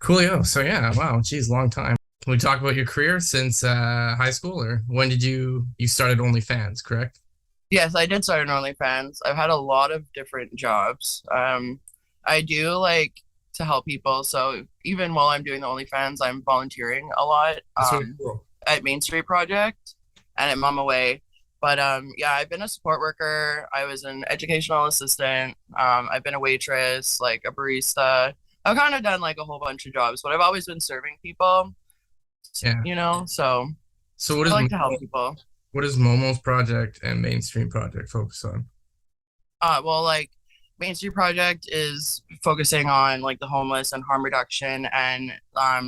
Coolio. So yeah, wow, geez, long time. Can we talk about your career since high school, or when did you started OnlyFans, correct? Yes, I did start an OnlyFans. I've had a lot of different jobs. I do like to help people. So even while I'm doing the OnlyFans, I'm volunteering a lot That's really cool. at Main Street Project and at Mama Way. But yeah, I've been a support worker. I was an educational assistant. I've been a waitress, like a barista. I've kind of done like a whole bunch of jobs, but I've always been serving people, Yeah. so So I like to help people. What does Momo's project and Mainstream project focus on? Well, like Main Street Project is focusing on like the homeless and harm reduction and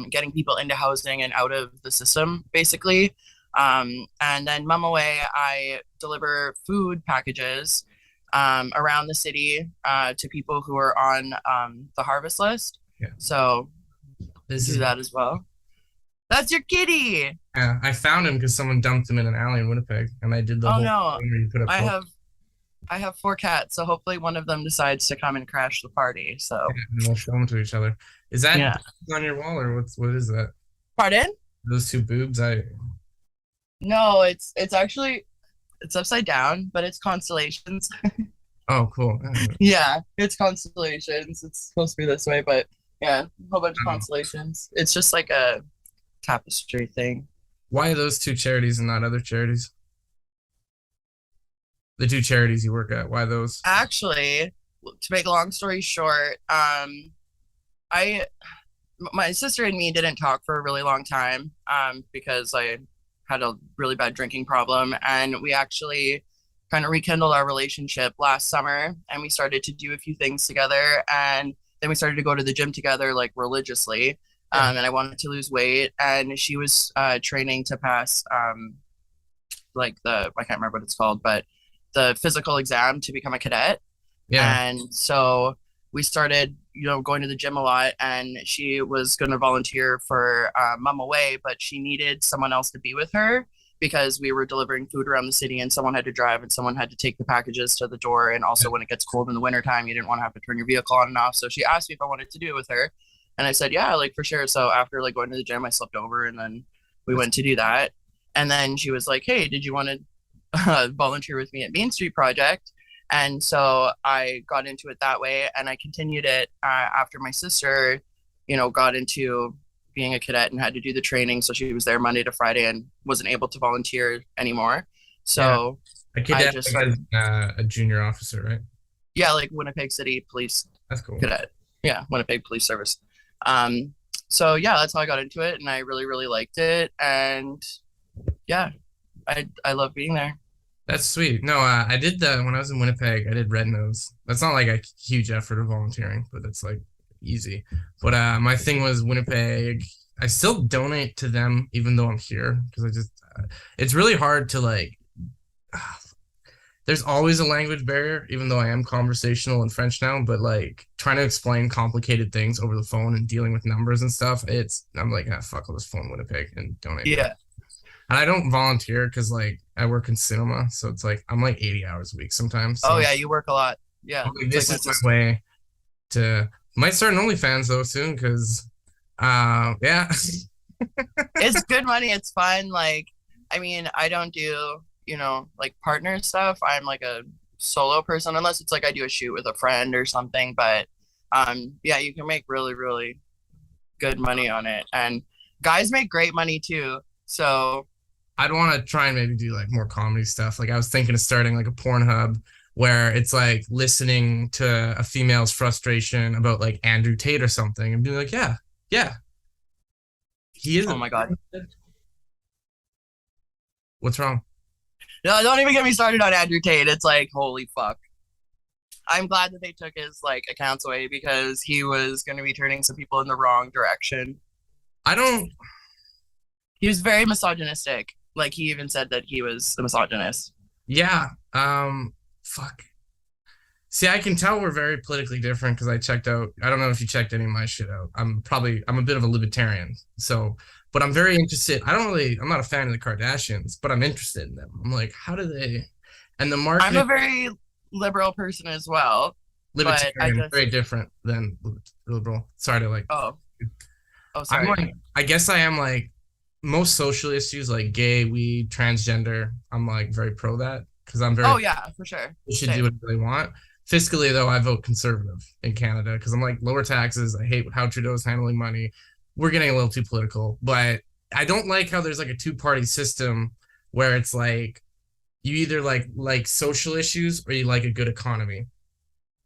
getting people into housing and out of the system, basically. And then Mum Away, I deliver food packages around the city to people who are on the harvest list. Yeah. So This do is that as well. That's your kitty. Yeah, I found him because someone dumped him in an alley in Winnipeg, and I did the Oh whole no, thing where you put up I photos. have I have four cats, so hopefully one of them decides to come and crash the party. So And we'll show them to each other. Is that yeah. boobs on your wall, or what is that? Pardon? Those two boobs? I No, it's actually it's upside down, but it's constellations. Oh, cool. Yeah, it's constellations. It's supposed to be this way, but yeah, a whole bunch of Oh. constellations. It's just like a tapestry thing. Why those two charities and not other charities? The two charities you work at, why those? Actually, to make a long story short, I my sister and me didn't talk for a really long time because I had a really bad drinking problem, and we actually kind of rekindled our relationship last summer, and we started to do a few things together, and then we started to go to the gym together like religiously. Yeah. And I wanted to lose weight, and she was training to pass like the I can't remember what it's called, but the physical exam to become a cadet. Yeah. And so we started, going to the gym a lot. And she was going to volunteer for Mum Away, but she needed someone else to be with her because we were delivering food around the city and someone had to drive and someone had to take the packages to the door. And also, when it gets cold in the wintertime, you didn't want to have to turn your vehicle on and off. So she asked me if I wanted to do it with her. And I said, yeah, like for sure. So after like going to the gym, I slept over and then we That's went to do that. And then she was like, hey, did you want to volunteer with me at Main Street Project? And so I got into it that way, and I continued it after my sister, got into being a cadet and had to do the training. So she was there Monday to Friday and wasn't able to volunteer anymore. yeah. So A I cadet just like, started, as a junior officer, right? yeah, like Winnipeg City Police That's cool. Cadet. Yeah, Winnipeg Police Service. Um, so yeah, that's how I got into it, and I really, really liked it. And yeah, I love being there. That's sweet. No, I did the when I was in Winnipeg, I did Red Nose. That's not like a huge effort of volunteering, but it's like easy. But my thing was Winnipeg. I still donate to them even though I'm here because it's really hard to like there's always a language barrier, even though I am conversational in French now, but like trying to explain complicated things over the phone and dealing with numbers and stuff, I'm like, fuck, I'll just phone Winnipeg and donate. Yeah. And I don't volunteer because like I work in cinema, so it's like I'm like 80 hours a week sometimes. Oh So yeah, you work a lot. Yeah, I'm like, it's like this my is my sister. way to might start an OnlyFans though soon because yeah. It's good money. It's fun. Like, I mean, I don't do, like partner stuff. I'm like a solo person unless it's like I do a shoot with a friend or something. But yeah, you can make really, really good money on it. And guys make great money too. So, I'd want to try and maybe do like more comedy stuff. Like I was thinking of starting like a Pornhub where it's like listening to a female's frustration about like Andrew Tate or something and being like, yeah, yeah, he is. oh my God. What's wrong? No, don't even get me started on Andrew Tate. It's like, holy fuck. I'm glad that they took his like accounts away because he was going to be turning some people in the wrong direction. I don't. He was very misogynistic. Like he even said that he was a misogynist. Yeah. Fuck. See, I can tell we're very politically different because I checked out. I don't know if you checked any of my shit out. I'm a bit of a libertarian. So, but I'm very interested. I'm not a fan of the Kardashians, but I'm interested in them. I'm like, how do they, and the I'm marketing, a very liberal person as well, but I libertarian, just very different than liberal. Sorry to like, oh Oh, I'm sorry. like, I guess I am like most social issues like gay, weed, transgender. I'm like very pro that because I'm very Oh yeah, for sure. they should do Same. whatever they want. Fiscally, though, I vote conservative in Canada because I'm like lower taxes. I hate how Trudeau's handling money. We're getting a little too political, but I don't like how there's like a two-party system where it's like you either like social issues or you like a good economy.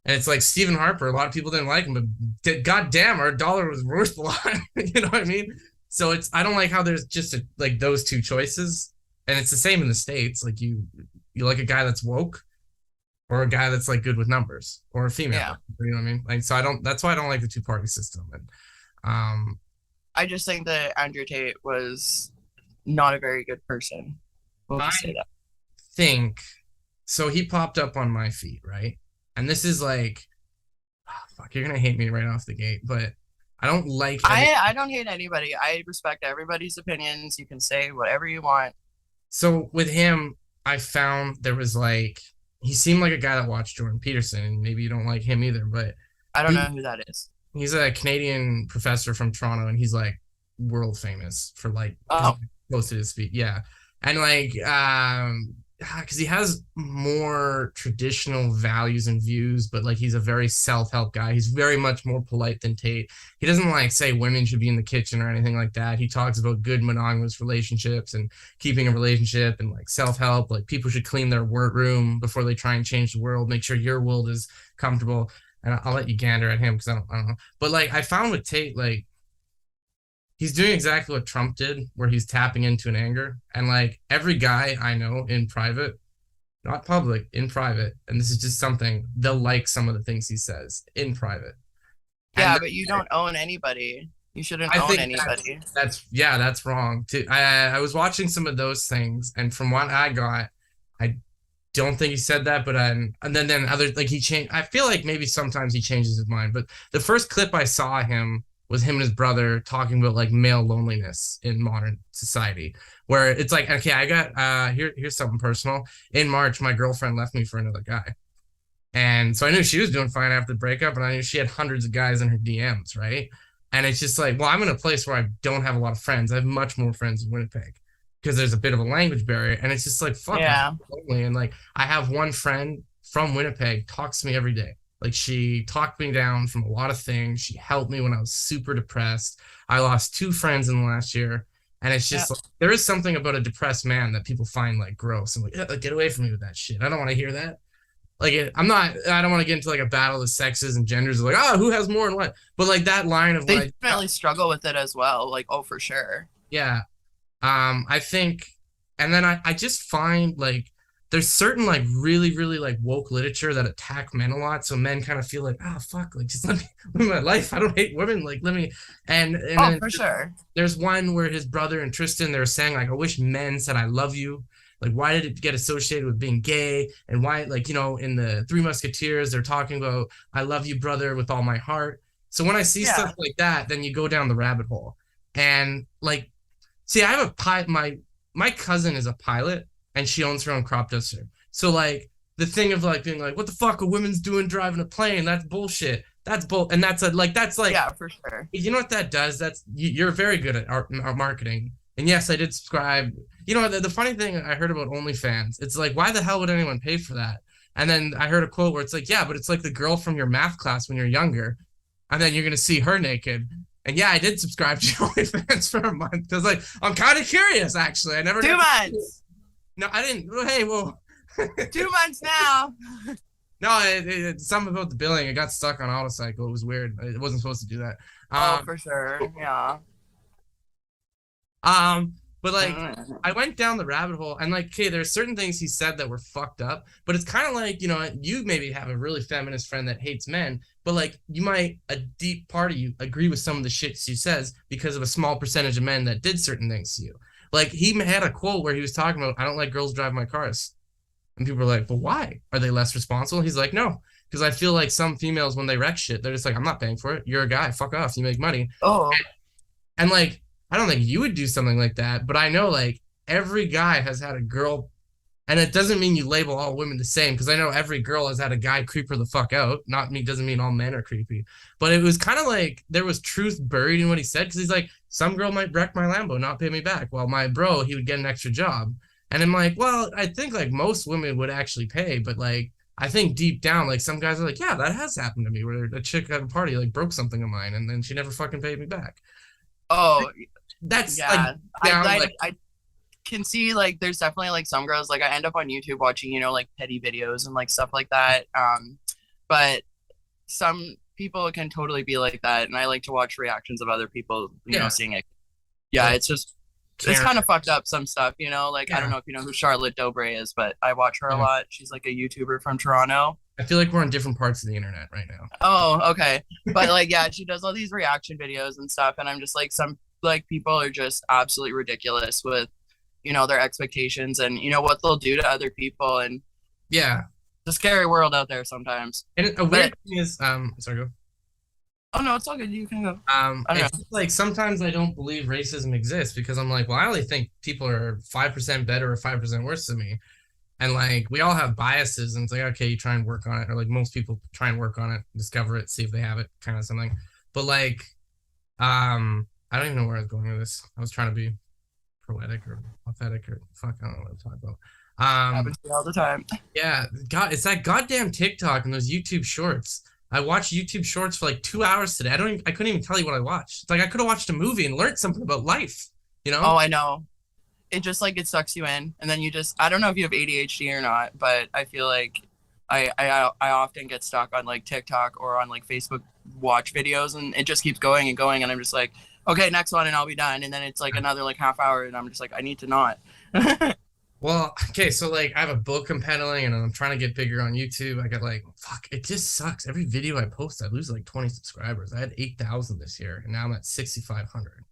And it's like Stephen Harper. A lot of people didn't like him, but goddamn, our dollar was worth a lot. You know what I mean? So it's I don't like how there's just like those two choices, and it's the same in the states. Like you like a guy that's woke or a guy that's like good with numbers or a female. Yeah. You know what I mean? Like so I don't that's why I don't like the two party system. And um I just think that Andrew Tate was not a very good person. We'll I just say that. think so he popped up on my feed, right? And this is like oh, fuck, you're gonna hate me right off the gate, but I don't like any I don't hate anybody. I respect everybody's opinions. You can say whatever you want. so with him, I found there was like he seemed like a guy that watched Jordan Peterson, and maybe you don't like him either, but I don't he, know who that is. he's a Canadian professor from Toronto, and he's like world famous for like because Oh, he posted his feet, yeah, and like because he has more traditional values and views, but like he's a very self-help guy. He's very much more polite than Tate. He doesn't like say women should be in the kitchen or anything like that. He talks about good monogamous relationships and keeping a relationship and like self-help. Like people should clean their work room before they try and change the world. Make sure your world is comfortable. And I'll let you gander at him because I don't know. But like I found with Tate, like he's doing exactly what Trump did, where he's tapping into an anger. And like every guy I know in private, not public, in private, and this is just something they'll like some of the things he says in private. And yeah, but you don't own anybody. You shouldn't I own think that's anybody. that's yeah, that's wrong. Too. I was watching some of those things, and from what I got, I don't think he said that, but and then other like he changed. I feel like maybe sometimes he changes his mind. But the first clip I saw him was him and his brother talking about like male loneliness in modern society, where it's like, okay, I got here's something personal. In March, my girlfriend left me for another guy. And so I knew she was doing fine after the breakup, and I knew she had hundreds of guys in her DMs, right? And it's just like, well, I'm in a place where I don't have a lot of friends. I have much more friends in Winnipeg because there's a bit of a language barrier. And it's just like, fuck, I'm Yeah. lonely. And like, I have one friend from Winnipeg talks to me every day. Like, she talked me down from a lot of things. She helped me when I was super depressed. I lost two friends in the last year. And it's Yeah. just like, there is something about a depressed man that people find like gross and like, get away from me with that shit. I don't want to hear that. Like I don't want to get into like a battle of sexes and genders like, oh, who has more and what. But like that line of They like, definitely struggle with it as well. Like, oh, for sure. yeah. I think and then I just find like there's certain like really, really like woke literature that attack men a lot. So men kind of feel like, oh fuck, like just let me live my life. I don't hate women. Like let me and Oh, then for sure. there's one where his brother and Tristan they're saying like, I wish men said I love you. Like why did it get associated with being gay? And why like, in the Three Musketeers, they're talking about I love you, brother, with all my heart. So when I see Yeah. stuff like that, then you go down the rabbit hole. And like see, I have a pilot. My cousin is a pilot, and she owns her own crop duster. So like the thing of like being like, what the fuck are women's doing driving a plane? That's bullshit. That's bull, and that's like Yeah, for sure. you know what that does? That's you're very good at art marketing. And yes, I did subscribe. The funny thing I heard about OnlyFans, it's like, why the hell would anyone pay for that? And then I heard a quote where it's like, yeah, but it's like the girl from your math class when you're younger, and then you're gonna see her naked. And yeah, I did subscribe to OnlyFans for a month because like I'm kind of curious. Actually, I never. 2 months. No, I didn't. Hey, well, 2 months now. no, something about the billing. It got stuck on autocycle. It was weird. It wasn't supposed to do that. Oh, for sure. Yeah. But like Mm. I went down the rabbit hole and like, okay, there's certain things he said that were fucked up, but it's kind of like, you maybe have a really feminist friend that hates men, but like you might a deep part of you agree with some of the shit she says because of a small percentage of men that did certain things to you. Like he had a quote where he was talking about, I don't like girls drive my cars. And people are like, but why? Are they less responsible? He's like, no, because I feel like some females, when they wreck shit, they're just like, I'm not paying for it. You're a guy. Fuck off. You make money. Oh, And like, I don't think you would do something like that, but I know like every guy has had a girl And it doesn't mean you label all women the same, because I know every girl has had a guy creep her the fuck out. Not me, doesn't mean all men are creepy. But it was kind of like there was truth buried in what he said, because he's like, some girl might wreck my Lambo, not pay me back. Well, my bro, he would get an extra job. And I'm like, well, I think like most women would actually pay, but like I think deep down, like some guys are like, yeah, that has happened to me, where a chick at a party like broke something of mine and then she never fucking paid me back. Oh, That's yeah. like down like I can see like there's definitely like some girls like I end up on YouTube watching, like petty videos and like stuff like that. But some people can totally be like that, and I like to watch reactions of other people, yeah, seeing it. Yeah, like it's Karen. kind of fucked up some stuff, like I don't Yeah. know if you know who Charlotte Dobre is, but I watch her a Yeah. lot. She's like a YouTuber from Toronto. I feel like we're on different parts of the internet right now. Oh, okay. But like yeah, she does all these reaction videos and stuff, and I'm just like some like people are just absolutely ridiculous with their expectations and what they'll do to other people, and Yeah. the scary world out there sometimes. And a But weird thing is, sorry, go. oh no, it's all good. You can go. I don't It's know. just like sometimes I don't believe racism exists because I'm like, well, I only think people are 5% better or 5% worse than me. And like we all have biases, and it's like, okay, you try and work on it, or like most people try and work on it, discover it, see if they have it, kind of something. But like, I don't even know where I was going with this. I was trying to be poetic or authentic or fuck, I don't know what I'm talking about. Happens to me all the time. Yeah, God, it's that goddamn TikTok and those YouTube shorts. I watched YouTube shorts for like 2 hours today. I couldn't even tell you what I watched. It's like I could have watched a movie and learned something about life, you know? Oh, I know. It just like it sucks you in, and then you just I don't know if you have ADHD or not, but I feel like I often get stuck on like TikTok or on like Facebook watch videos, and it just keeps going and going, and I'm just like, okay, next one, and I'll be done, and then it's like another like half hour, and I'm just like, I need to not. Well, okay, so like I have a book I'm peddling and I'm trying to get bigger on YouTube. I got like, fuck, it just sucks. Every video I post, I lose like 20 subscribers. I had 8,000 this year and now I'm at 6,500.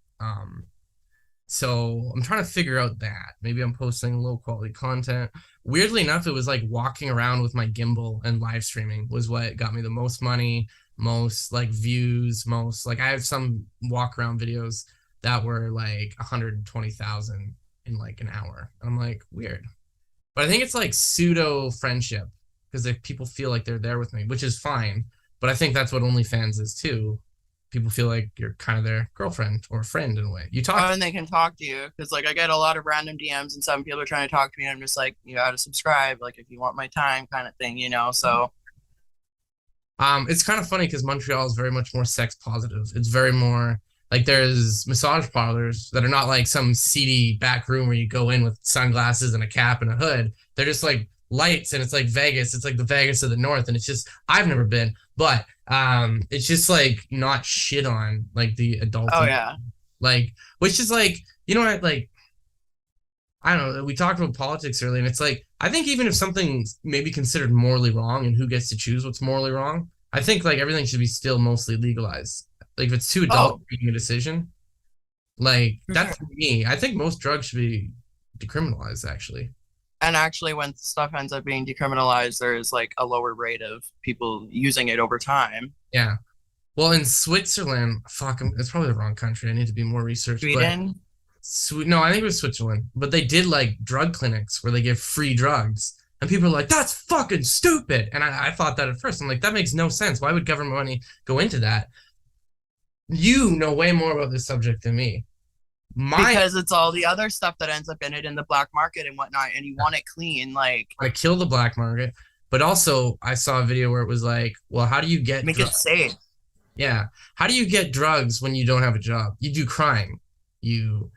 So I'm trying to figure out that. Maybe I'm posting low quality content. Weirdly enough, it was like walking around with my gimbal and live streaming was what got me the most money, most like views, most like I have some walk around videos that were like 120,000 in like an hour. I'm like, weird. But I think it's like pseudo friendship because if people feel like they're there with me, which is fine. But I think that's what OnlyFans is too. People feel like you're kind of their girlfriend or friend in a way. You talk. Oh, and they can talk to you because like I get a lot of random DMs, and some people are trying to talk to me, and I'm just like, you gotta subscribe, like if you want my time, kind of thing. So It's kind of funny because Montreal is very much more sex positive. It's very more like there's massage parlors that are not like some seedy back room where you go in with sunglasses and a cap and a hood. They're just like lights, and it's like Vegas. It's like the Vegas of the North, and it's just I've never been, but it's just like not shit on like the adult. oh yeah, Like, which is like, you know what, like, I don't know. We talked about politics earlier, and it's like, I think even if something's maybe considered morally wrong and who gets to choose what's morally wrong, I think like everything should be still mostly legalized. Like, if it's two adults oh making a decision, like, for that's sure. me. I think most drugs should be decriminalized, actually. And actually, when stuff ends up being decriminalized, there is like a lower rate of people using it over time. Yeah. Well, in Switzerland, fuck, it's probably the wrong country. I need to be more research, but Sweden. No, I think it was Switzerland, but they did like drug clinics where they give free drugs, and people are like, "That's fucking stupid." And I thought that at first. I'm like, that makes no sense. Why would government money go into that? You know way more about this subject than me. My Because it's all the other stuff that ends up in it in the black market and whatnot, and you want it clean, like I kill the black market, but also I saw a video where it was like, well, how do you get make it drugs? safe. Yeah, how do you get drugs when you don't have a job? You do crime. You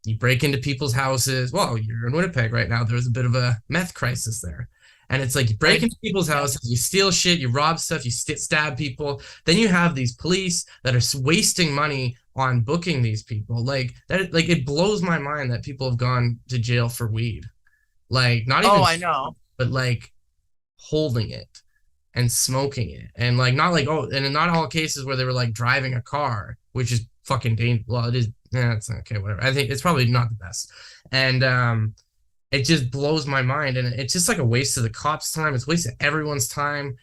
you break into people's houses. Well, you're in Winnipeg right now. There's a bit of a meth crisis there. And it's like you break I, into people's houses, you steal shit, you rob stuff, you stab people. Then you have these police that are wasting money on booking these people. Like that, like it blows my mind that people have gone to jail for weed. Like not even, oh, I know. but like holding it and smoking it, and like not like oh, and in not all cases where they were like driving a car, which is fucking dangerous. Well, it is. Yeah, it's okay, whatever. I think it's probably not the best, and it just blows my mind, and it's just like a waste of the cops' time. It's wasting everyone's time,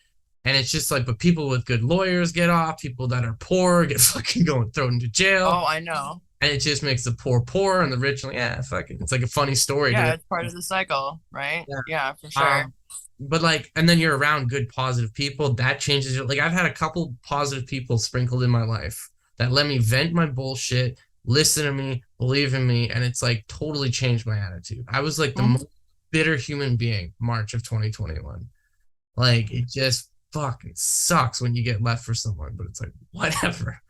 and it's just like, but people with good lawyers get off. People that are poor get fucking thrown into jail. Oh, I know. and it just makes the poor poor and the rich like, yeah, fuck it. It's like a funny story to Yeah, it. it's part of the cycle, right? Yeah. Yeah, for sure. Um, but like, and then you're around good, positive people. That changes your like. I've had a couple positive people sprinkled in my life that let me vent my bullshit, listen to me, believe in me, and it's like totally changed my attitude. I was like the Mhm. most bitter human being March of 2021. Like it just fucking sucks when you get left for someone, but it's like whatever.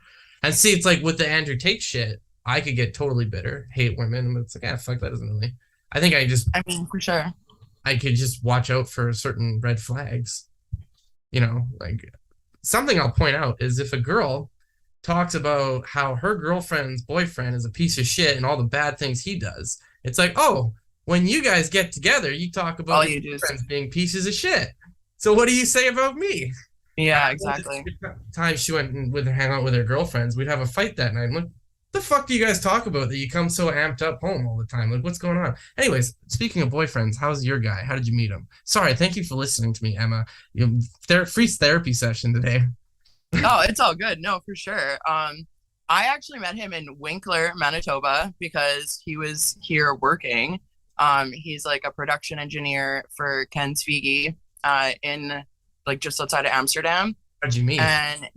And see, it's like with the Andrew Tate shit, I could get totally bitter, hate women, but it's like, yeah, fuck, that doesn't really. I think I mean, for sure. I could just watch out for certain red flags. Like something I'll point out is if a girl talks about how her girlfriend's boyfriend is a piece of shit and all the bad things he does, it's like, oh, when you guys get together, you talk about All your you do is, friends being pieces of shit. So what do you say about me? yeah, exactly. Times she went and with her hang out with her girlfriends, we'd have a fight that night. I'm like, the fuck do you guys talk about that you come so amped up home all the time? Like, what's going on? Anyways, speaking of boyfriends, how's your guy? How did you meet him? Sorry, thank you for listening to me, Emma. Free therapy session today. Oh, it's all good. No, for sure. I actually met him in Winkler, Manitoba, because he was here working. He's like a production engineer for Ken Svigi, in like just outside of Amsterdam, How'd you meet? and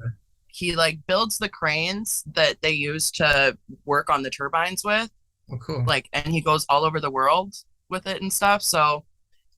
he like builds the cranes that they use to work on the turbines with, Oh, cool. like, and he goes all over the world with it and stuff. So,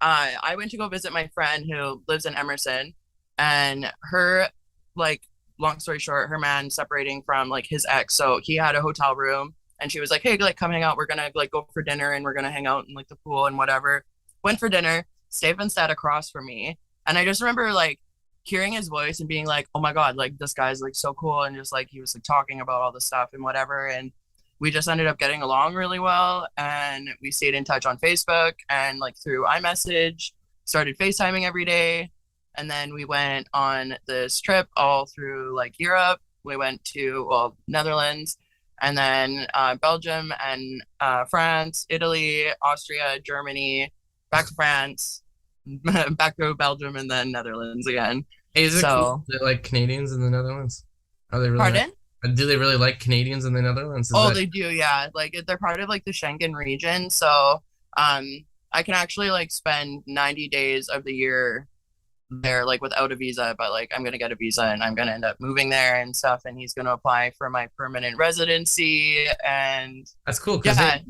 I went to go visit my friend who lives in Emerson, and her, like, long story short, her man separating from like his ex, so he had a hotel room, and she was like, "Hey, like, come hang out. We're gonna like go for dinner, and we're gonna hang out in like the pool and whatever." Went for dinner. Stephen sat across from me, and I just remember like hearing his voice and being like, "Oh my god, like this guy's like so cool," and just like he was like talking about all the stuff and whatever, and we just ended up getting along really well, and we stayed in touch on Facebook and like through iMessage, started FaceTiming every day, and then we went on this trip all through like Europe. We went to, well, Netherlands, and then Belgium and France, Italy, Austria, Germany, back to France, back to Belgium, and then Netherlands again. Hey, is it cool? So, They like Canadians in the Netherlands? Are they really? pardon? Do they really like Canadians in the Netherlands? Is Oh, that they do, yeah. Like they're part of like the Schengen region, so um I can actually like spend 90 days of the year there like without a visa, but like I'm gonna get a visa and I'm gonna end up moving there and stuff, and he's gonna apply for my permanent residency, and that's cool because yeah,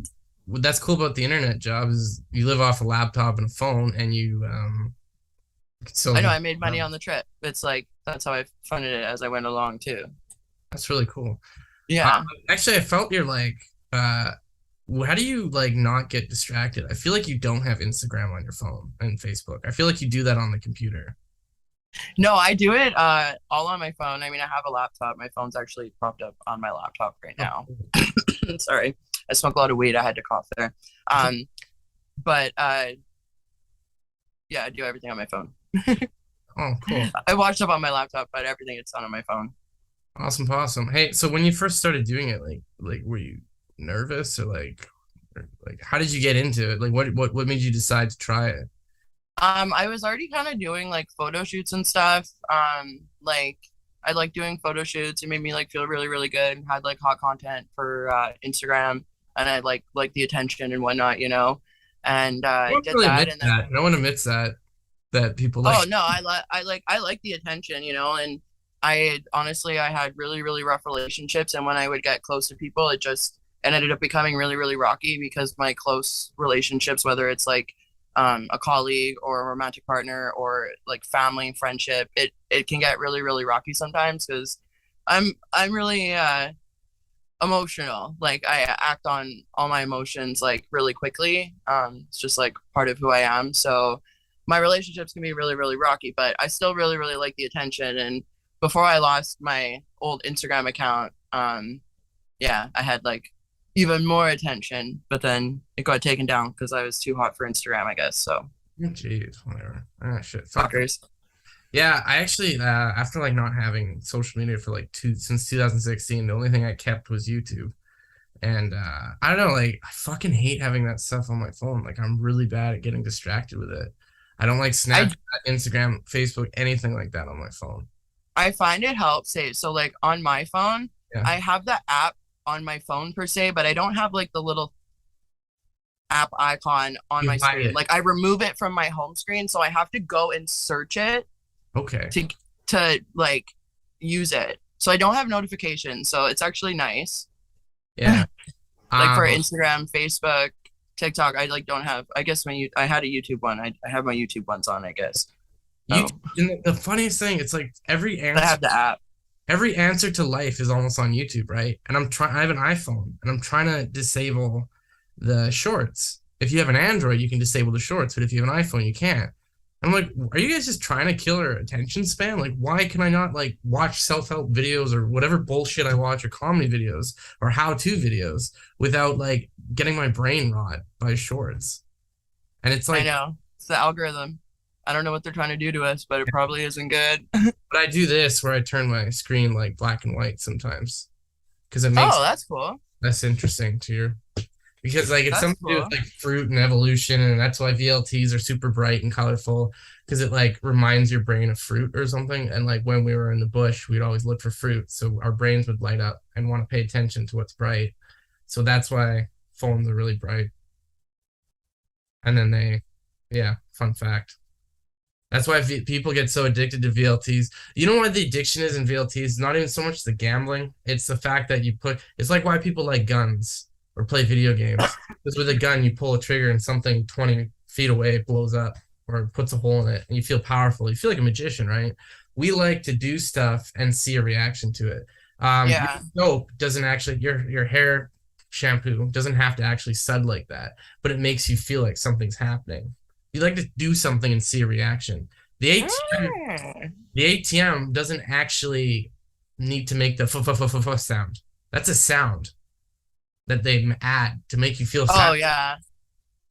what that's cool about the internet job is you live off a laptop and a phone, and you I know so I made money on the trip. It's like that's how I funded it as I went along too. that's really cool. Uh, Yeah. Actually, I felt you're like, how do you like not get distracted? I feel like you don't have Instagram on your phone and Facebook. I feel like you do that on the computer. No, I do it all on my phone. I mean, I have a laptop. My phone's actually propped up on my laptop right Oh, now. cool. Sorry. I smoke a lot of weed. I had to cough there. But yeah, I do everything on my phone. Oh, cool. I watch stuff on my laptop, but everything it's on my phone. Awesome, awesome. Hey, so when you first started doing it, like were you nervous or like how did you get into it? Like what made you decide to try it? I was already kind of doing like photo shoots and stuff. Like I like doing photo shoots. It made me like feel really, really good and had like hot content for Instagram, and I like the attention and whatnot, you know. And No one did really that, admits and then that. No one admits that people like. oh no, I like the attention, you know, and I had really, really rough relationships, and when I would get close to people, it ended up becoming really, really rocky because my close relationships, whether it's like a colleague or a romantic partner or like family and friendship, it can get really, really rocky sometimes because I'm really emotional. Like I act on all my emotions like really quickly. It's just like part of who I am. So my relationships can be really, really rocky, but I still really, really like the attention. And before I lost my old Instagram account, yeah, I had like even more attention, but then it got taken down because I was too hot for Instagram, I guess. So Jeez, whatever. Ah, shit. Fuck. fuckers. Yeah, I actually after like not having social media for like two since 2016, the only thing I kept was YouTube. And I don't know, like I fucking hate having that stuff on my phone. Like I'm really bad at getting distracted with it. I don't like I Snapchat, Instagram, Facebook, anything like that on my phone. I find it helps. Say so, like on my phone, Yeah. I have the app. on my phone per se, but I don't have like the little app icon on You my hide screen. it. Like I remove it from my home screen, so I have to go and search it Okay. to like use it. So I don't have notifications, so it's actually nice. Yeah. Like for Um, Instagram, Facebook, TikTok, I like don't have. I guess I had a YouTube one. I have my YouTube ones on, I guess. you So and the funniest thing, it's like I have the app. every answer to life is almost on YouTube, right? And I have an iPhone and I'm trying to disable the shorts. If you have an Android, you can disable the shorts, but if you have an iPhone, you can't. I'm like, are you guys just trying to kill our attention span? Like, why can I not like watch self-help videos or whatever bullshit I watch or comedy videos or how-to videos without like getting my brain rot by shorts? And it's I like, know it's the algorithm. I don't know what they're trying to do to us, but it probably isn't good. but I do this where I turn my screen like black and white sometimes because it makes Oh, that's cool. less interesting to your because like it's That's something to do with cool. like fruit and evolution, and that's why VLTs are super bright and colorful because it like reminds your brain of fruit or something. And like when we were in the bush, we'd always look for fruit, so our brains would light up and want to pay attention to what's bright. So that's why phones are really bright. And then yeah, fun fact. That's why people get so addicted to VLTs. You know why the addiction is in VLTs? Not even so much the gambling. It's the fact that it's like why people like guns or play video games. Because with a gun, you pull a trigger and something 20 feet away blows up or puts a hole in it and you feel powerful. You feel like a magician, right? We like to do stuff and see a reaction to it. Your Yeah. soap doesn't actually, your hair shampoo doesn't have to actually sud like that, but it makes you feel like something's happening. You like to do something and see a reaction. The ATM, Mm. the ATM doesn't actually need to make the f sound. That's a sound that they add to make you feel Oh sad. yeah.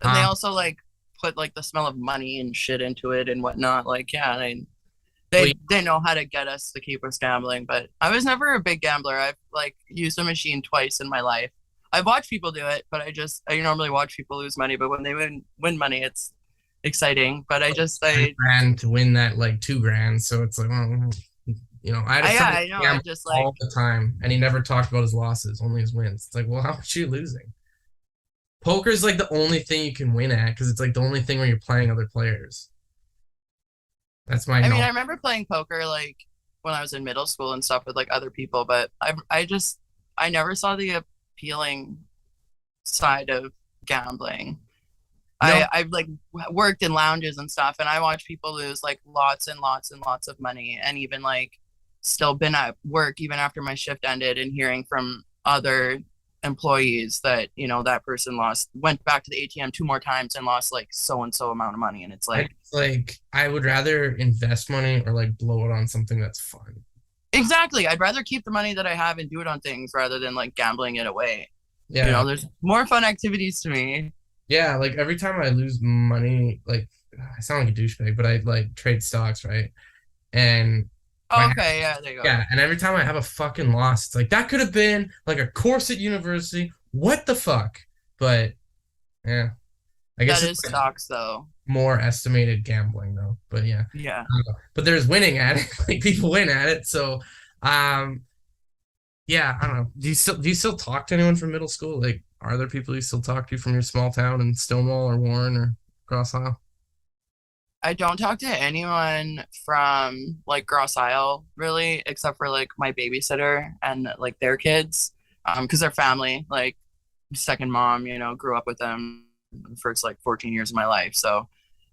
And they Um, also like put like the smell of money and shit into it and whatnot. Like, yeah, well, they know how to get us to keep us gambling, but I was never a big gambler. I've like used a machine twice in my life. I've watched people do it, but I normally watch people lose money, but when they win money, it's exciting. But I 10 grand to win that like 2 grand. So it's like, well, I had a yeah, friend I know. who I gambled just like all the time and he never talked about his losses, only his wins. It's like, well, how much are you losing? Poker is like the only thing you can win at because it's like the only thing where you're playing other players. That's my I mean, no. I remember playing poker like when I was in middle school and stuff with like other people, but I never saw the appealing side of gambling. No, I've like worked in lounges and stuff, and I watch people lose like lots and lots and lots of money, and even like still been at work even after my shift ended, and hearing from other employees that that person went back to the ATM two more times and lost like so and so amount of money, and it's I like like I would rather invest money or like blow it on something that's fun. exactly. I'd rather keep the money that I have and do it on things rather than like gambling it away. Yeah. There's more fun activities to me. Yeah, like every time I lose money, like I sound like a douchebag, but I like trade stocks, right? And Oh, my okay, yeah, there you go. yeah, and every time I have a fucking loss, it's like that could have been like a course at university. What the fuck? But yeah, I guess That it's is like stocks though. more estimated gambling though. But yeah. Yeah. But there's winning at it. Like people win at it. So um yeah, I don't know. Do you still talk to anyone from middle school? Like are there people you still talk to from your small town in Stonewall or Warren or Cross Isle? I don't talk to anyone from like Grosse Isle really, except for like my babysitter and like their kids, because they're family, like second mom, grew up with them the first like 14 years of my life. So,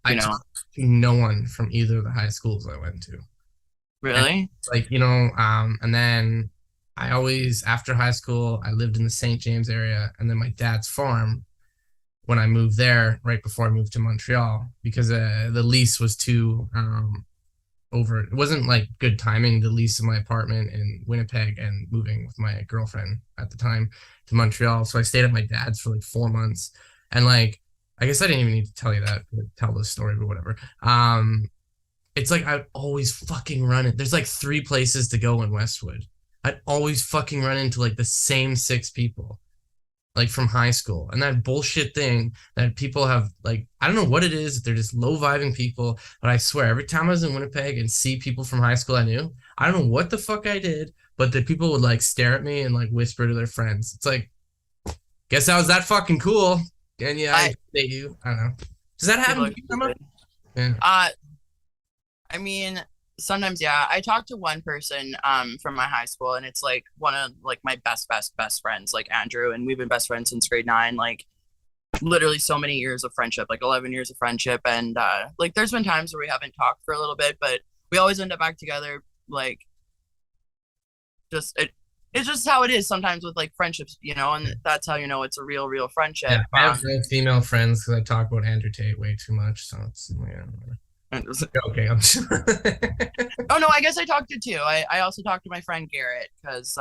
I you know, talked to no one from either of the high schools I went to. And really? like, and then I always after high school, I lived in the St. James area and then my dad's farm when I moved there right before I moved to Montreal because the lease was too over. It wasn't like good timing, the lease of my apartment in Winnipeg and moving with my girlfriend at the time to Montreal. So I stayed at my dad's for like 4 months. And like, I guess I didn't even need to tell you that, tell this story, but whatever. It's like I'd always fucking run it. There's like 3 places to go in Westwood. I'd always fucking run into like the same 6 people like from high school. And that bullshit thing that people have like, I don't know what it is. They're just low vibing people. But I swear, every time I was in Winnipeg and see people from high school I knew, I don't know what the fuck I did, but the people would like stare at me and like whisper to their friends. It's like, guess I was that fucking cool. And yeah, I date you. I don't know. Does that happen to you, Emma? Yeah. I mean, sometimes, yeah. I talked to one person from my high school, and it's like one of like my best friends, like Andrew, and we've been best friends since grade 9. Like literally so many years of friendship, like 11 years of friendship, and like there's been times where we haven't talked for a little bit, but we always end up back together. Like just it's just how it is sometimes with like friendships, and that's how you know it's a real friendship. Yeah, I have no female friends because I talk about Andrew Tate way too much. So it's okay. I'm sure. Oh no, I guess I talked to two. I also talked to my friend Garrett because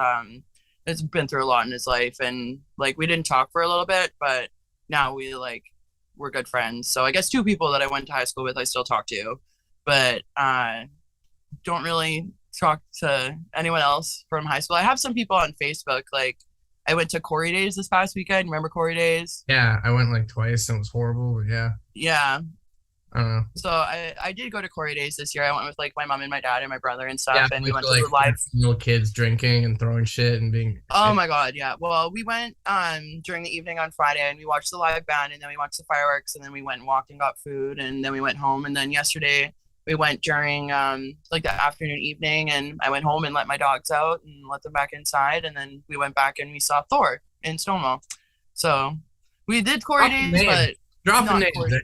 it's been through a lot in his life, and like we didn't talk for a little bit, but now we're good friends. So I guess two people that I went to high school with I still talk to, but don't really talk to anyone else from high school. I have some people on Facebook. Like I went to Corey Days this past weekend. Remember Corey Days? Yeah, I went like twice and it was horrible, but yeah. Yeah. I don't know. So I did go to Corey Days this year. I went with like my mom and my dad and my brother and stuff, Yeah, and we went like to the live. little kids drinking and throwing shit and being. Oh my god, yeah. Well, we went during the evening on Friday, and we watched the live band, and then we watched the fireworks, and then we went and walked and got food, and then we went home, and then yesterday we went during like the afternoon evening, and I went home and let my dogs out and let them back inside, and then we went back and we saw Thor in Stonewall. So we did Corey Days, but drop a name.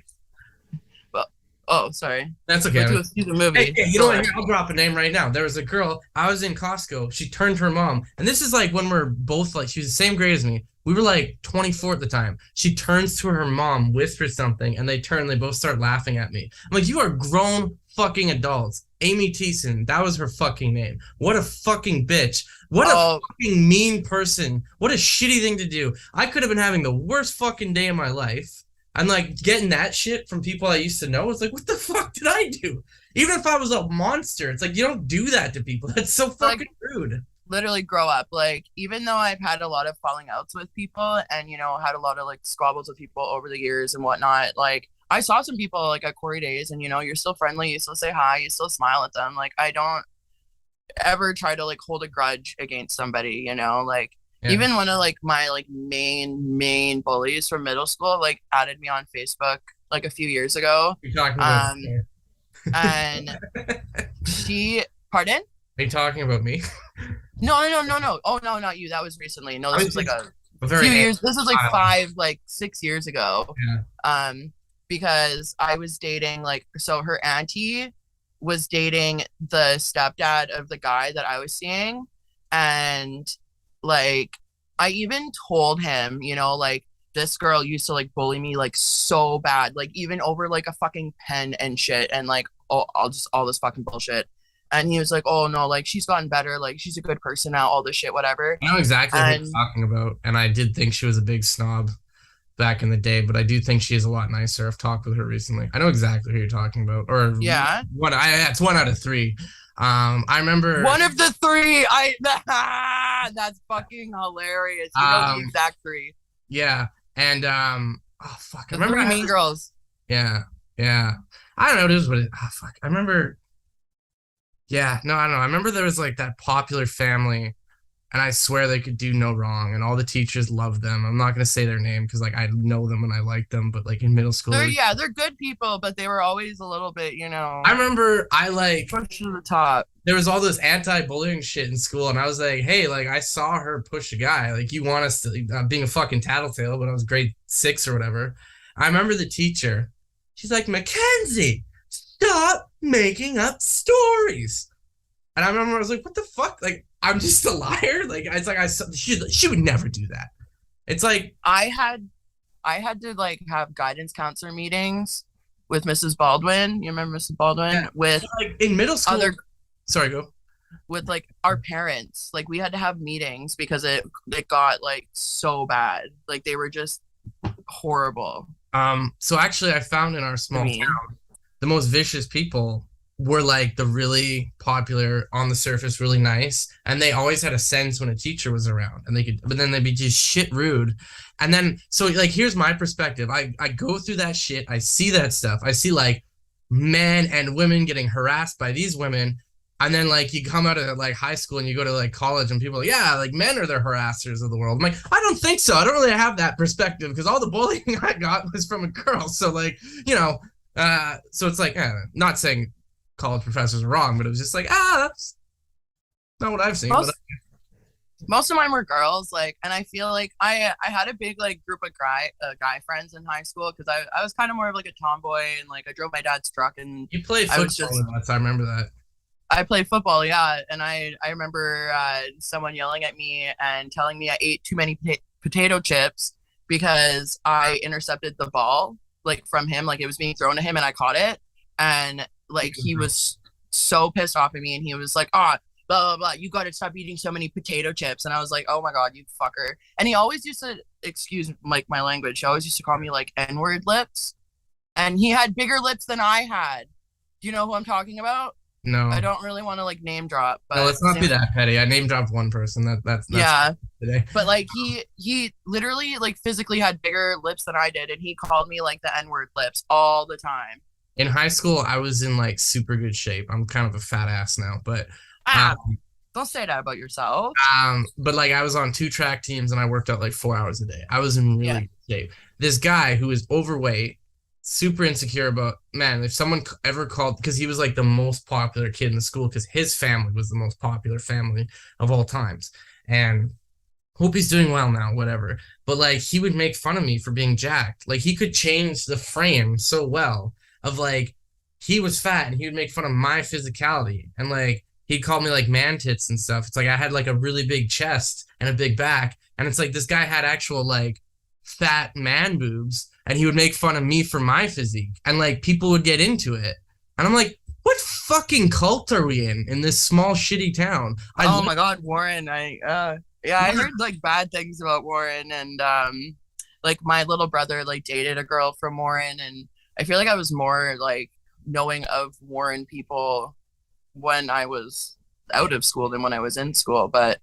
Oh, sorry. That's okay. Let's see the movie. Hey, you know what? I'll drop a name right now. There was a girl. I was in Costco. She turned to her mom, and this is like when we're both like, she was the same grade as me. We were like 24 at the time. She turns to her mom, whispers something, and they turn. They both start laughing at me. I'm like, you are grown fucking adults. Amy Thiessen. That was her fucking name. What a fucking bitch. What a fucking mean person. What a shitty thing to do. I could have been having the worst fucking day of my life. And like getting that shit from people I used to know, it's like, what the fuck did I do? Even if I was a monster, it's like you don't do that to people. That's so fucking rude. Literally grow up. Like, even though I've had a lot of falling outs with people and, had a lot of like squabbles with people over the years and whatnot, like I saw some people like at Corey Days and you're still friendly, you still say hi, you still smile at them. Like I don't ever try to like hold a grudge against somebody, like even one of like my like main bullies from middle school like added me on Facebook like a few years ago. You're talking about and pardon? Are you talking about me? No. Oh no, not you. That was recently. No, this was like a few years. This was like 6 years ago. Yeah. Because I was dating so her auntie was dating the stepdad of the guy that I was seeing, and like I even told him, like this girl used to like bully me like so bad, like even over like a fucking pen and shit, and like all this fucking bullshit. And he was like, oh no, like she's gotten better, like she's a good person now, all this shit, whatever. I know exactly what you're talking about, and I did think she was a big snob back in the day, but I do think she is a lot nicer. I've talked with her recently. I know exactly who you're talking about. Or yeah, it's 1 out of 3. I remember one of the 3. That's fucking hilarious. You know the exact 3. Yeah, and oh fuck, I remember 3 Mean Girls. Yeah. I don't know. It is what it. Oh fuck, I remember. Yeah, no, I don't know. I remember there was like that popular family, and I swear they could do no wrong, and all the teachers loved them. I'm not gonna say their name because like I know them and I like them, but like in middle school, they're good people, but they were always a little bit, I remember I like push to the top. There was all this anti-bullying shit in school, and I was like, hey, like I saw her push a guy. Like you want us to being a fucking tattletale, but I was grade 6 or whatever. I remember the teacher. She's like, Mackenzie, stop making up stories. And I remember I was like, what the fuck? Like, I'm just a liar? Like, it's like she would never do that. It's like I had to like have guidance counselor meetings with Mrs. Baldwin. You remember Mrs. Baldwin? Yeah. With like in middle school. Sorry, go. With like our parents. Like we had to have meetings because it got like so bad. Like they were just horrible. So actually I found in our small town, the most vicious people were like the really popular, on the surface, really nice, and they always had a sense when a teacher was around, and but then they'd be just shit rude. And then, so like, here's my perspective. I go through that shit. I see that stuff. I see like men and women getting harassed by these women. And then like you come out of like high school and you go to like college and people are like, yeah, like men are the harassers of the world. I'm like, I don't think so. I don't really have that perspective because all the bullying I got was from a girl. So like, you know, so it's like, not saying college professors are wrong, but it was just like, that's not what I've seen. But Most of mine were girls, like, and I feel like I had a big like group of guy friends in high school because I was kind of more of like a tomboy, and like I drove my dad's truck, and you played I was football just with us. I remember that. I played football, yeah, and I remember someone yelling at me and telling me I ate too many potato chips because I intercepted the ball like from him, like it was being thrown to him, and I caught it, and like he was so pissed off at me, and he was like, "Ah, blah blah blah, you got to stop eating so many potato chips," and I was like, "Oh my god, you fucker!" And he always used to, excuse like my language, he always used to call me like N-word lips, and he had bigger lips than I had. Do you know who I'm talking about? I No. don't really want to like name drop, No, but let's not be that petty. I name dropped one person. That's yeah. today. But like he literally like physically had bigger lips than I did, and he called me like the N-word lips all the time. In high school, I was in like super good shape. I'm kind of a fat ass now, but Ah, um, don't say that about yourself. but like I was on 2 track teams and I worked out like 4 hours a day. I was in Yeah. really good shape. This guy who was overweight, super insecure about, man, if someone ever called, because he was like the most popular kid in the school because his family was the most popular family of all times. And hope he's doing well now, whatever. But like he would make fun of me for being jacked. Like he could change the frame so well of like he was fat and he would make fun of my physicality. And like he'd call me like man tits and stuff. It's like I had like a really big chest and a big back. And it's like this guy had actual like fat man boobs and he would make fun of me for my physique. And like people would get into it. And I'm like, what fucking cult are we in this small shitty town? Oh my God, Warren. Yeah, I heard like bad things about Warren, and like my little brother like dated a girl from Warren, and I feel like I was more like knowing of Warren people when I was out of school than when I was in school. But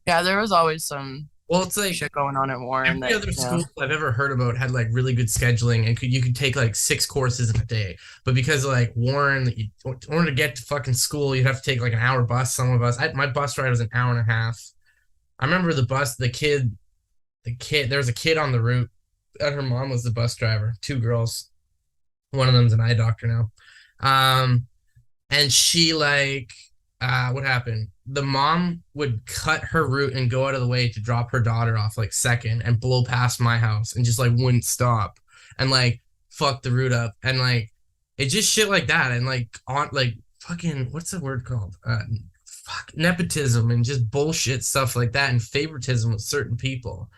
yeah, there was always some Well, it's like shit going on at Warren every that, other school I've ever heard about had like really good scheduling and you could take like 6 courses in a day. But because like Warren, in order to get to fucking school, you'd have to take like an hour bus. Some of us, my bus ride was an hour and a half. I remember the bus, there was a kid on the route, and her mom was the bus driver. 2 girls, one of them's an eye doctor now. And she like, what happened? The mom would cut her route and go out of the way to drop her daughter off like second and blow past my house and just like wouldn't stop and like fuck the route up and like it just shit like that and like on like fucking what's the word called? Fuck nepotism and just bullshit stuff like that and favoritism with certain people.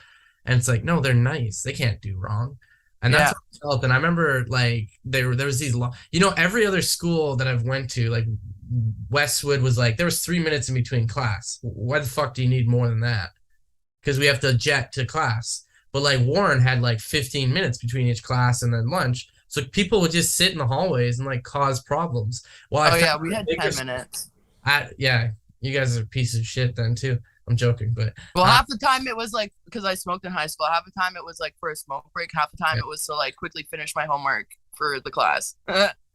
And it's like, no, they're nice. They can't do wrong. And that's yeah. what I felt. And I remember like there was these every other school that I've went to, like Westwood was like there was 3 minutes in between class. Why the fuck do you need more than that? Because we have to jet to class. But like Warren had like 15 minutes between each class and then lunch. So people would just sit in the hallways and like cause problems. Well, Oh yeah, we had 10 minutes. Yeah, you guys are a piece of shit then too. I'm joking, but Well, half the time it was like because I smoked in high school. Half the time it was like for a smoke break. Half the time it was to like quickly finish my homework for the class.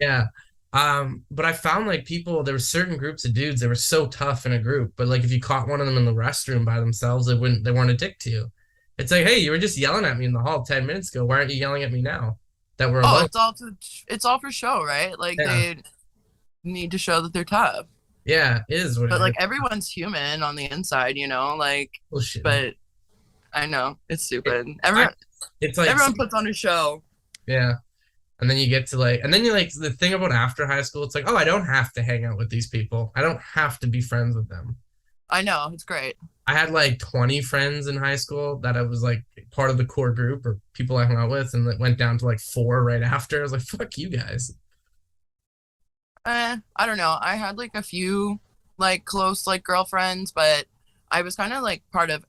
yeah. But I found like there were certain groups of dudes that were so tough in a group, but like if you caught one of them in the restroom by themselves, they weren't a dick to you. It's like, hey, you were just yelling at me in the hall 10 minutes ago. Why aren't you yelling at me now that we're alone? It's all for show, right? Like Yeah. they need to show that they're tough. Yeah, it is what But it like is. everyone's human on the inside, you know, like Bullshit. but I know it's stupid. Everyone puts on a show. Yeah. And then you get to like, and then you like the thing about after high school, it's like, oh, I don't have to hang out with these people. I don't have to be friends with them. I know, it's great. I had like 20 friends in high school that I was like part of the core group or people I hung out with, and it went down to like 4 right after. I was like, fuck you guys. I don't know. I had like a few like close like girlfriends, but I was kind of like part of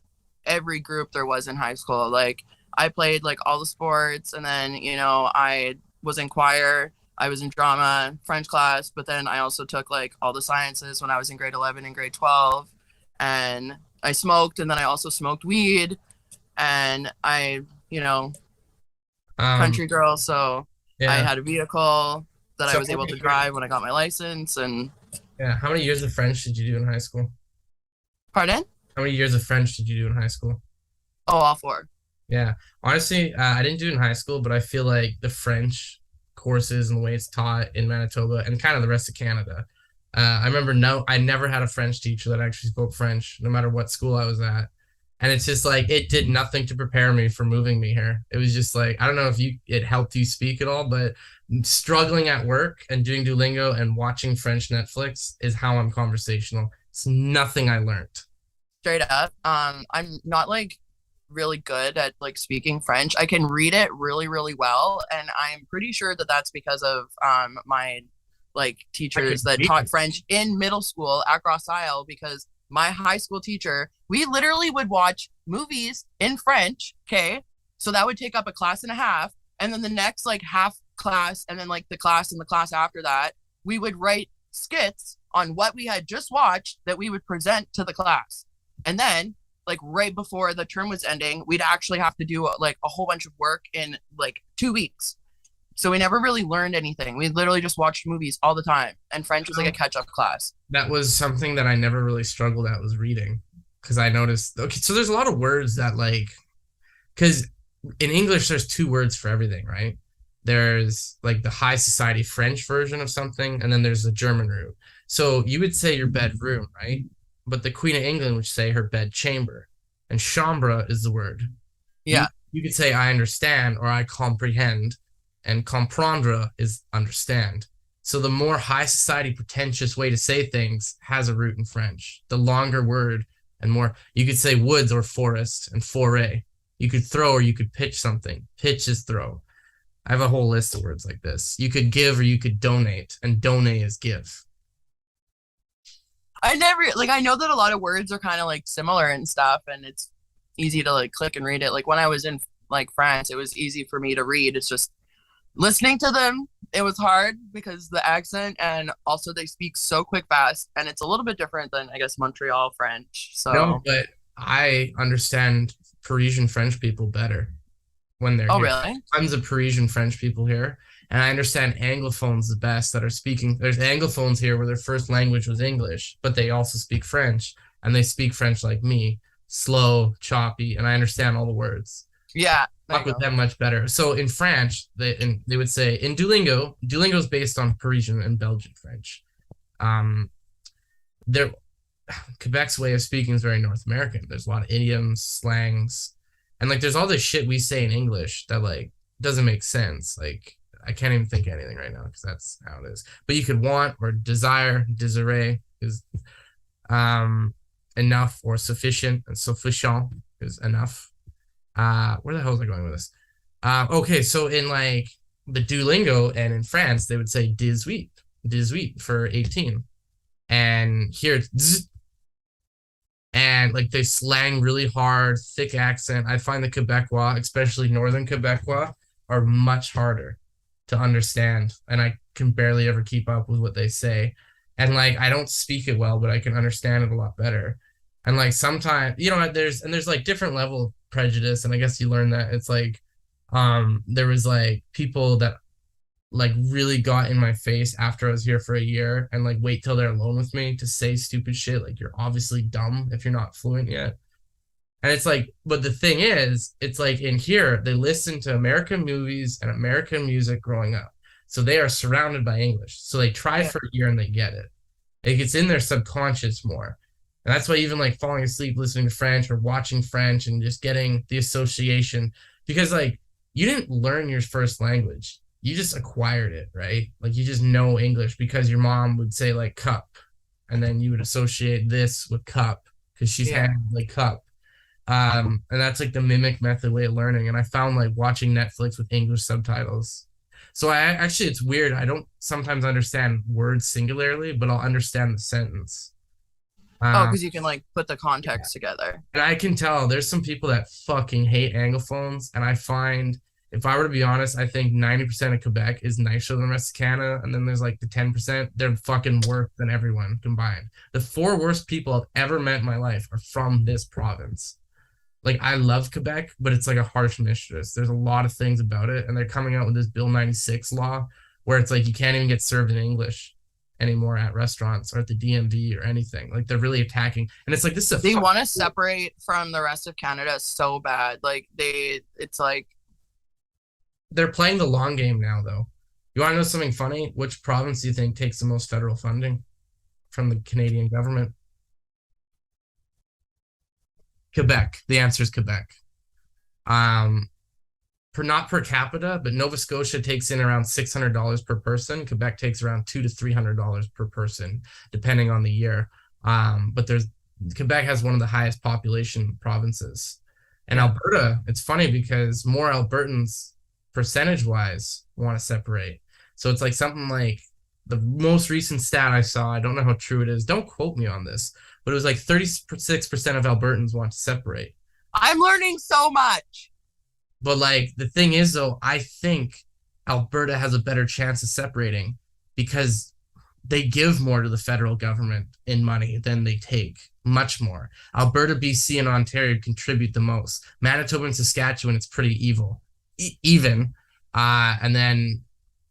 every group there was in high school. Like I played like all the sports, and then I was in choir, I was in drama, French class, but then I also took like all the sciences when I was in grade 11 and grade 12, and I smoked, and then I also smoked weed, and country girl, so I Yeah. had a vehicle that I So was able to drive when I got my license, and Yeah. How many years of French did you do in high school? Pardon? How many years of French did you do in high school? Oh, all four. Yeah. Honestly, I didn't do it in high school, but I feel like the French courses and the way it's taught in Manitoba and kind of the rest of Canada. I remember I never had a French teacher that actually spoke French, no matter what school I was at. And it's just like it did nothing to prepare me for moving me here. It was just like I don't know if it helped you speak at all, but struggling at work and doing Duolingo and watching French Netflix is how I'm conversational. It's nothing I learned. Straight up. I'm not like really good at like speaking French. I can read it really, really well, and I'm pretty sure that that's because of my like I could teachers that read taught it. French in middle school at Grosse Isle. Because my high school teacher, we literally would watch movies in French. Okay, so that would take up a class and a half, and then the next like half class, and then like the class and the class after that, we would write skits on what we had just watched that we would present to the class. And then like right before the term was ending, we'd actually have to do like a whole bunch of work in like 2 weeks. So we never really learned anything. We literally just watched movies all the time. And French was like a catch up class. That was something that I never really struggled at was reading because I noticed okay, so there's a lot of words that like because in English there's two words for everything, right? There's like the high society French version of something, and then there's the German root. So you would say your bedroom, right? But the Queen of England would say her bed chamber, and chambre is the word. You Yeah. you could say I understand or I comprehend, and comprendre is understand. So the more high society pretentious way to say things has a root in French. The longer word and more you could say woods or forest and foray. You could throw or you could pitch something. Pitch is throw. I have a whole list of words like this. You could give or you could donate, and donate is give. I never like I know that a lot of words are kind of like similar and stuff, and it's easy to like click and read it. Like when I was in like France, it was easy for me to read. It's just listening to them, it was hard because the accent, and also they speak so quick fast, and it's a little bit different than I guess Montreal French. No, So, but I understand Parisian French people better when they're oh here. really? Tons of Parisian French people here, and I understand Anglophones the best that are speaking. There's Anglophones here where their first language was English, but they also speak French, and they speak French like me, slow, choppy, and I understand all the words. Yeah, there Talk you with go. them much better. So in French, they would say in Duolingo, Duolingo is based on Parisian and Belgian French. Um, there Quebec's way of speaking is very North American. There's a lot of idioms, slangs, and like there's all this shit we say in English that like doesn't make sense. Like I can't even think of anything right now because that's how it is. But you could want or desire, desire is enough or sufficient, and sufficient is enough. Where the hell is I going with this? Okay, so in like the Duolingo and in France, they would say 18, 18 for 18. And here it's and like they slang really hard, thick accent. I find the Quebecois, especially northern Quebecois, are much harder to understand, and I can barely ever keep up with what they say. And like I don't speak it well, but I can understand it a lot better. And like sometimes, there's like different level of prejudice, and I guess you learn that it's like there was like people that like really got in my face after I was here for a year and like wait till they're alone with me to say stupid shit like you're obviously dumb if you're not fluent yet. And it's like, but the thing is, it's like in here they listen to American movies and American music growing up. So they are surrounded by English. So they try Yeah. for a year and they get it. It gets in their subconscious more. And that's why even like falling asleep listening to French or watching French and just getting the association because like you didn't learn your first language. You just acquired it, right? Like you just know English because your mom would say like cup and then you would associate this with cup because she's Yeah. handed like cup. And that's like the mimic method way of learning. And I found like watching Netflix with English subtitles. So I actually it's weird. I don't sometimes understand words singularly, but I'll understand the sentence. Oh, Um, because you can like put the context together. and I can tell there's some people that fucking hate Anglophones. And I find, if I were to be honest, I think 90% of Quebec is nicer than the rest of Canada. And then there's like the 10%, they're fucking worse than everyone combined. The four worst people I've ever met in my life are from this province. Like, I love Quebec, but it's like a harsh mistress. There's a lot of things about it. And they're coming out with this Bill 96 law where it's like you can't even get served in English. anymore at restaurants or at the DMV or anything. Like they're really attacking, and it's like this is a They want to separate from the rest of Canada so bad. Like it's like they're playing the long game now, though. You want to know something funny? Which province do you think takes the most federal funding from the Canadian government? Quebec. The answer is Quebec. Not per capita, but Nova Scotia takes in around $600 per person. Quebec takes around $200 to $300 per person, depending on the year. But Quebec has one of the highest population provinces, and Alberta. It's funny because more Albertans, percentage-wise, want to separate. So it's like something like the most recent stat I saw. I don't know how true it is. Don't quote me on this, but it was like 36% of Albertans want to separate. I'm learning so much. But like the thing is though, I think Alberta has a better chance of separating because they give more to the federal government in money than they take, much more. Alberta, BC, and Ontario contribute the most. Manitoba and Saskatchewan, it's pretty even. And then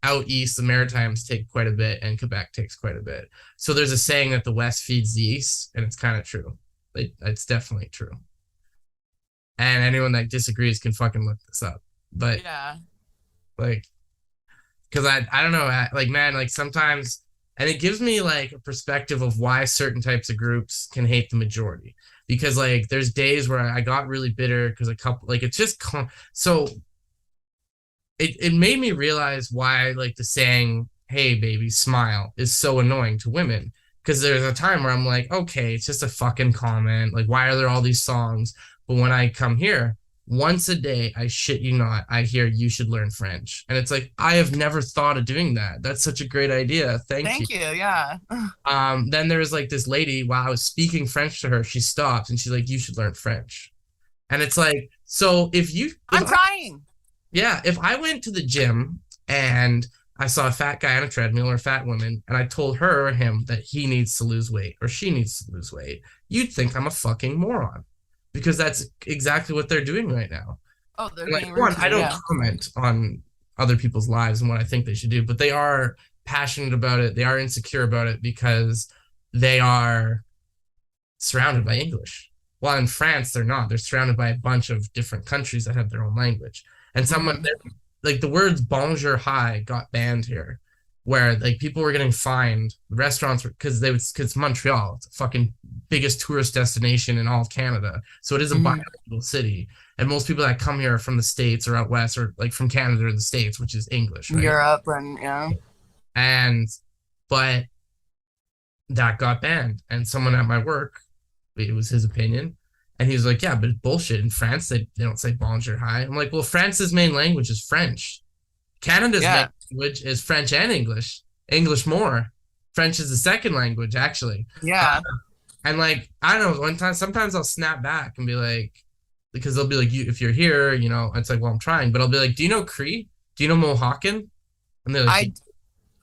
out east, the Maritimes take quite a bit, and Quebec takes quite a bit. So there's a saying that the West feeds the East, and it's kind of true. It's definitely true. And anyone that disagrees can fucking look this up. But yeah, like, because I don't know, like, man, like sometimes, and it gives me like a perspective of why certain types of groups can hate the majority. Because like there's days where I got really bitter because a couple, like it's just so it made me realize why like the saying, "Hey baby, smile," is so annoying to women. Because there's a time where I'm like, okay, it's just a fucking comment. Like, why are there all these songs? But when I come here, once a day, I shit you not, I hear you should learn French. And it's like, I have never thought of doing that. That's such a great idea. Thank you. Yeah. Then there was like this lady, while I was speaking French to her, she stopped and she's like, you should learn French. And it's like, so I'm trying. Yeah, if I went to the gym and I saw a fat guy on a treadmill or a fat woman, and I told her or him that he needs to lose weight or she needs to lose weight, you'd think I'm a fucking moron. Because that's exactly what they're doing right now. Oh, they're like, one, I don't comment on other people's lives and what I think they should do, but they are passionate about it. They are insecure about it because they are surrounded by English. While in France, they're not. They're surrounded by a bunch of different countries that have their own language. And someone, like the words bonjour, hi got banned here, where like people were getting fined, restaurants, because Montreal, it's a fucking biggest tourist destination in all of Canada. So it is a bilingual city. And most people that come here are from the States or out west or like from Canada or the States, which is English, right? Europe and yeah. But that got banned. And someone at my work, it was his opinion. And he was like, yeah, but it's bullshit. In France, they don't say bonjour, hi. I'm like, well, France's main language is French. Canada's main language is French and English. English more. French is the second language, actually. Yeah. And like, I don't know, sometimes I'll snap back and be like, because they'll be like, if you're here, you know, it's like, well, I'm trying. But I'll be like, do you know Cree? Do you know Mohawken? And they're like,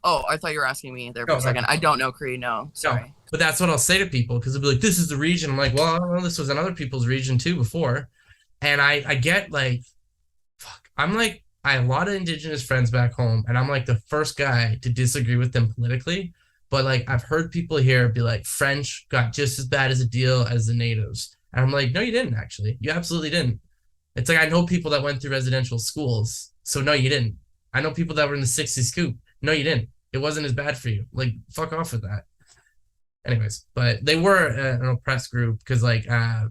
I thought you were asking me there for a second. I don't know Cree, no. Sorry. No, but that's what I'll say to people because they'll be like, this is the region. I'm like, well, this was in other people's region too before. And I get like, fuck. I'm like, I have a lot of Indigenous friends back home, and I'm like the first guy to disagree with them politically. But like, I've heard people here be like, French got just as bad as a deal as the natives. And I'm like, no, you didn't actually. You absolutely didn't. It's like, I know people that went through residential schools. So no, you didn't. I know people that were in the 60s scoop. No, you didn't. It wasn't as bad for you. Like, fuck off with that. Anyways, but they were an oppressed group because like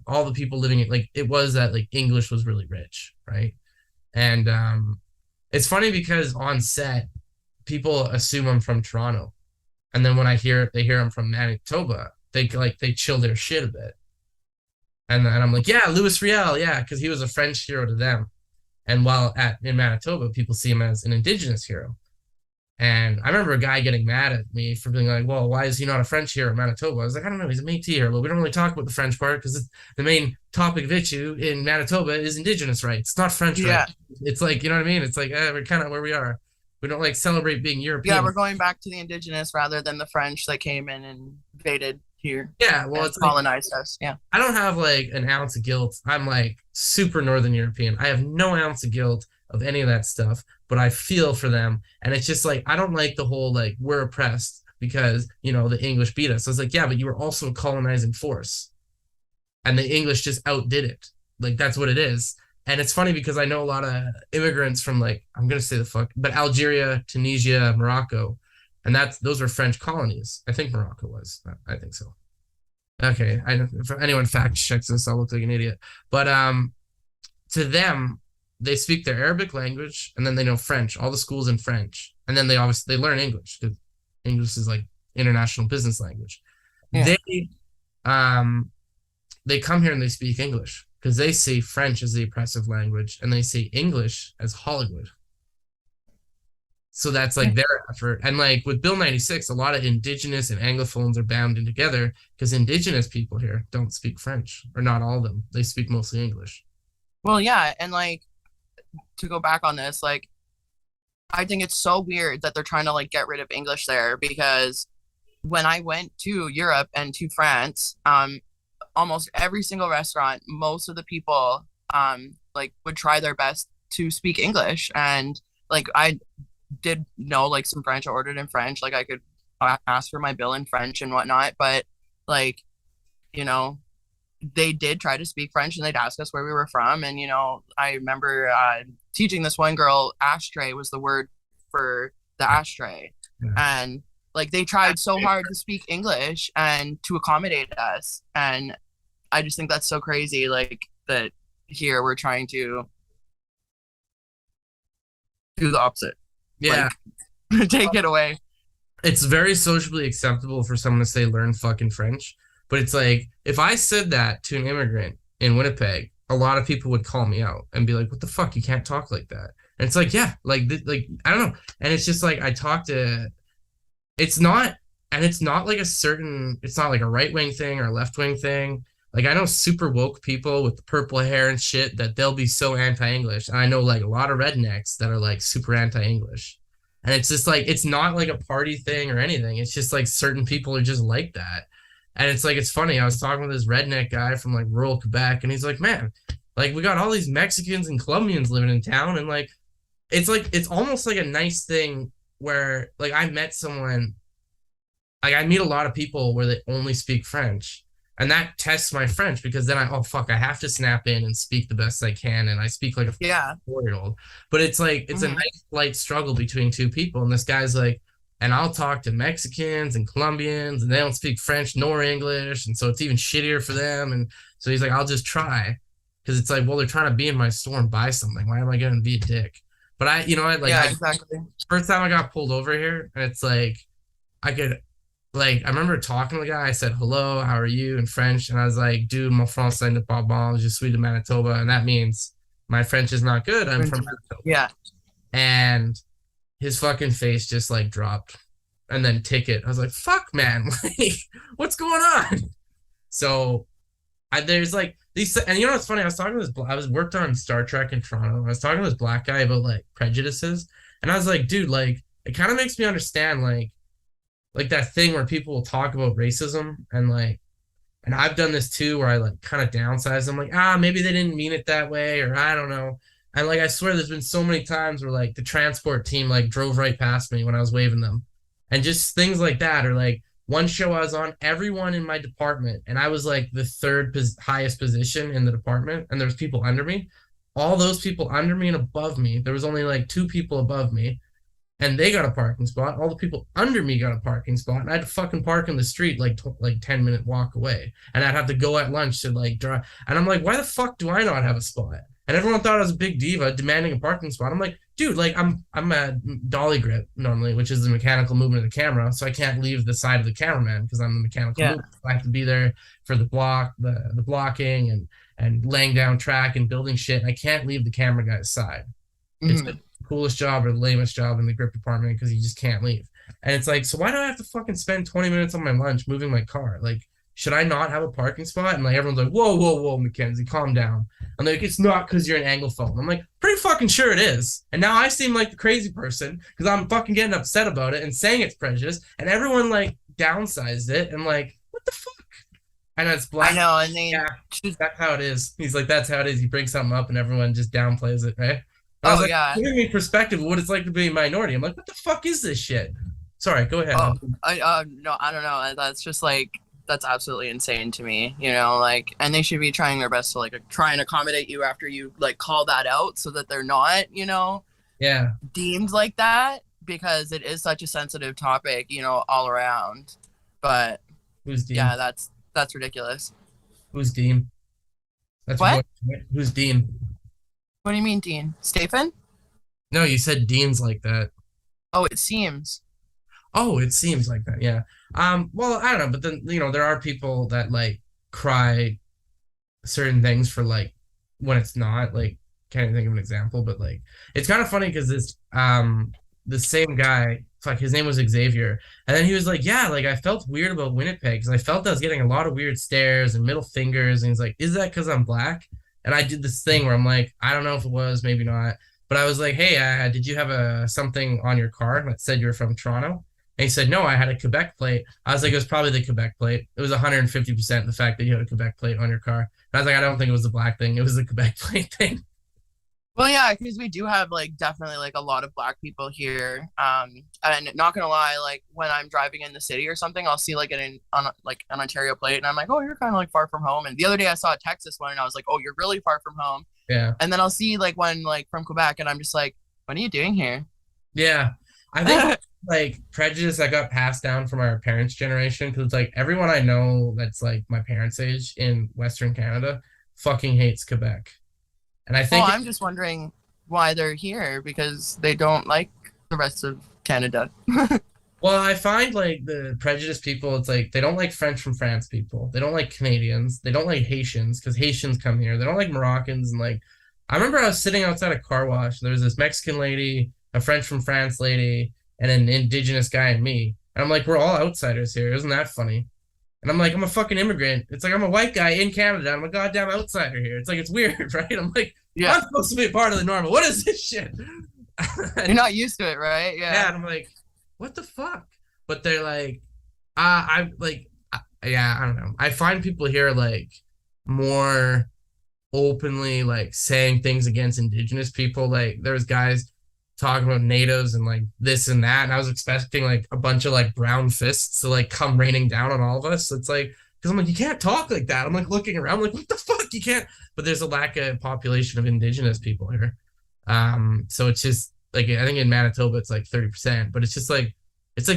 all the people living it, like it was that like English was really rich, right? And it's funny because on set, people assume I'm from Toronto. And then when they hear I'm from Manitoba, they chill their shit a bit. And I'm like, yeah, Louis Riel, yeah, because he was a French hero to them. And while in Manitoba, people see him as an Indigenous hero. And I remember a guy getting mad at me for being like, well, why is he not a French hero in Manitoba? I was like, I don't know, he's a Métis hero, but we don't really talk about the French part because the main topic of issue in Manitoba is Indigenous rights. It's not French rights. It's like, you know what I mean? It's like, we're kind of where we are. We don't like celebrate being European. Yeah, we're going back to the Indigenous rather than the French that came in and invaded here. Yeah, well, it's colonized us. Yeah. I don't have like an ounce of guilt. I'm like super Northern European. I have no ounce of guilt of any of that stuff, but I feel for them. And it's just like, I don't like the whole like we're oppressed, because, the English beat us. I was like, yeah, but you were also a colonizing force. And the English just outdid it. Like, that's what it is. And it's funny because I know a lot of immigrants from, like, I'm going to say the fuck, but Algeria, Tunisia, Morocco. And those were French colonies. I think Morocco was. I think so. Okay. If anyone fact checks this, I'll look like an idiot. But to them, they speak their Arabic language and then they know French, all the schools in French. And then they learn English because English is like international business language. Yeah. They come here and they speak English because they see French as the oppressive language and they see English as Hollywood. So that's like their effort. And like with Bill 96, a lot of Indigenous and Anglophones are bound in together because Indigenous people here don't speak French, or not all of them. They speak mostly English. Well, yeah, and like to go back on this, like I think it's so weird that they're trying to like get rid of English there because when I went to Europe and to France, almost every single restaurant, most of the people like would try their best to speak English. And like I did know like some French. I ordered in French, like I could ask for my bill in French and whatnot, but like, you know, they did try to speak French and they'd ask us where we were from. And, I remember teaching this one girl, ashtray was the word for the ashtray. Yeah. And like they tried so hard to speak English and to accommodate us. And I just think that's so crazy, like that here we're trying to do the opposite. Yeah. Like, take it away. It's very socially acceptable for someone to say learn fucking French. But it's like, if I said that to an immigrant in Winnipeg, a lot of people would call me out and be like, what the fuck? You can't talk like that. And it's like, yeah, like, I don't know. And it's just like, it's not like it's not like a right wing thing or a left wing thing. Like, I know super woke people with the purple hair and shit that they'll be so anti-English. And I know like a lot of rednecks that are like super anti-English. And it's just like, it's not like a party thing or anything. It's just like certain people are just like that. And it's like, it's funny. I was talking with this redneck guy from like rural Quebec, and he's like, man, like we got all these Mexicans and Colombians living in town. And like, it's almost like a nice thing where like I met someone, like I meet a lot of people where they only speak French. And that tests my French because then oh fuck, I have to snap in and speak the best I can. And I speak like a 4-year-old. But it's like, it's a nice light struggle between two people. And this guy's like, and I'll talk to Mexicans and Colombians and they don't speak French nor English. And so it's even shittier for them. And so he's like, I'll just try. Because it's like, well, they're trying to be in my store and buy something. Why am I going to be a dick? But Exactly. First time I got pulled over here, and it's like, I remember talking to the guy. I said, hello, how are you in French? And I was like, dude, mon français n'est pas bon, je suis de Manitoba. And that means my French is not good. I'm from Manitoba. Yeah. And his fucking face just like dropped. And then ticket. I was like, fuck, man. Like, what's going on? So there's like these, and what's funny? I was worked on Star Trek in Toronto. I was talking to this black guy about like prejudices. And I was like, dude, like, it kind of makes me understand like that thing where people will talk about racism and like, and I've done this too, where I like kind of downsize them, like, maybe they didn't mean it that way, or I don't know. And like, I swear there's been so many times where like the transport team like drove right past me when I was waving them, and just things like that. Or like one show I was on, everyone in my department, and I was like the third highest position in the department, and there was people under me. All those people under me and above me, there was only like 2 people above me, and they got a parking spot. All the people under me got a parking spot, and I had to fucking park in the street like 10-minute walk away, and I'd have to go at lunch to like drive. And I'm like, why the fuck do I not have a spot? And everyone thought I was a big diva demanding a parking spot. I'm like, dude, like I'm a dolly grip normally, which is the mechanical movement of the camera, so I can't leave the side of the cameraman because I'm the mechanical movement. I have to be there for the blocking and laying down track and building shit. I can't leave the camera guy's side. It's the coolest job or the lamest job in the grip department because you just can't leave. And it's like, so why do I have to fucking spend 20 minutes on my lunch moving my car? Like, should I not have a parking spot? And like everyone's like, whoa, Mackenzie, calm down. I'm like, it's not because you're an Anglophone. I'm like, pretty fucking sure it is. And now I seem like the crazy person because I'm fucking getting upset about it and saying it's prejudice. And everyone like downsized it and like, what the fuck? And it's black. I know, and that's how it is. He's like, that's how it is. He brings something up and everyone just downplays it, right? And I was like, giving me perspective of what it's like to be a minority. I'm like, what the fuck is this shit? Sorry, go ahead. Oh, I no, I don't know. That's just like that's absolutely insane to me, like, and they should be trying their best to like try and accommodate you after you like call that out so that they're not, Yeah. deemed like that because it is such a sensitive topic, all around. But Who's yeah, Dean? that's ridiculous. Who's Dean? That's your boy. What? Right? Who's Dean? What do you mean, Dean? Stephen? No, you said Dean's like that. Oh, it seems. Oh, it seems like that. Yeah. Well, I don't know, but then there are people that like cry certain things for like when it's not like can't even think of an example, but like it's kind of funny because the same guy, fuck, his name was Xavier, and then he was like, yeah, like I felt weird about Winnipeg because I felt I was getting a lot of weird stares and middle fingers, and he's like, is that because I'm black? And I did this thing where I'm like, I don't know if it was, maybe not, but I was like, hey, did you have a something on your car that said you were from Toronto? And he said, no, I had a Quebec plate. I was like, it was probably the Quebec plate. It was 150% the fact that you had a Quebec plate on your car. And I was like, I don't think it was the black thing. It was the Quebec plate thing. Well, yeah, because we do have like definitely like a lot of black people here. And not gonna lie, like when I'm driving in the city or something, I'll see like like an Ontario plate, and I'm like, oh, you're kind of like far from home. And the other day I saw a Texas one, and I was like, oh, you're really far from home. Yeah. And then I'll see like one like from Quebec, and I'm just like, what are you doing here? Yeah. I think like prejudice that got passed down from our parents' generation because it's like everyone I know that's like my parents' age in Western Canada fucking hates Quebec. And I Well, think I'm just wondering why they're here because they don't like the rest of Canada. well, I find like the prejudice people, it's like they don't like French from France people. They don't like Canadians. They don't like Haitians because Haitians come here. They don't like Moroccans. And like, I remember I was sitting outside a car wash. There was this Mexican lady, a French from France lady, and an indigenous guy and me. And I'm like, we're all outsiders here. Isn't that funny? And I'm like, I'm a fucking immigrant. It's like I'm a white guy in Canada. I'm a goddamn outsider here. It's like it's weird, right? I'm like, Yeah, I'm supposed to be a part of the normal. What is this shit? you're not used to it, right? Yeah, Yeah. and I'm like, what the fuck? But they're like, I like, yeah, I don't know. I find people here like more openly like saying things against indigenous people. Like there was guys talking about natives and like this and that, and I was expecting like a bunch of like brown fists to like come raining down on all of us. It's like because I'm like, you can't talk like that. I'm like looking around, I'm like, what the fuck? You can't. But there's a lack of population of indigenous people here. So it's just like I think in Manitoba it's like 30%, but it's like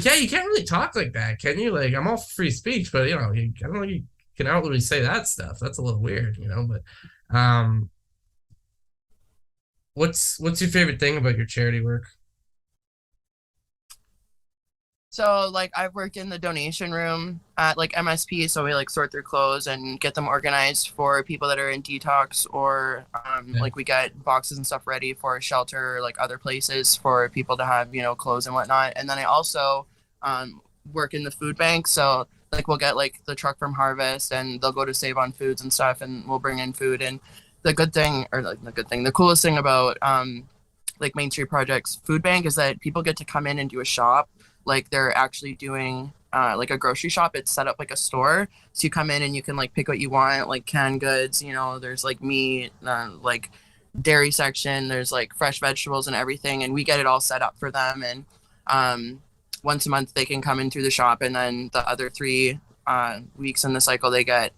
yeah, you can't really talk like that, can you? Like I'm all free speech, but I don't know you can outwardly say that stuff. That's a little weird. But what's your favorite thing about your charity work? So like I've worked in the donation room at like MSP, so we like sort their clothes and get them organized for people that are in detox, or Yeah, like we get boxes and stuff ready for a shelter or like other places for people to have clothes and whatnot. And then I also work in the food bank, so like we'll get like the truck from Harvest and they'll go to Save on Foods and stuff, and we'll bring in food. And the coolest thing about like Main Street Project's food bank is that people get to come in and do a shop like they're actually doing like a grocery shop. It's set up like a store, so you come in and you can like pick what you want, like canned goods. There's like meat, like dairy section. There's like fresh vegetables and everything, and we get it all set up for them. And once a month they can come in through the shop, and then the other 3 weeks in the cycle they get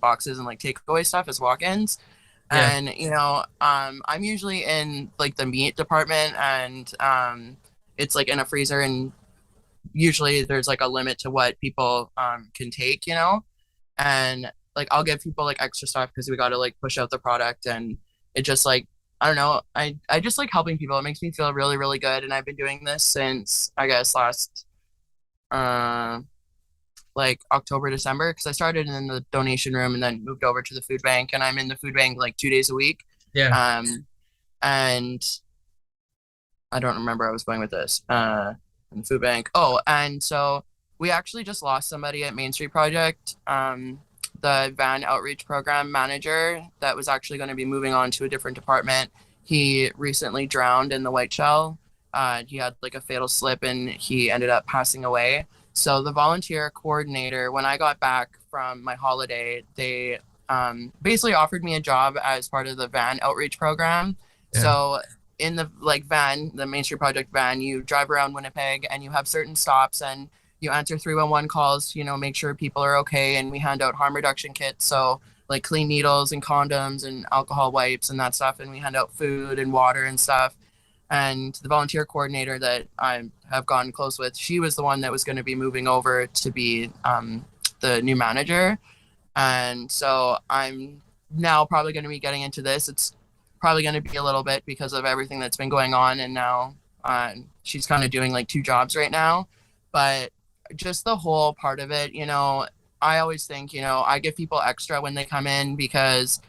boxes and like takeaway stuff as walk-ins. yeah, And I'm usually in like the meat department, and it's like in a freezer, and usually there's like a limit to what people can take, and like I'll give people like extra stuff because we got to like push out the product. And it just like I don't know, I just like helping people. It makes me feel really really good, and I've been doing this since I guess last uh like October, December, because I started in the donation room and then moved over to the food bank, and I'm in the food bank like 2 days a week. yeah, And I don't remember I was going with this. In the food bank. Oh, and so we actually just lost somebody at Main Street Project. The van outreach program manager that was actually going to be moving on to a different department. He recently drowned in the Whiteshell. He had like a fatal slip and he ended up passing away. So the volunteer coordinator, when I got back from my holiday, they basically offered me a job as part of the van outreach program. yeah. So in the like van, the Main Street Project van, you drive around Winnipeg and you have certain stops and you answer 311 calls, make sure people are okay. And we hand out harm reduction kits. So like clean needles and condoms and alcohol wipes and that stuff. And we hand out food and water and stuff. And the volunteer coordinator that I have gotten close with, she was the one that was going to be moving over to be the new manager. And so I'm now probably going to be getting into this. It's probably going to be a little bit because of everything that's been going on. And now she's kind of doing like two jobs right now. But just the whole part of it, I always think, I give people extra when they come in because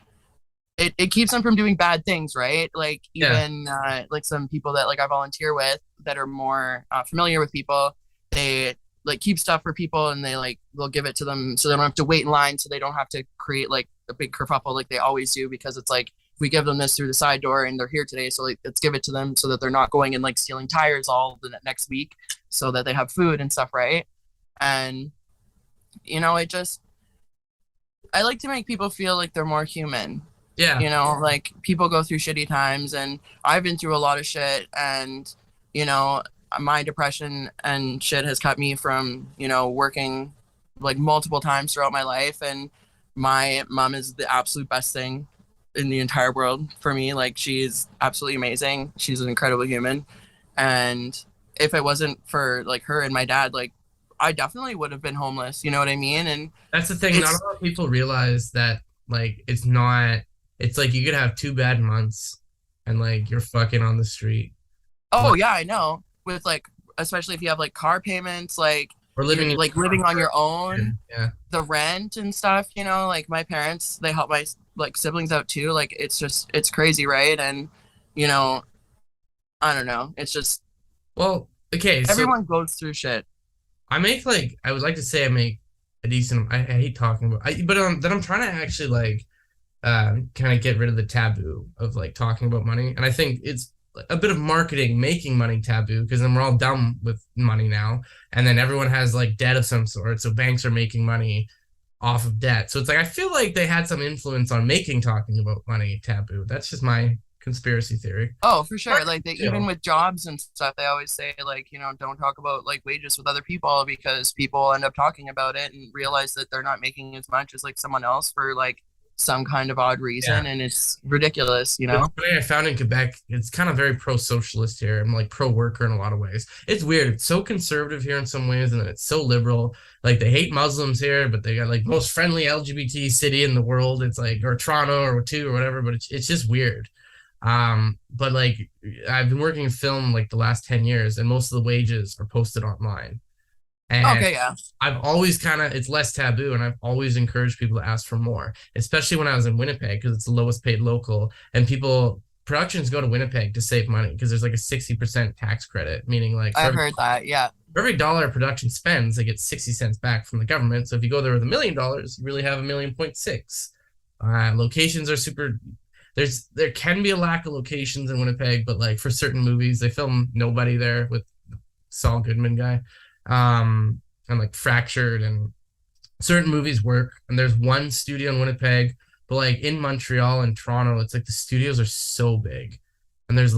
it keeps them from doing bad things, right? Like Yeah. even like some people that like I volunteer with that are more familiar with people, they like keep stuff for people and they'll give it to them so they don't have to wait in line, so they don't have to create like a big kerfuffle like they always do, because it's like if we give them this through the side door and they're here today, so like let's give it to them so that they're not going and like stealing tires all the next week, so that they have food and stuff, right? And it just, I like to make people feel like they're more human. Yeah. Like people go through shitty times and I've been through a lot of shit, and you know my depression and shit has kept me from working like multiple times throughout my life. And my mom is the absolute best thing in the entire world for me. Like she's absolutely amazing, she's an incredible human. And if it wasn't for like her and my dad, like I definitely would have been homeless, you know what I mean? And That's the thing. Not a it's, lot of people realize that like it's not. It's like you could have 2 bad months, and like you're fucking on the street. oh Like yeah, I know, with like especially if you have like car payments, like we're you're living in like living on your own, yeah. the rent and stuff, like my parents, they help my like siblings out too. Like it's crazy, right? And you know I don't know, it's just Well, okay, so everyone goes through shit. I make like I would like to say I make a decent. I hate talking about. But then I'm trying to actually like kind of get rid of the taboo of like talking about money. And I think it's a bit of marketing making money taboo, because then we're all done with money now. And then everyone has like debt of some sort. So banks are making money off of debt. So it's like I feel like they had some influence on making talking about money taboo. That's just my conspiracy theory. Oh, for sure. Like they, You even with jobs and stuff, they always say like, don't talk about like wages with other people, because people end up talking about it and realize that they're not making as much as like someone else for like some kind of odd Yeah. reason, and it's ridiculous, The company I found in Quebec, it's kind of very pro-socialist here. I'm like pro-worker in a lot of ways. It's weird. It's so conservative here in some ways, and then it's so liberal. Like they hate Muslims here, but they got like most friendly LGBT city in the world. It's like, or Toronto or two or whatever, but it's just weird. But like I've been working in film like the last 10 years, and most of the wages are posted online. And Okay, yeah. I've always kind of, it's less taboo, and I've always encouraged people to ask for more, especially when I was in Winnipeg, because it's the lowest paid local. And productions go to Winnipeg to save money because there's like a 60% tax credit, meaning like I've heard that. Yeah. for every dollar a production spends, they get 60 cents back from the government. So if you go there with $1 million, you really have $1.6 million. Locations are super. There can be a lack of locations in Winnipeg, but like for certain movies, they film Nobody there with Saul Goodman guy, and like Fractured, and certain movies work. And there's one studio in Winnipeg, but like in Montreal and Toronto, it's like the studios are so big. And there's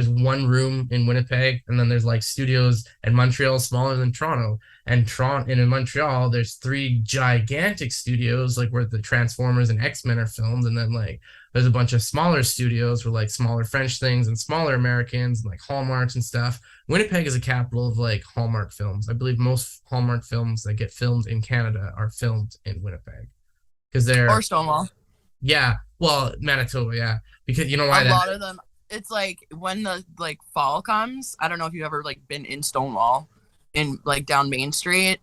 one room in Winnipeg, and then there's like studios in Montreal smaller than Toronto. And in Montreal, there's three gigantic studios, like where the Transformers and X-Men are filmed, and then like there's a bunch of smaller studios where like smaller French things and smaller Americans and like Hallmarks and stuff. Winnipeg is a capital of like Hallmark films. I believe most Hallmark films that get filmed in Canada are filmed in Winnipeg because Or they're, Stonewall. yeah, well, Manitoba, yeah, because you know A why that lot of them. It's like when the like fall comes. I don't know if you've ever like been in Stonewall, in like down Main Street,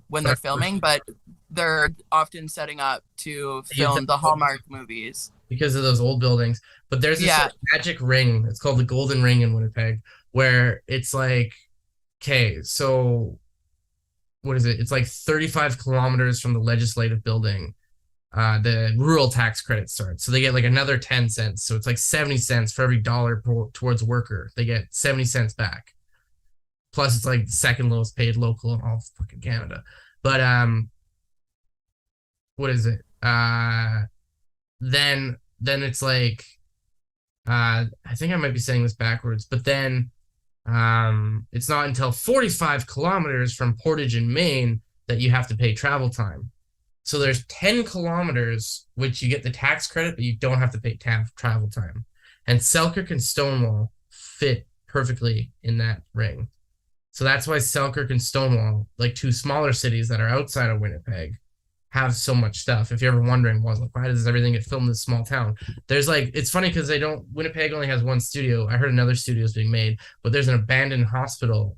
when they're filming, but they're often setting up to film the Hallmark movies. because of those old buildings. But there's this Yeah. like, magic ring. It's called the Golden Ring in Winnipeg, where it's like, okay, so what is it? It's like 35 kilometers from the legislative building. The rural tax credit starts. So they get like another 10 cents. So it's like 70 cents for every dollar towards worker. They get 70 cents back. Plus it's like the second lowest paid local in all fucking Canada. But what is it? Then it's like I think I might be saying this backwards, but then it's not until 45 kilometers from Portage in Maine that you have to pay travel time. So there's 10 kilometers, which you get the tax credit, but you don't have to pay travel time. And Selkirk and Stonewall fit perfectly in that ring. So that's why Selkirk and Stonewall, like two smaller cities that are outside of Winnipeg, have so much stuff. If you're ever wondering, well, like, why does everything get filmed in this small town? There's like, it's funny because they don't, Winnipeg only has one studio. I heard another studio is being made, but there's an abandoned hospital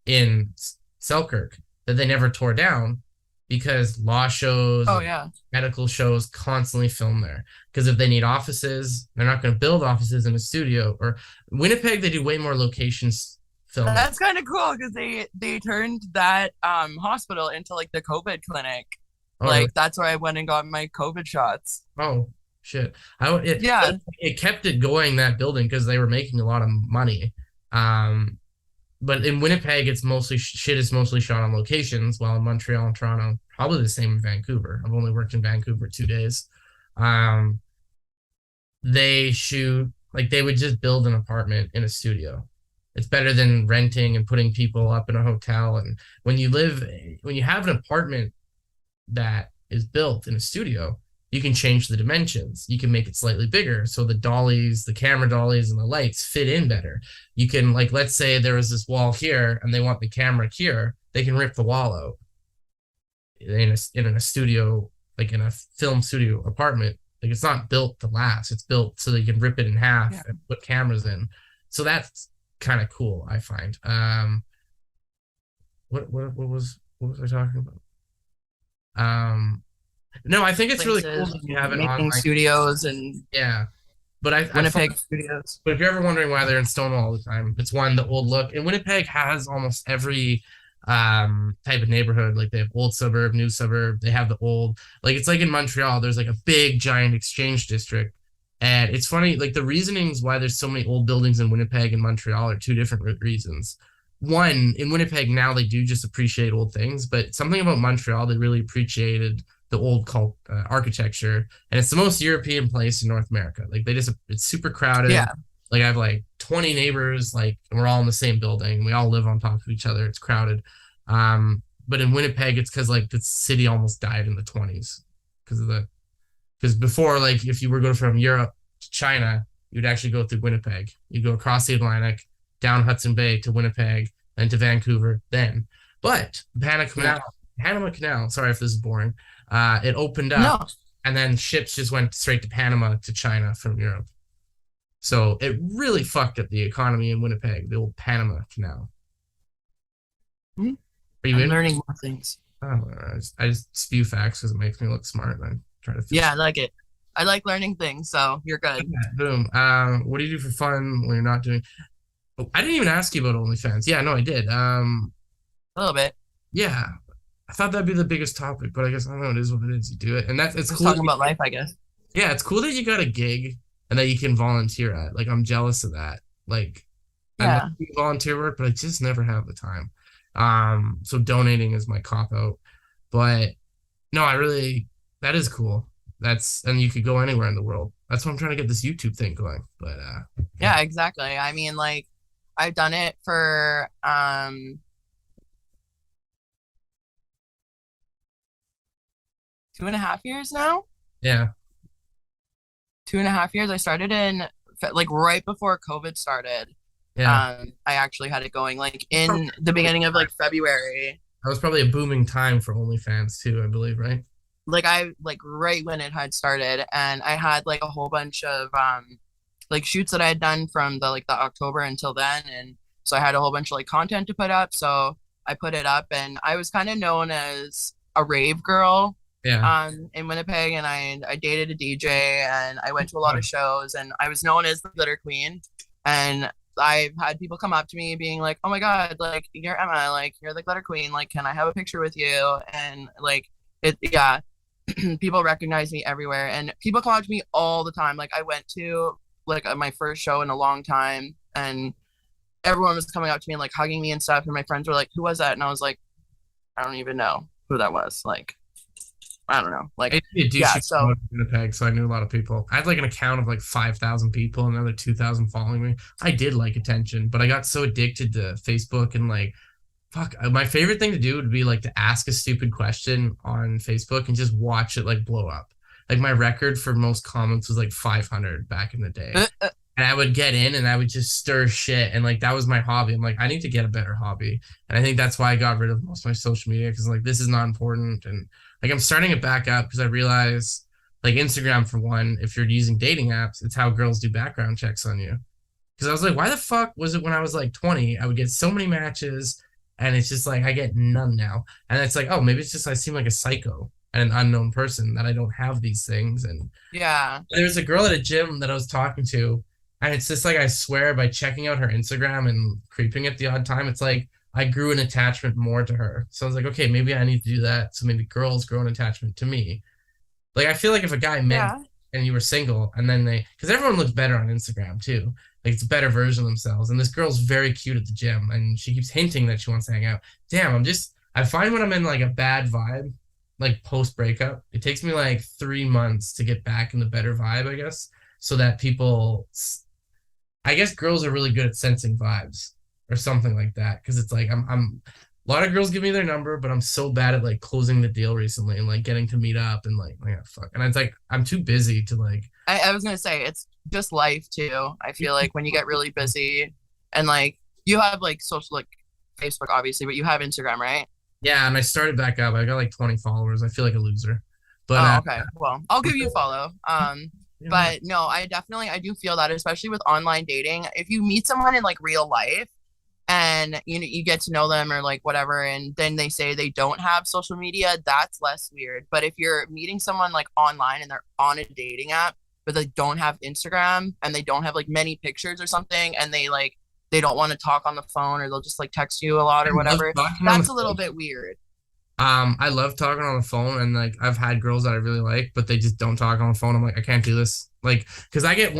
in Selkirk that they never tore down because law shows Oh and yeah. medical shows constantly film there. Because if they need offices, they're not going to build offices in a studio. Or Winnipeg, they do way more locations filming. That's kind of cool because they turned that hospital into like the COVID clinic. Oh, really? Like that's where I went and got my COVID shots. Oh, shit. Yeah. It kept it going, that building, because they were making a lot of money. Um, but in Winnipeg, it's mostly shit is mostly shot on locations, while in Montreal and Toronto, probably the same in Vancouver. I've only worked in Vancouver 2 days. Um, they shoot like they would just build an apartment in a studio. It's better than renting and putting people up in a hotel. And when you have an apartment that is built in a studio, you can change the dimensions. You can make it slightly bigger. So the dollies, the camera dollies, and the lights fit in better. You can, like, let's say there was this wall here and they want the camera here, they can rip the wall out in a studio, like in a film studio apartment. Like it's not built to last. It's built so they can rip it in half Yeah. and put cameras in. So that's kind of cool, I find. What was I talking about? No, I think it's really cool Places, that you have it on making like studios and yeah. But I Winnipeg studios. but if you're ever wondering why they're in Stonewall all the time, it's one, the old look. And Winnipeg has almost every type of neighborhood. Like they have old suburb, new suburb. They have the old, like it's like in Montreal, there's like a big giant exchange district. And it's funny, like the reasonings why there's so many old buildings in Winnipeg and Montreal are two different reasons. One, in Winnipeg now they do just appreciate old things, but something about Montreal they really appreciated the old cult architecture, and it's the most European place in North America. Like they just, it's super crowded. Yeah. Like I have like 20 neighbors, like and we're all in the same building. We all live on top of each other. It's crowded. But in Winnipeg, it's because like the city almost died in the 20s because of the because before, like if you were going from Europe to China, you'd actually go through Winnipeg. You'd go across the Atlantic, down Hudson Bay to Winnipeg, then to Vancouver, then. But Panama Canal, sorry if this is boring, it opened up No. and then ships just went straight to Panama to China from Europe. So it really fucked up the economy in Winnipeg, the old Panama Canal. Mhm. Are you I'm in? learning more things. Oh, I just spew facts because it makes me look smart and I try to feel. Yeah, I like it. I like learning things, so you're good. Boom. What do you do for fun when you're not doing? Oh, I didn't even ask you about OnlyFans. Yeah, no, I did. A little bit. Yeah, I thought that'd be the biggest topic, but I guess I don't know. It is what it is. You do it, and that's it's Just cool. talking about life, I guess. Yeah, it's cool that you got a gig and that you can volunteer at. Like, I'm jealous of that. Like, I love Yeah. doing volunteer work, but I just never have the time. So donating is my cop out. But no, I really, that is cool. And you could go anywhere in the world. That's why I'm trying to get this YouTube thing going. But Yeah, exactly. I mean, like, I've done it for 2.5 years now. yeah, 2.5 years. I started in like right before COVID started. yeah. I actually had it going like in the beginning of like February. That was probably a booming time for OnlyFans too, I believe, right? Like I like right when it had started, and I had like a whole bunch of like shoots that I had done from the October until then, and so I had a whole bunch of like content to put up. So I put it up, and I was kind of known as a rave girl Yeah. in Winnipeg, and I dated a DJ, and I went to a lot of shows, and I was known as the glitter queen. And I've had people come up to me being like, "Oh my God, like you're Emma, like you're the glitter queen, like can I have a picture with you?" And like yeah, people recognize me everywhere, and people come up to me all the time. Like I went to like my first show in a long time, and everyone was coming up to me and like hugging me and stuff, and my friends were like, "Who was that?" And I was like, "I don't even know who that was." Like, I don't know. I Like, used to be a yeah. douchey So in Winnipeg, so I knew a lot of people. I had like an account of like 5,000 people and another 2,000 following me. I did like attention, but I got so addicted to Facebook and like, fuck, my favorite thing to do would be like to ask a stupid question on Facebook and just watch it like blow up. Like my record for most comments was like 500 back in the day. And I would get in and I would just stir shit. And like that was my hobby. I'm like, I need to get a better hobby. And I think that's why I got rid of most of my social media because like this is not important. And like I'm starting it back up because I realize like Instagram for one, if you're using dating apps, it's how girls do background checks on you. Because I was like, why the fuck was it when I was like 20? I would get so many matches, and it's just like I get none now. And it's like, oh, maybe it's just I seem like a psycho and an unknown person that I don't have these things. And yeah, there's a girl at a gym that I was talking to, and it's just like I swear by checking out her Instagram and creeping at the odd time, it's like I grew an attachment more to her. So I was like, okay, maybe I need to do that. So maybe girls grow an attachment to me. Like I feel like if a guy met yeah, and you were single and then they because everyone looks better on Instagram too. Like it's a better version of themselves. And this girl's very cute at the gym and she keeps hinting that she wants to hang out. Damn, I find when I'm in like a bad vibe, like post breakup, it takes me like 3 months to get back in the better vibe, I guess. So that people I guess girls are really good at sensing vibes or something like that. Cause it's like I'm a lot of girls give me their number, but I'm so bad at like closing the deal recently and like getting to meet up and like, yeah, fuck. And it's like I'm too busy to like I was gonna say it's just life too. I feel like when you get really busy and like you have like social like Facebook obviously, but you have Instagram, right? yeah, and I started back up. I got like 20 followers. I feel like a loser. But Oh, okay. Well, I'll give you a follow. you know, But no, I do feel that, especially with online dating. If you meet someone in like real life and you know you get to know them or like whatever, and then they say they don't have social media, that's less weird. But if you're meeting someone like online and they're on a dating app, but they don't have Instagram and they don't have like many pictures or something, and they don't want to talk on the phone or they'll just like text you a lot I or love whatever, talking on the that's a little phone. bit weird. I love talking on the phone and like I've had girls that I really like, but they just don't talk on the phone. I'm like, I can't do this. Like, because I get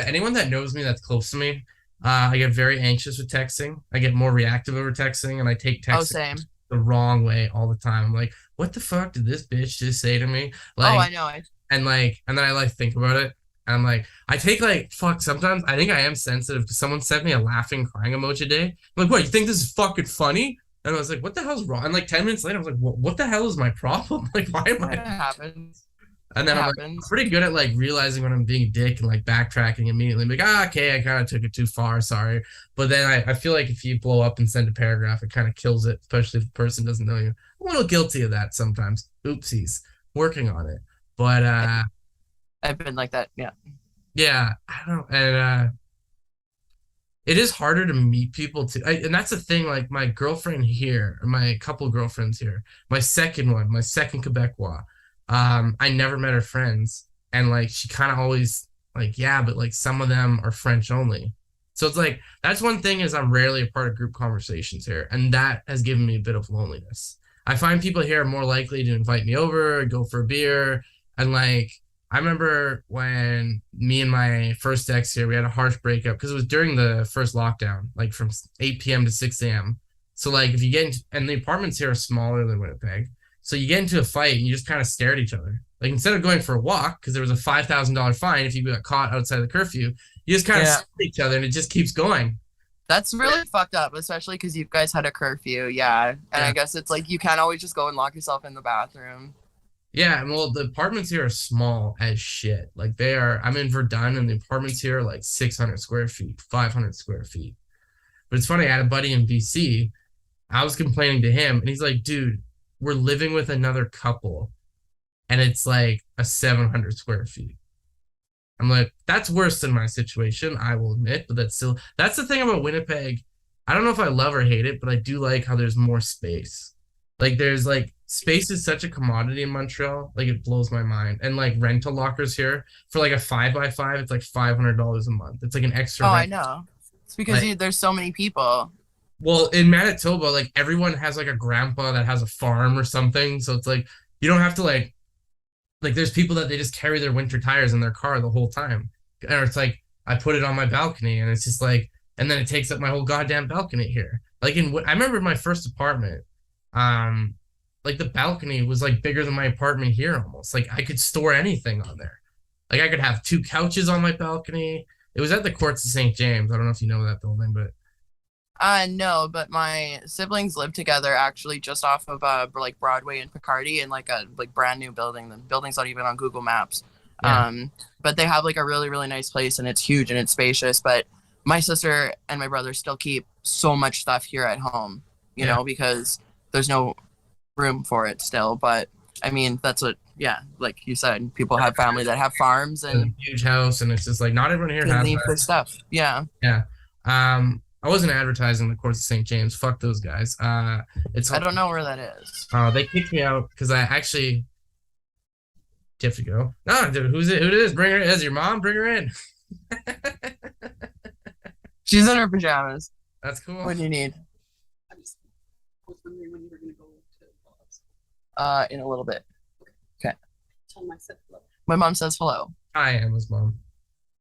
anyone that knows me that's close to me, I get very anxious with texting. I get more reactive over texting and I take Oh, texting same. the wrong way all the time. I'm like, what the fuck did this bitch just say to me? Oh, Like, I know. and then I like think about it. And I'm like, I take like fuck. Sometimes I think I am sensitive because someone sent me a laughing crying emoji today. I'm like, what? You think this is fucking funny? And I was like, what the hell's wrong? And like 10 minutes later, I was like, what the hell is my problem? Like, why am It I? happens. And It then I'm like, I'm happens. pretty good at like realizing when I'm being a dick and like backtracking immediately. I'm like, okay, I kind of took it too far. Sorry. But then I feel like if you blow up and send a paragraph, it kind of kills it, especially if the person doesn't know you. I'm a little guilty of that sometimes. Oopsies. Working on it. But I've been like that. Yeah. yeah, I don't know. And it is harder to meet people too. And that's the thing. Like my girlfriend here, or my couple girlfriends here, my second one, my second Quebecois. I never met her friends, and like she kind of always like, yeah, but like some of them are French only. So it's like that's one thing is I'm rarely a part of group conversations here, and that has given me a bit of loneliness. I find people here are more likely to invite me over, go for a beer, and like I remember when me and my first ex here, we had a harsh breakup because it was during the first lockdown, like from 8 p.m. to 6 a.m. So like if you get into, and the apartments here are smaller than Winnipeg. So you get into a fight and you just kind of stare at each other. Like instead of going for a walk, because there was a $5,000 fine if you got caught outside the curfew, you just kind of Yeah. stare at each other and it just keeps going. That's really fucked up, especially because you guys had a curfew. Yeah. And Yeah. I guess it's like you can't always just go and lock yourself in the bathroom. Yeah, and well, the apartments here are small as shit. Like they are, I'm in Verdun, and the apartments here are like 600 square feet, 500 square feet. But it's funny, I had a buddy in BC. I was complaining to him, and he's like, dude, we're living with another couple, and it's like a 700 square feet. I'm like, that's worse than my situation, I will admit, but that's the thing about Winnipeg. I don't know if I love or hate it, but I do like how there's more space. Like there's like space is such a commodity in Montreal. Like it blows my mind. And like rental lockers here for like a 5 by 5, it's like $500 a month. It's like an extra Oh, I rent. know. It's because Like, there's so many people. well, in Manitoba, like everyone has like a grandpa that has a farm or something. So it's like you don't have to like there's people that they just carry their winter tires in their car the whole time. Or it's like I put it on my balcony and it's just like and then it takes up my whole goddamn balcony here. Like I remember my first apartment. Um like the balcony was like bigger than my apartment here almost. Like I could store anything on there. Like I could have two couches on my balcony. It was at the Courts of St. James. I don't know if you know that building, but No, but my siblings live together actually just off of like Broadway and Picardy in like a like brand new building. The building's not even on Google Maps. yeah, But they have like a really, really nice place and it's huge and it's spacious. But my sister and my brother still keep so much stuff here at home, you yeah. know, because there's no room for it still. But I mean, that's what, yeah, like you said, people have family that have farms A and huge house, and it's just like not everyone here can has leave that. their stuff. Yeah. Yeah. I wasn't advertising the Courts of St. James. Fuck those guys. It's I don't know where that is. they kicked me out because I actually. Do you have to go? No, dude, who's it? Who it is? Bring her. Is your mom? Bring her in. She's in her pajamas. That's cool. What do you need? I was wondering when you were going to go to Bob's. In a little bit. Okay. Tell him I said hello. My mom says hello. Hi, Emma's mom.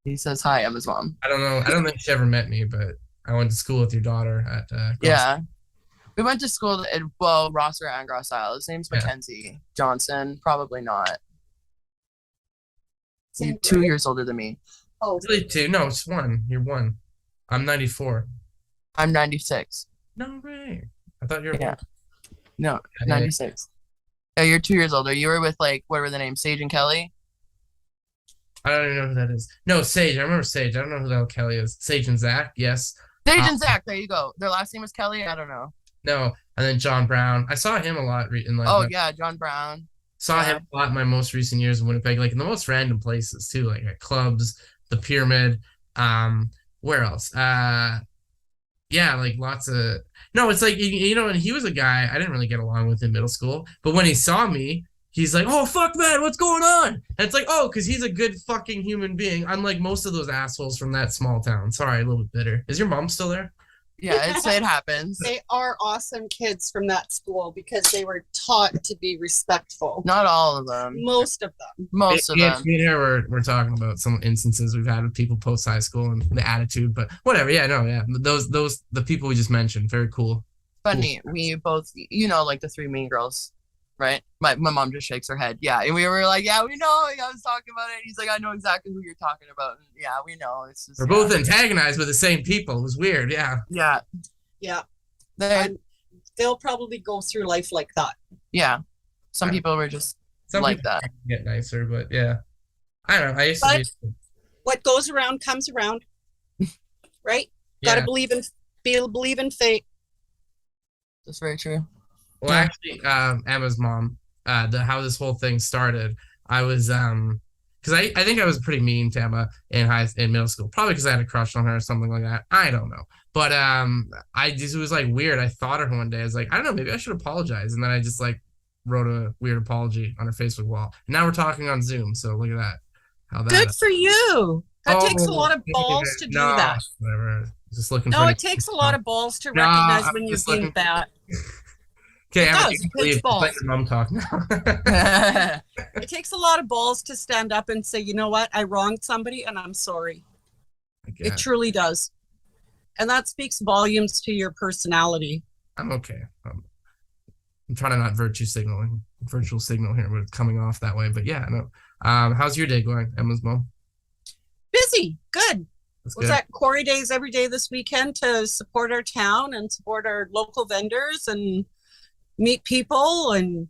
He says hi, Emma's mom. I don't know. I don't think she ever met me, but I went to school with your daughter at. Yeah. We went to school at, well, Rosser and Gross Isle. His name's Yeah. Mackenzie Johnson. Probably not. He's Same 2 grade? years older than me. Oh, Really two? No, it's one. You're one. I'm 94. I'm 96. No way. I thought you were. Yeah. No, Yeah. 96. Yeah, you're 2 years older. You were with like, what were the names? Sage and Kelly? I don't even know who that is. No, Sage. I remember Sage. I don't know who the hell Kelly is. Sage and Zach. Yes. Sage and Zach. There you go. Their last name was Kelly. I don't know. No. And then John Brown. I saw him a lot in like. Oh, my- yeah. John Brown. Saw him a lot in my most recent years in Winnipeg, like in the most random places too, like at clubs, the Pyramid. Where else? Yeah, like lots of. No, it's like you know, and he was a guy I didn't really get along with in middle school, but when he saw me, he's like, "Oh fuck, man, what's going on?" And it's like, "Oh, because he's a good fucking human being." Unlike most of those assholes from that small town. Sorry, a little bit bitter. Is your mom still there? Yeah, it happens. they are awesome kids from that school because they were taught to be respectful. Not all of them. Most of them. Most of Yeah, them. me and her we're talking about some instances we've had with people post high school and the attitude, but whatever. Yeah, no, yeah, those the people we just mentioned, very cool. Funny. We both, you know, like the three mean girls, right? My mom just shakes her head. Yeah. And we were like, yeah, we know. Like, I was talking about it. He's like, I know exactly who you're talking about. And yeah, we know. It's just, We're both antagonized with the same people. It was weird. Yeah. yeah. Yeah. They're, And they'll probably go through life like that. yeah. Some people were just Some like people that. get nicer, but yeah. I don't know. I used to be. What goes around comes around. Right? Yeah. Gotta believe in fate. That's very true. Well, Yeah. actually, Emma's mom, how this whole thing started, I was because I think I was pretty mean to Emma in middle school, probably because I had a crush on her or something like that. I don't know, but I just it was like weird. I thought of her one day. I was like, I don't know, maybe I should apologize, and then I just like wrote a weird apology on her Facebook wall. And now we're talking on Zoom, so look at that. How that? Good for you. That takes a Oh, lot of balls to do no, that. Whatever. Just looking No, for. it takes a lot of balls to No, recognize I'm when you've just been looking- that. Okay, It Emma, does. you can It takes leave. balls. Let your mom talk now. It takes a lot of balls to stand up and say, you know what, I wronged somebody and I'm sorry. Yeah, It truly does. And that speaks volumes to your personality. I'm okay. I'm trying to not virtual signal here, but it's coming off that way. But yeah, no. How's your day going, Emma's mom? Busy. Good. That's Was good. at Quarry Days every day this weekend to support our town and support our local vendors and meet people and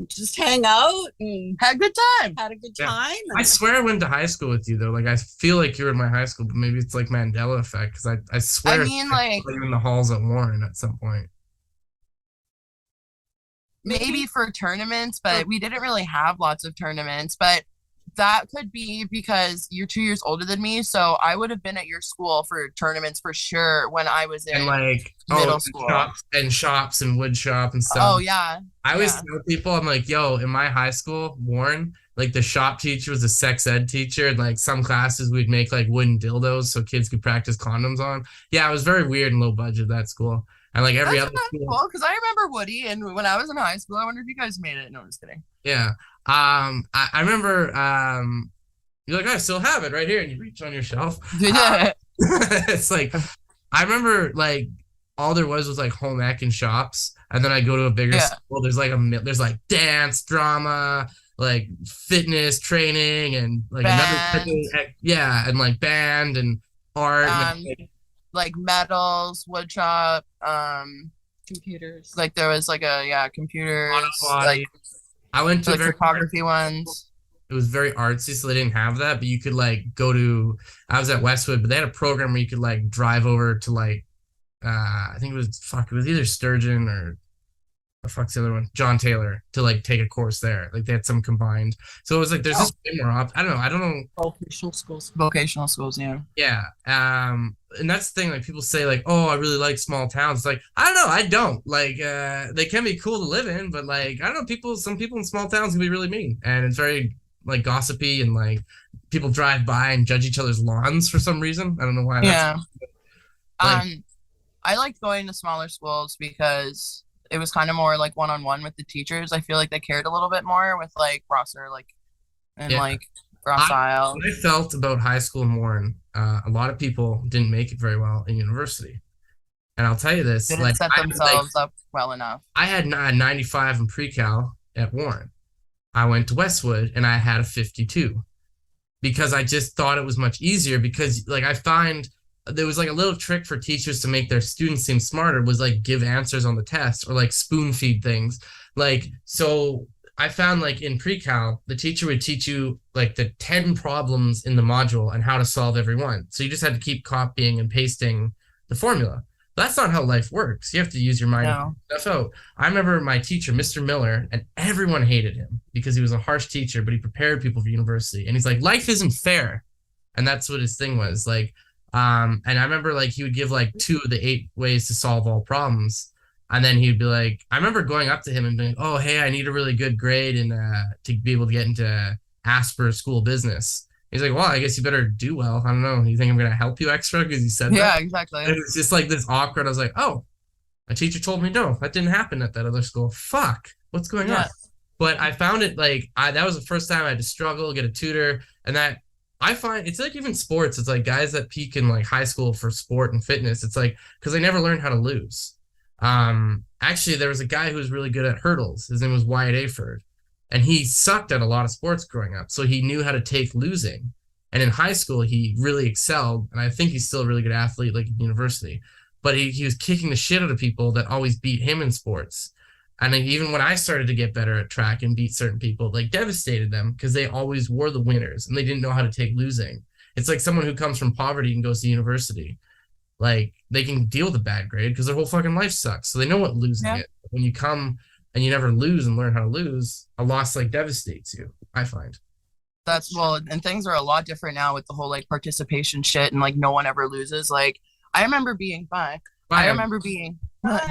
just hang out and Had a good time. had a good Yeah. time. I And swear I went to high school with you though. Like I feel like you were in my high school, but maybe it's like Mandela effect because I swear I mean, like, saw you in the halls at Warren at some point. maybe for tournaments, but we didn't really have lots of tournaments. But that could be because you're 2 years older than me, so I would have been at your school for tournaments for sure when I was in And like middle and school. shops and wood shop and stuff. Oh yeah, I always yeah. tell people, I'm like, yo, in my high school, Warren, like the shop teacher was a sex ed teacher, and like some classes we'd make like wooden dildos so kids could practice condoms on. Yeah, it was very weird and low budget that school. And like every That's other not school, cool because I remember Woody, and when I was in high school, I wonder if you guys made it. No, I'm just kidding. yeah. I remember you're like, I still have it right here, and you reach on your shelf. It's like I remember like all there was like home ec and shops. And then I go to a bigger school. There's like there's like dance, drama, like fitness training, and like band. and like band and art, and, like metals, wood shop, computers. like there was like computers, like I went to like photography ones. It was very artsy, so they didn't have that, but you could like go to, I was at Westwood, but they had a program where you could like drive over to like I think it was either Sturgeon or the other one, John Taylor, to like take a course there. Like they had some combined, so it was like there's just way more I don't know Vocational schools, yeah. And that's the thing, like people say like, oh, I really like small towns. It's like, I don't know, I don't like they can be cool to live in, but like I don't know, some people in small towns can be really mean, and it's very like gossipy, and like people drive by and judge each other's lawns for some reason. I don't know why. I liked going to smaller schools because it was kind of more like one-on-one with the teachers. I feel like they cared a little bit more with like Rosser, like, and like Ross Isle. What I felt about high school in Warren, a lot of people didn't make it very well in university. And I'll tell you this, didn't like, set themselves up well enough. I had 95 in pre-cal at Warren. I went to Westwood and I had a 52 because I just thought it was much easier, because like I find there was like a little trick for teachers to make their students seem smarter was like give answers on the test or like spoon feed things. Like, so I found like in pre-cal, the teacher would teach you like the 10 problems in the module and how to solve every one. So you just had to keep copying and pasting the formula. That's not how life works. You have to use your mind to figure stuff out. I remember my teacher, Mr. Miller, and everyone hated him because he was a harsh teacher, but he prepared people for university. And he's like, life isn't fair. And that's what his thing was. Like, and I remember like he would give like 2 of the 8 ways to solve all problems. And then he'd be like, I remember going up to him and being, oh, hey, I need a really good grade and to be able to get into Asper School of Business. He's like, well, I guess you better do well. I don't know. You think I'm going to help you extra because you said that? Yeah, exactly. And it's just like this awkward. I was like, oh, a teacher told me no, that didn't happen at that other school. Fuck, what's going on? But I found it like, that was the first time I had to struggle, get a tutor. And that I find it's like even sports. It's like guys that peak in like high school for sport and fitness. It's like, because they never learned how to lose. Actually, there was a guy who was really good at hurdles. His name was Wyatt Aford. And he sucked at a lot of sports growing up. So he knew how to take losing. And in high school, he really excelled. And I think he's still a really good athlete, like in university. But he was kicking the shit out of people that always beat him in sports. And even when I started to get better at track and beat certain people, like devastated them because they always were the winners and they didn't know how to take losing. It's like someone who comes from poverty and goes to university. Like they can deal with a bad grade because their whole fucking life sucks. So they know what losing is. When you come and you never lose and learn how to lose, a loss like devastates you, I find. That's and things are a lot different now with the whole like participation shit and like no one ever loses. Like I remember being I remember being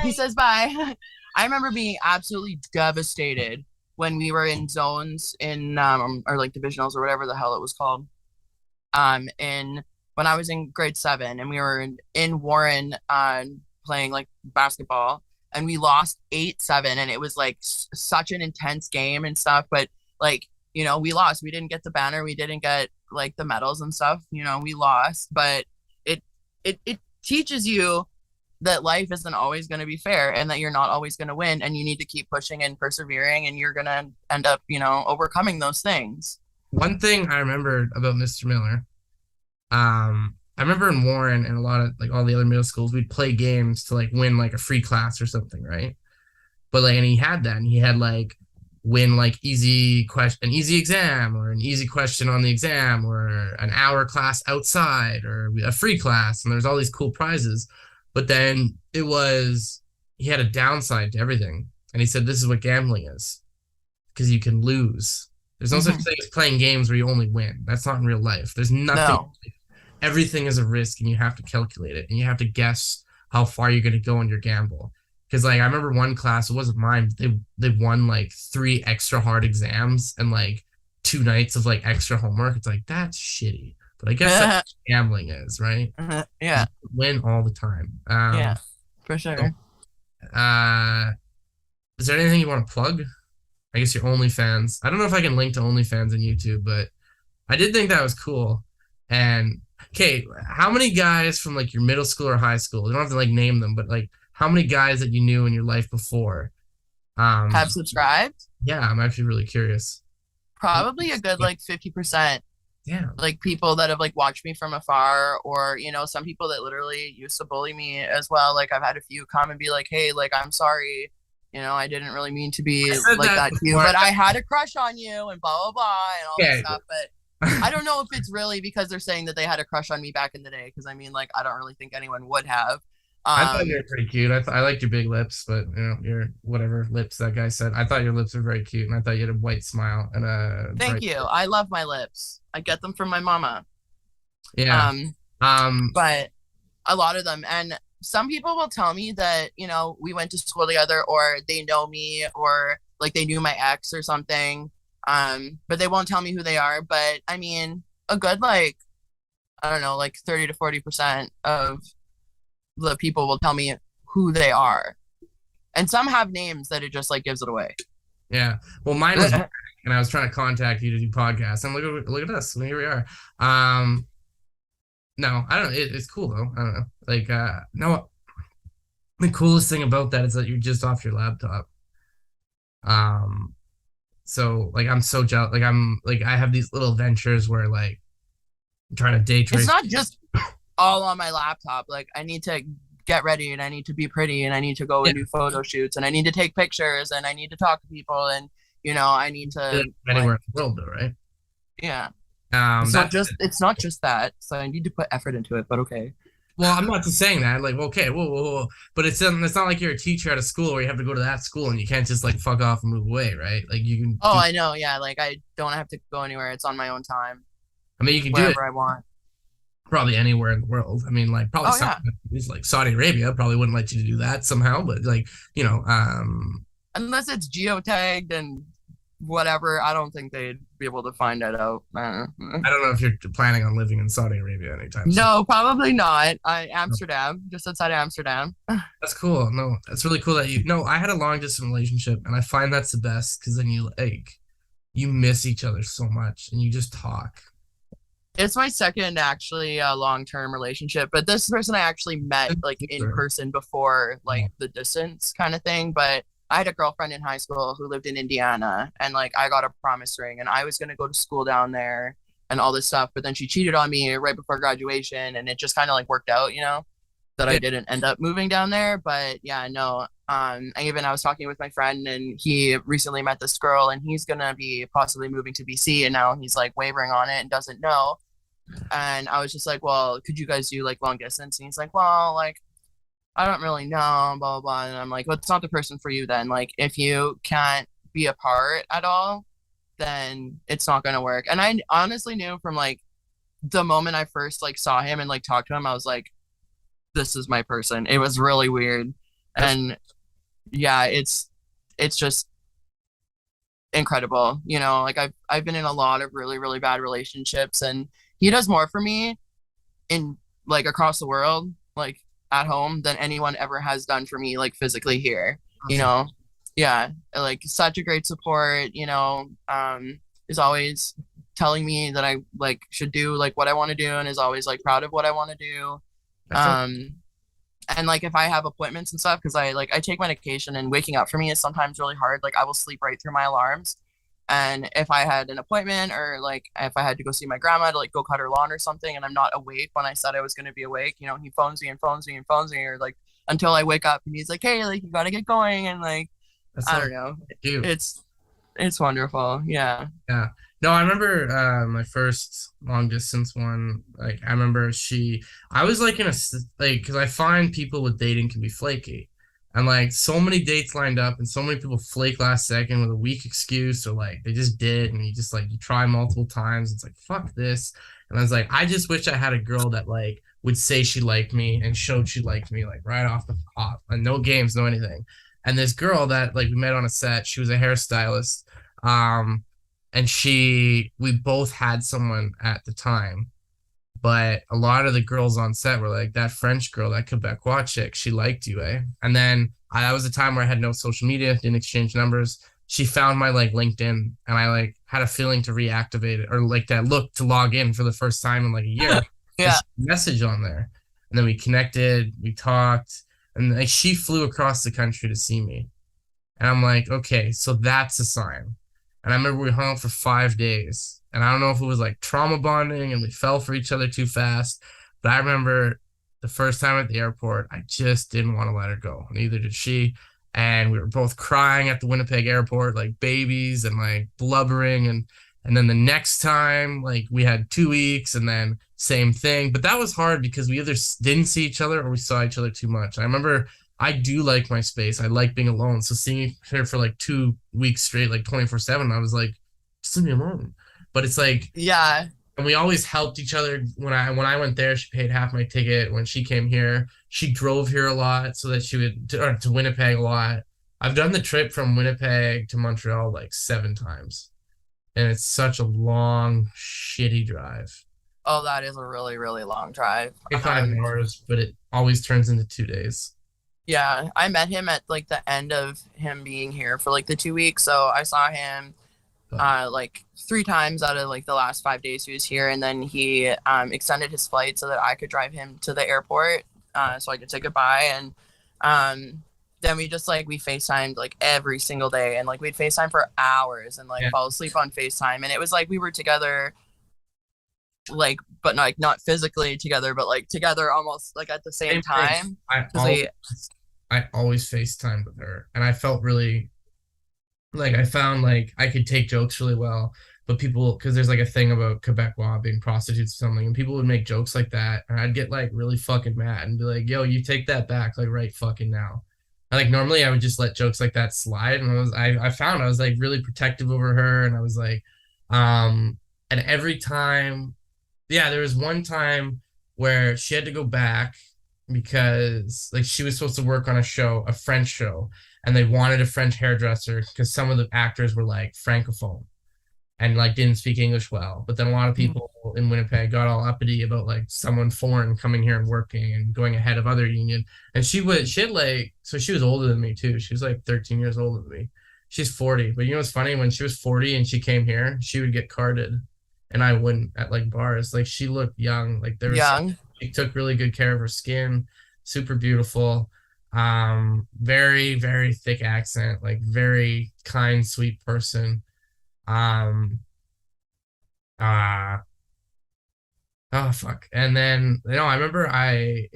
he says bye. I remember being absolutely devastated when we were in zones in or like divisionals or whatever the hell it was called. In when I was in grade 7 and we were in Warren playing like basketball. And we lost 8-7, and it was like such an intense game and stuff. But like, you know, we lost. We didn't get the banner. We didn't get like the medals and stuff. You know, we lost. But it teaches you that life isn't always going to be fair, and that you're not always going to win, and you need to keep pushing and persevering, and you're going to end up, you know, overcoming those things. One thing I remember about Mr. Miller, I remember in Warren and a lot of like all the other middle schools, we'd play games to like win like a free class or something, right? But like, and he had that, and he had like win like an easy exam, or an easy question on the exam, or an hour class outside, or a free class, and there's all these cool prizes. But then he had a downside to everything, and he said this is what gambling is, because you can lose. There's no such thing as playing games where you only win. That's not in real life. There's nothing. No. Everything is a risk, and you have to calculate it, and you have to guess how far you're going to go in your gamble. Because like I remember one class, it wasn't mine. They won like 3 extra hard exams and like 2 nights of like extra homework. It's like, that's shitty. But I guess that's what gambling is, right? Yeah. You win all the time. Yeah, for sure. So, is there anything you want to plug? I guess your OnlyFans. I don't know if I can link to OnlyFans on YouTube, but I did think that was cool. And okay, how many guys from like your middle school or high school, you don't have to like name them, but like how many guys that you knew in your life before Have subscribed? yeah, I'm actually really curious. Probably a good like 50%. Yeah. Like people that have like watched me from afar, or some people that literally used to bully me as well. Like I've had a few come and be like, hey, like I'm sorry, I didn't really mean to be I said like that to you, before. but I had a crush on you and blah blah blah and all this Okay. stuff. But I don't know if it's really because they're saying that they had a crush on me back in the day, because I mean, like, I don't really think anyone would have. I thought you were pretty cute. I liked your big lips, but your whatever lips that guy said. I thought your lips were very cute, and I thought you had a white smile and a Thank you. I love my lips. I get them from my mama. Yeah. But a lot of them, and some people will tell me that, we went to school together, or they know me, or like they knew my ex or something. But they won't tell me who they are. But I mean, a good like, I don't know, like 30 to 40% of the people will tell me who they are. And some have names that it just like gives it away. Yeah. Well, mine was, and I was trying to contact you to do podcasts, and look at us. Here we are. No, I don't know. It's cool though. I don't know. Like, no, the coolest thing about that is that you're just off your laptop. So like I'm so jealous. Like I have these little ventures where like I'm trying to day trade. It's not just all on my laptop. Like I need to get ready, and I need to be pretty, and I need to go and do photo shoots, and I need to take pictures, and I need to talk to people, and I need to anywhere in the world though, right? Yeah. It's not just that. So I need to put effort into it, but okay. Well, I'm not just saying that. Like, okay, whoa. But it's not like you're a teacher at a school where you have to go to that school and you can't just like fuck off and move away, right? Like you can. Oh, I know. Yeah, like I don't have to go anywhere. It's on my own time. I mean, you can wherever do it I want. Probably anywhere in the world. I mean, like probably it's like Saudi Arabia probably wouldn't let you do that somehow, but like unless it's geotagged and whatever, I don't think they'd be able to find that out. I don't know if you're planning on living in Saudi Arabia anytime soon. No, probably not. Amsterdam, just outside Amsterdam. That's cool. No, that's really cool that I had a long distance relationship, and I find that's the best because then you miss each other so much and you just talk. It's my second actually long-term relationship, but this person I actually met like in person before, like the distance kind of thing. But I had a girlfriend in high school who lived in Indiana, and like I got a promise ring, and I was gonna go to school down there and all this stuff. But then she cheated on me right before graduation, and it just kind of like worked out, that I didn't end up moving down there. But yeah, no. I was talking with my friend, and he recently met this girl, and he's gonna be possibly moving to BC, and now he's like wavering on it and doesn't know. And I was just like, well, could you guys do like long distance? And he's like, well, like I don't really know, blah, blah, blah. And I'm like, well, it's not the person for you then. Like, if you can't be apart at all, then it's not going to work. And I honestly knew from like the moment I first like saw him and like talked to him, I was like, this is my person. It was really weird. And yeah, it's just incredible. Like I've been in a lot of really, really bad relationships, and he does more for me in like across the world, like at home, than anyone ever has done for me, like physically here. Awesome. Yeah, like such a great support. Is always telling me that I like should do like what I want to do, and is always like proud of what I want to do. And like if I have appointments and stuff, because I take medication, and waking up for me is sometimes really hard. Like I will sleep right through my alarms. And if I had an appointment, or like if I had to go see my grandma to like go cut her lawn or something, and I'm not awake when I said I was going to be awake, he phones me and phones me and phones me, or like until I wake up, and he's like, hey, like you got to get going. And like, I don't know. It's wonderful. Yeah. Yeah. No, I remember my first long distance one. Like I remember I was like because I find people with dating can be flaky. And like so many dates lined up, and so many people flake last second with a weak excuse, or like they just did, and you just like you try multiple times. It's like fuck this. And I was like, I just wish I had a girl that like would say she liked me and showed she liked me like right off the top, and no games, no anything. And this girl that like we met on a set, she was a hairstylist, and we both had someone at the time. But a lot of the girls on set were like, that French girl, that Quebecois chick, she liked you, eh? And then that was a time where I had no social media, didn't exchange numbers. She found my like LinkedIn, and I like had a feeling to reactivate it, or like that look to log in for the first time in like a year. Yeah. Message on there. And then we connected, we talked. And like she flew across the country to see me. And I'm like, okay, so that's a sign. And I remember we hung out for 5 days. And I don't know if it was like trauma bonding and we fell for each other too fast. But I remember the first time at the airport, I just didn't want to let her go. Neither did she. And we were both crying at the Winnipeg airport like babies and like blubbering. And then the next time, like we had 2 weeks and then same thing. But that was hard because we either didn't see each other or we saw each other too much. I remember I do like my space. I like being alone. So seeing her for like 2 weeks straight, like 24/7, I was like, just leave me alone. But it's like, Yeah. and we always helped each other. When I went there, she paid half my ticket. When she came here, she drove here a lot so that she would to Winnipeg a lot. I've done the trip from Winnipeg to Montreal like 7 times, and it's such a long, shitty drive. Oh, that is a really, really long drive. 5 hours, but it always turns into 2 days. Yeah, I met him at like the end of him being here for like the 2 weeks. So I saw him like 3 times out of like the last 5 days he was here, and then he extended his flight so that I could drive him to the airport, so I could say goodbye. And then we just like we FaceTimed like every single day, and like we'd FaceTime for hours and like fall asleep on FaceTime, and it was like we were together, like but not physically together, but like together almost like at the same time. I always FaceTimed with her, and I felt really like I found like I could take jokes really well, but people, because there's like a thing about Quebecois being prostitutes or something, and people would make jokes like that, and I'd get like really fucking mad and be like, "Yo, you take that back, like right fucking now." And, like normally I would just let jokes like that slide, and I found I was like really protective over her, and I was like, and every time, yeah, there was one time where she had to go back because like she was supposed to work on a French show, and they wanted a French hairdresser because some of the actors were like francophone and like didn't speak English well. But then a lot of people in Winnipeg got all uppity about like someone foreign coming here and working and going ahead of other union. And she had like, so she was older than me too. She was like 13 years older than me. She's 40. But you know what's funny? When she was 40 and she came here, she would get carded and I wouldn't at like bars. Like she looked young. Like there was Young. She took really good care of her skin, super beautiful. Very, very thick accent, like very kind, sweet person. Uh oh fuck. And then I remember I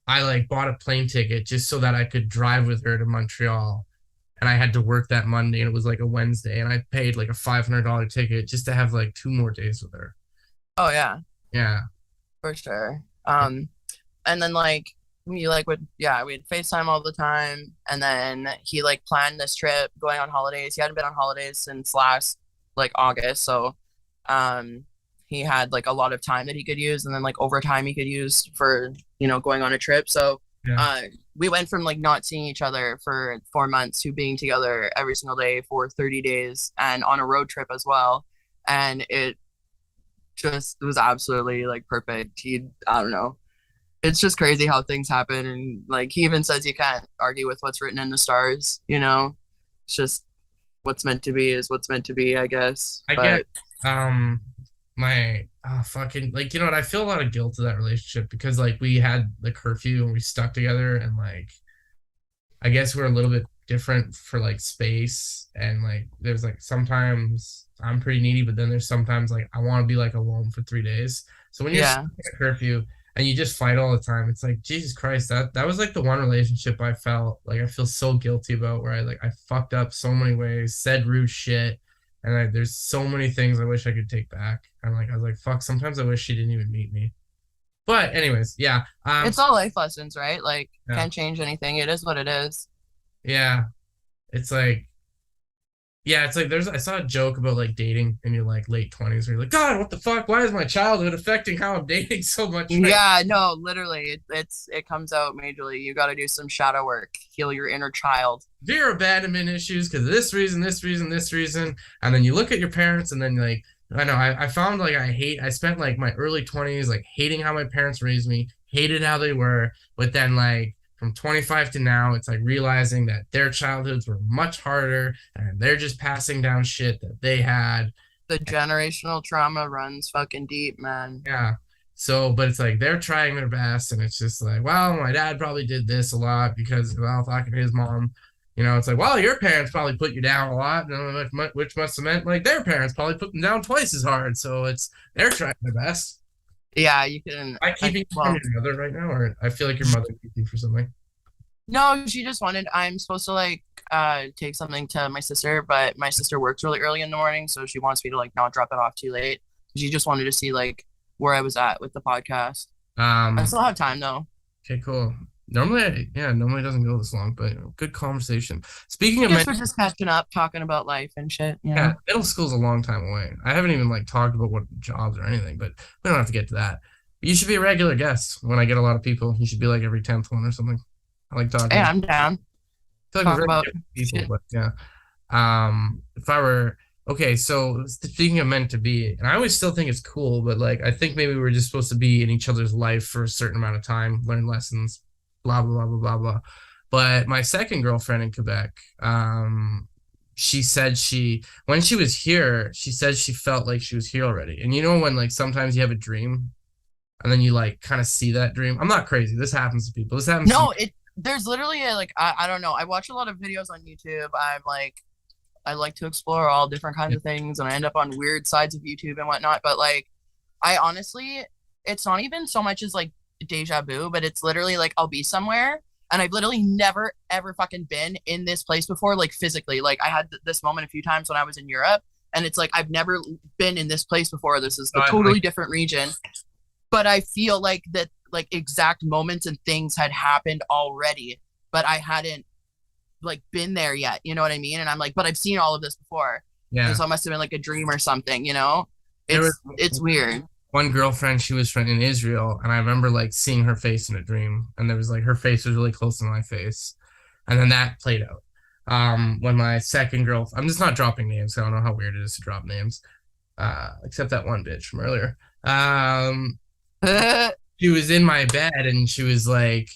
like bought a plane ticket just so that I could drive with her to Montreal. And I had to work that Monday and it was like a Wednesday and I paid like a $500 ticket just to have like 2 more days with her. Oh yeah. Yeah. For sure. And then like we like we'd FaceTime all the time, and then he like planned this trip going on holidays. He hadn't been on holidays since last like August, so he had like a lot of time that he could use, and then like overtime he could use for going on a trip. So we went from like not seeing each other for 4 months to being together every single day for 30 days and on a road trip as well, and it was absolutely like perfect. I don't know, it's just crazy how things happen, and like he even says you can't argue with what's written in the stars. It's just what's meant to be is what's meant to be, I guess. I get my fucking like what, I feel a lot of guilt to that relationship because like we had the curfew and we stuck together, and like I guess we're a little bit different for like space, and like there's like sometimes I'm pretty needy, but then there's sometimes like I want to be like alone for 3 days. So when you're stuck at curfew and you just fight all the time, it's like Jesus Christ, that was like the one relationship I felt like I feel so guilty about, where I fucked up so many ways, said rude shit, and there's so many things I wish I could take back. And like I was like, fuck, sometimes I wish she didn't even meet me. But anyways, yeah. It's all life lessons, right? Like can't change anything. It is what it is. Yeah. It's like I saw a joke about like dating in your like late 20s where you're like, God, what the fuck? Why is my childhood affecting how I'm dating so much? Yeah, no, literally. It comes out majorly. You got to do some shadow work, heal your inner child. Fear abandonment issues because of this reason, this reason, this reason. And then you look at your parents and then like, I know, I found like I spent like my early 20s like hating how my parents raised me, hated how they were, but then like from 25 to now, it's like realizing that their childhoods were much harder and they're just passing down shit that they had. The generational trauma runs fucking deep, man. Yeah. So, but it's like they're trying their best, and it's just like, well, my dad probably did this a lot because, well, talking to his mom, it's like, well, your parents probably put you down a lot, which must have meant like their parents probably put them down twice as hard. So they're trying their best. Yeah, you can. Am I keeping you from your mother right now, or I feel like your mother keeps you for something? No, she just wanted. I'm supposed to like take something to my sister, but my sister works really early in the morning, so she wants me to like not drop it off too late. She just wanted to see like where I was at with the podcast. I still have time though. Okay, cool. Normally it doesn't go this long, but good conversation. Speaking I of guess we're just catching up, talking about life and shit. yeah, middle school's a long time away. I haven't even like talked about what jobs or anything, but we don't have to get to that. But you should be a regular guest when I get a lot of people. You should be like every 10th one or something. I like talking. Yeah, I'm down. I feel like Talk we're about people, shit. but yeah. If I were okay, so speaking of meant to be, and I always still think it's cool, but like I think maybe we're just supposed to be in each other's life for a certain amount of time, learn lessons, blah blah blah blah blah blah. But my second girlfriend in Quebec, she said when she was here, she said she felt like she was here already. And when like sometimes you have a dream and then you like kind of see that dream. I'm not crazy. This happens to people. This happens to No, me. there's literally a, like I don't know. I watch a lot of videos on YouTube. I like to explore all different kinds of things, and I end up on weird sides of YouTube and whatnot. But like, I honestly, it's not even so much as like deja vu, but it's literally like I'll be somewhere and I've literally never ever fucking been in this place before, like physically. Like I had this moment a few times when I was in Europe, and it's like I've never been in this place before. This is a totally different region, but I feel like that like exact moments and things had happened already, but I hadn't like been there yet. You know what I mean? And I'm like, but I've seen all of this before. Yeah. And so it must have been like a dream or something, It's weird. One girlfriend, she was from in Israel, and I remember like seeing her face in a dream, and there was like her face was really close to my face, and then that played out. When my second girl, I'm just not dropping names, so I don't know how weird it is to drop names, except that one bitch from earlier. She was in my bed, and she was like,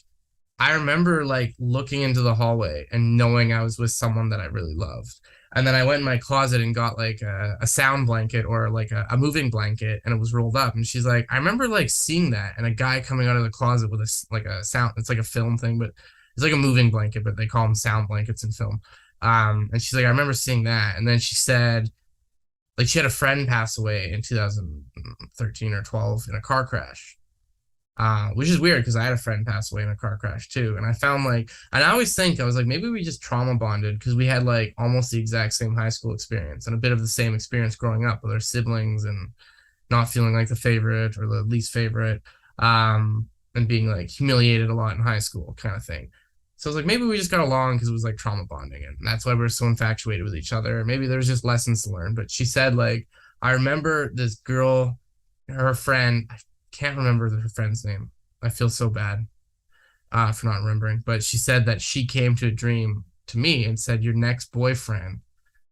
I remember like looking into the hallway and knowing I was with someone that I really loved. And then I went in my closet and got like a sound blanket or like a moving blanket, and it was rolled up. And she's like, I remember like seeing that and a guy coming out of the closet with a sound. It's like a film thing, but it's like a moving blanket, but they call them sound blankets in film. And she's like, I remember seeing that. And then she said, like, she had a friend pass away in 2013 or 12 in a car crash. Which is weird because I had a friend pass away in a car crash too. And I found like, and I always think, I was like, maybe we just trauma bonded because we had like almost the exact same high school experience and a bit of the same experience growing up with our siblings and not feeling like the favorite or the least favorite, and being like humiliated a lot in high school kind of thing. So I was like, maybe we just got along because it was like trauma bonding, and that's why we're so infatuated with each other. Maybe there's just lessons to learn. But she said, like, I remember this girl, her friend, can't remember her friend's name. I feel so bad for not remembering. But she said that she came to a dream to me and said, your next boyfriend,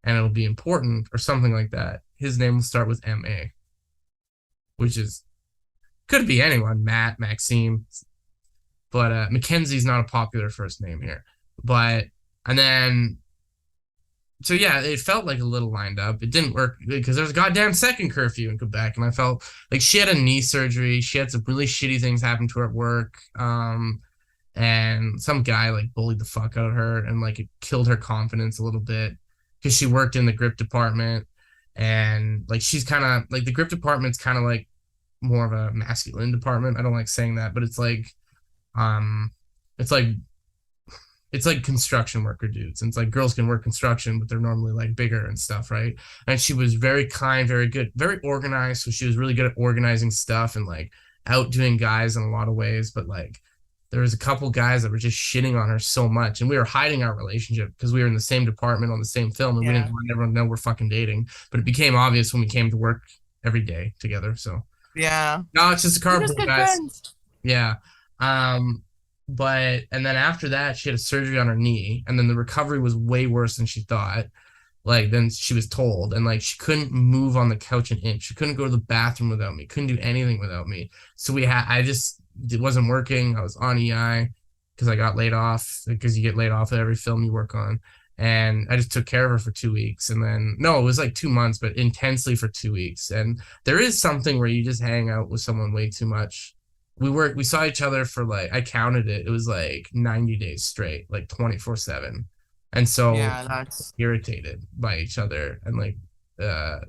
and it'll be important or something like that. His name will start with M.A., which is, could be anyone, Matt, Maxime. But Mackenzie's not a popular first name here. But, and then, so yeah, it felt like a little lined up. It didn't work because there's a goddamn second curfew in Quebec, and I felt like she had a knee surgery. She had some really shitty things happen to her at work, and some guy like bullied the fuck out of her, and like it killed her confidence a little bit because she worked in the grip department, and like she's kind of like the grip department's kind of like more of a masculine department. I don't like saying that, but it's like, it's like it's like construction worker dudes. And it's like girls can work construction, but they're normally like bigger and stuff, right? And she was very kind, very good, very organized. So she was really good at organizing stuff and like outdoing guys in a lot of ways. But like there was a couple guys that were just shitting on her so much, and we were hiding our relationship because we were in the same department on the same film, and we didn't want everyone to know we're fucking dating. But it became obvious when we came to work every day together. So yeah, no, it's just a carpool, guys. Friends. Yeah. But and then after that she had a surgery on her knee, and then the recovery was way worse than she thought, like then she was told, and like she couldn't move on the couch an inch. She couldn't go to the bathroom without me, couldn't do anything without me. So it wasn't working. I was on EI because I got laid off, because you get laid off at every film you work on. and I just took care of her for 2 weeks. And then, no, it was like 2 months, but intensely for 2 weeks. And there is something where you just hang out with someone way too much. We saw each other for like, I counted it, it was like 90 days straight, like 24/7. And so Yeah, that's irritated by each other. And like,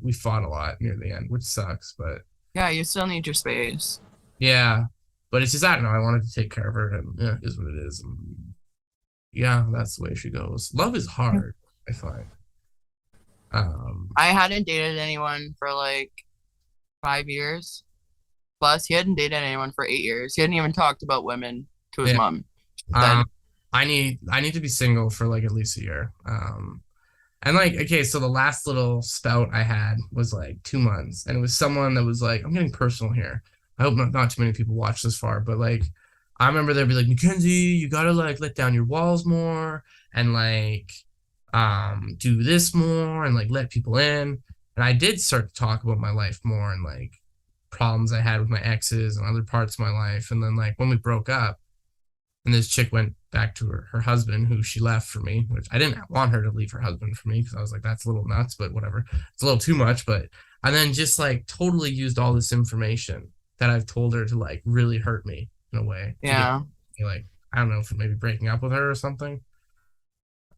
we fought a lot near the end, which sucks, but yeah, you still need your space. yeah. But it's just, I don't know, I wanted to take care of her, and yeah, it is what it is. And yeah, that's the way she goes. Love is hard, I find. I hadn't dated anyone for like 5 years. Plus, he hadn't dated anyone for 8 years. He hadn't even talked about women to his Yeah. mom. um, I need to be single for like at least a year. And like, okay, so the last little spout I had was like 2 months, and it was someone that was like, I'm getting personal here. I hope not too many people watch this far, but like, I remember they'd be like, Mackenzie, you gotta like let down your walls more, and like, do this more, and like let people in. And I did start to talk about my life more, and like problems I had with my exes and other parts of my life. And then like when we broke up, and this chick went back to her husband, who she left for me, which I didn't want her to leave her husband for me, because I was like, that's a little nuts, but whatever. It's a little too much. But and then just like totally used all this information that I've told her to like really hurt me in a way. Yeah. Me, like, I don't know, for maybe breaking up with her or something.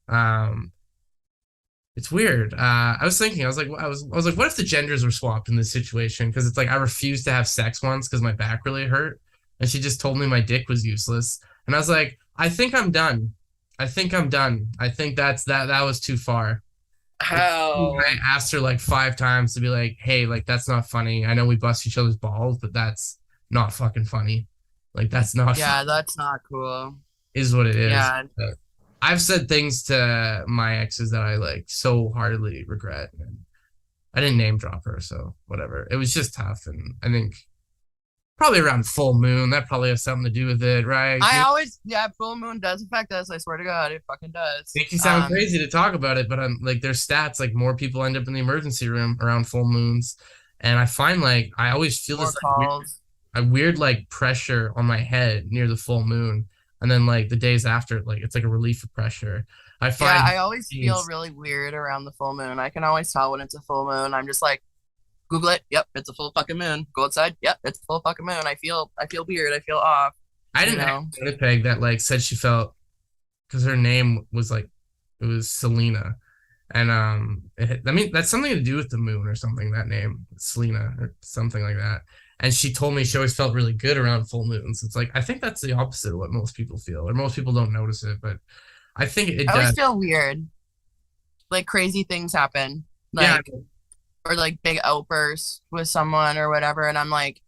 Um, it's weird. I was thinking, I was like, what if the genders were swapped in this situation? Because it's like I refused to have sex once because my back really hurt, and she just told me my dick was useless, and I was like, I think I'm done. I think I'm done. I think that was too far. How? I asked her like 5 times to be like, hey, like that's not funny. I know we bust each other's balls, but that's not fucking funny. Like that's not Yeah, that's not cool. is what it is. Yeah. But I've said things to my exes that I like so heartily regret. And I didn't name drop her, so whatever. It was just tough, and I think probably around full moon that probably has something to do with it, right? Yeah, full moon does affect us. I swear to God, it fucking does. Make you sound crazy to talk about it, but I'm like, there's stats like more people end up in the emergency room around full moons, and I find like I always feel More this like, calls. a weird like pressure on my head near the full moon, and then like the days after, like it's like a relief of pressure. I find Yeah, I always feel really weird around the full moon. I can always tell when it's a full moon. I'm just like, Google it. Yep, it's a full fucking moon. Go outside. Yep, it's a full fucking moon. I feel weird. I feel off. I didn't have Winnipeg that like said she felt, because her name was like, it was Selena, and I mean that's something to do with the moon or something, that name Selena or something like that. And she told me she always felt really good around full moons. It's like, I think that's the opposite of what most people feel, or most people don't notice it, but I think it I always does. feel weird. Like crazy things happen. Like, Yeah, or like big outbursts with someone or whatever, and I'm like,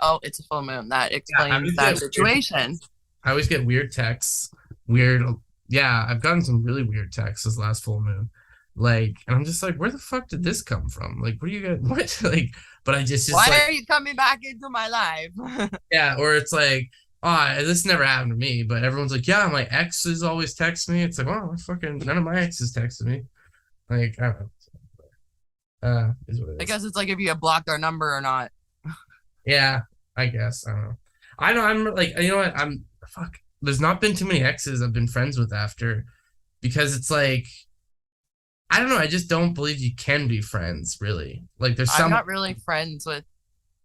oh, it's a full moon. That explains that situation. I always get weird texts. Weird. Yeah, I've gotten some really weird texts this last full moon. Like, and I'm just like, where the fuck did this come from? Like, what do you get? What? Like, but I just Why like, are you coming back into my life? yeah, or it's like, oh, this never happened to me, but everyone's like, yeah, my exes always text me. It's like, oh, fucking none of my exes texted me. Like, I don't know. Is what it is. I guess it's like if you have blocked our number or not. Yeah, I guess. I don't know. I know, I'm like, you know what? I'm fuck. There's not been too many exes I've been friends with after, because it's like, I don't know. I just don't believe you can be friends, really. Like, there's I'm some. not really friends with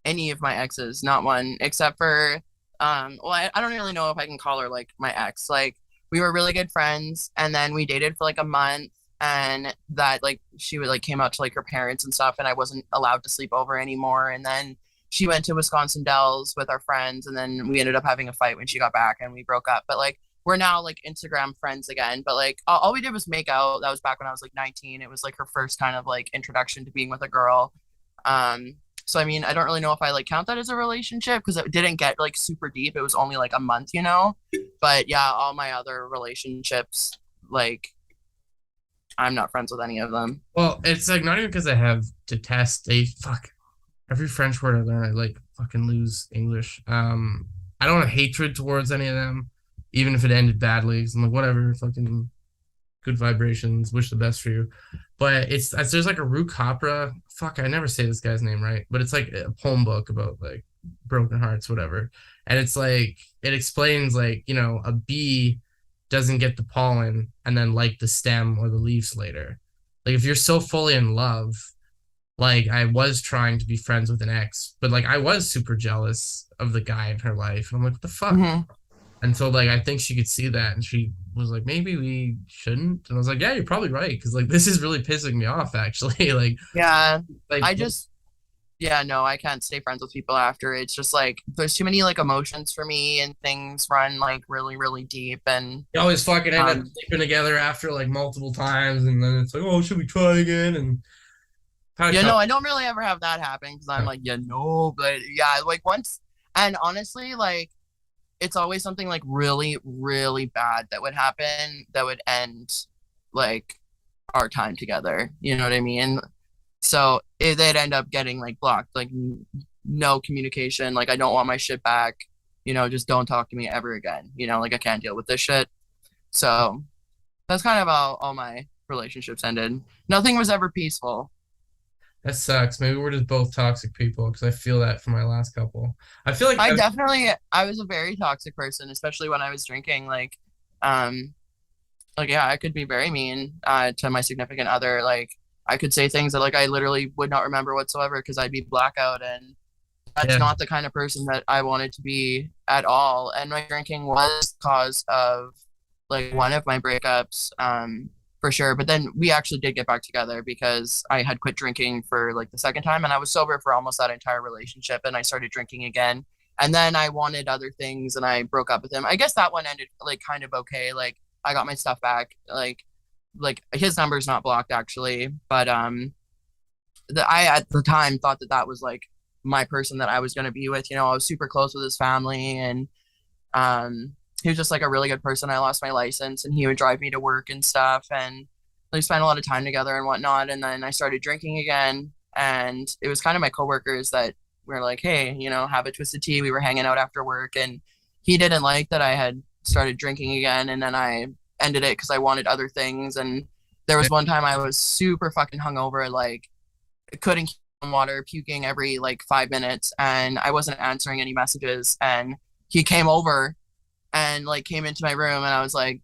any of my exes, not one, except for well, I don't really know if I can call her like my ex. Like, we were really good friends, and then we dated for like a month, and that like she would like came out to like her parents and stuff, and I wasn't allowed to sleep over anymore. And then she went to Wisconsin Dells with our friends, and then we ended up having a fight when she got back, and we broke up. But like, we're now like Instagram friends again. But like, all we did was make out. That was back when I was like 19. It was like her first kind of like introduction to being with a girl. So I mean, I don't really know if I like count that as a relationship, because it didn't get like super deep. It was only like a month, you know. But yeah, all my other relationships, like, I'm not friends with any of them. Well, it's like not even because I have to test. Fuck, every French word I learn, I like fucking lose English. I don't have hatred towards any of them, even if it ended badly. 'Cause I'm like, whatever, fucking good vibrations, wish the best for you. But there's like a Rook Opera. Fuck, I never say this guy's name right, but it's like a poem book about like broken hearts, whatever. And it's like, it explains like, you know, a bee doesn't get the pollen and then like the stem or the leaves later. Like if you're so fully in love, like I was trying to be friends with an ex, but like I was super jealous of the guy in her life. And I'm like, what the fuck? Mm-hmm. And so like I think she could see that and she was like, maybe we shouldn't. And I was like, yeah, you're probably right. Because like this is really pissing me off actually. Yeah. Like I just, yeah, no, I can't stay friends with people after. It's just like there's too many like emotions for me and things run like really, really deep. And you always fucking end up um sleeping together after like multiple times, and then it's like, oh, should we try again? And kind of yeah, no, tell I don't really ever have that happen because I'm like, yeah, no, but yeah, like once, and honestly, like it's always something like really, really bad that would happen that would end like our time together. You know what I mean? So they'd end up getting like blocked, like no communication. Like I don't want my shit back. Just don't talk to me ever again. Like I can't deal with this shit. So that's kind of how all my relationships ended. Nothing was ever peaceful. that sucks. Maybe we're just both toxic people because I feel that for my last couple. I feel like I was a very toxic person, especially when I was drinking. Um, yeah, I could be very mean to my significant other. Like I could say things that like I literally would not remember whatsoever because I'd be blackout, and that's yeah, not the kind of person that I wanted to be at all. And my drinking was cause of like one of my breakups, for sure. But then we actually did get back together because I had quit drinking for like the second time, and I was sober for almost that entire relationship, and I started drinking again. And then I wanted other things, and I broke up with him. I guess that one ended like kind of okay. Like I got my stuff back. Like his number's not blocked actually, but I at the time thought that that was like my person that I was going to be with. I was super close with his family, and he was just like a really good person. I lost my license, and he would drive me to work and stuff, and we spent a lot of time together and whatnot. And then I started drinking again, and it was kind of my coworkers that were like, hey, have a twisted tea. We were hanging out after work, and he didn't like that I had started drinking again, and then I ended it because I wanted other things. And there was one time I was super fucking hungover, like couldn't keep on water, puking every like 5 minutes, and I wasn't answering any messages. And he came over and like came into my room, and I was like,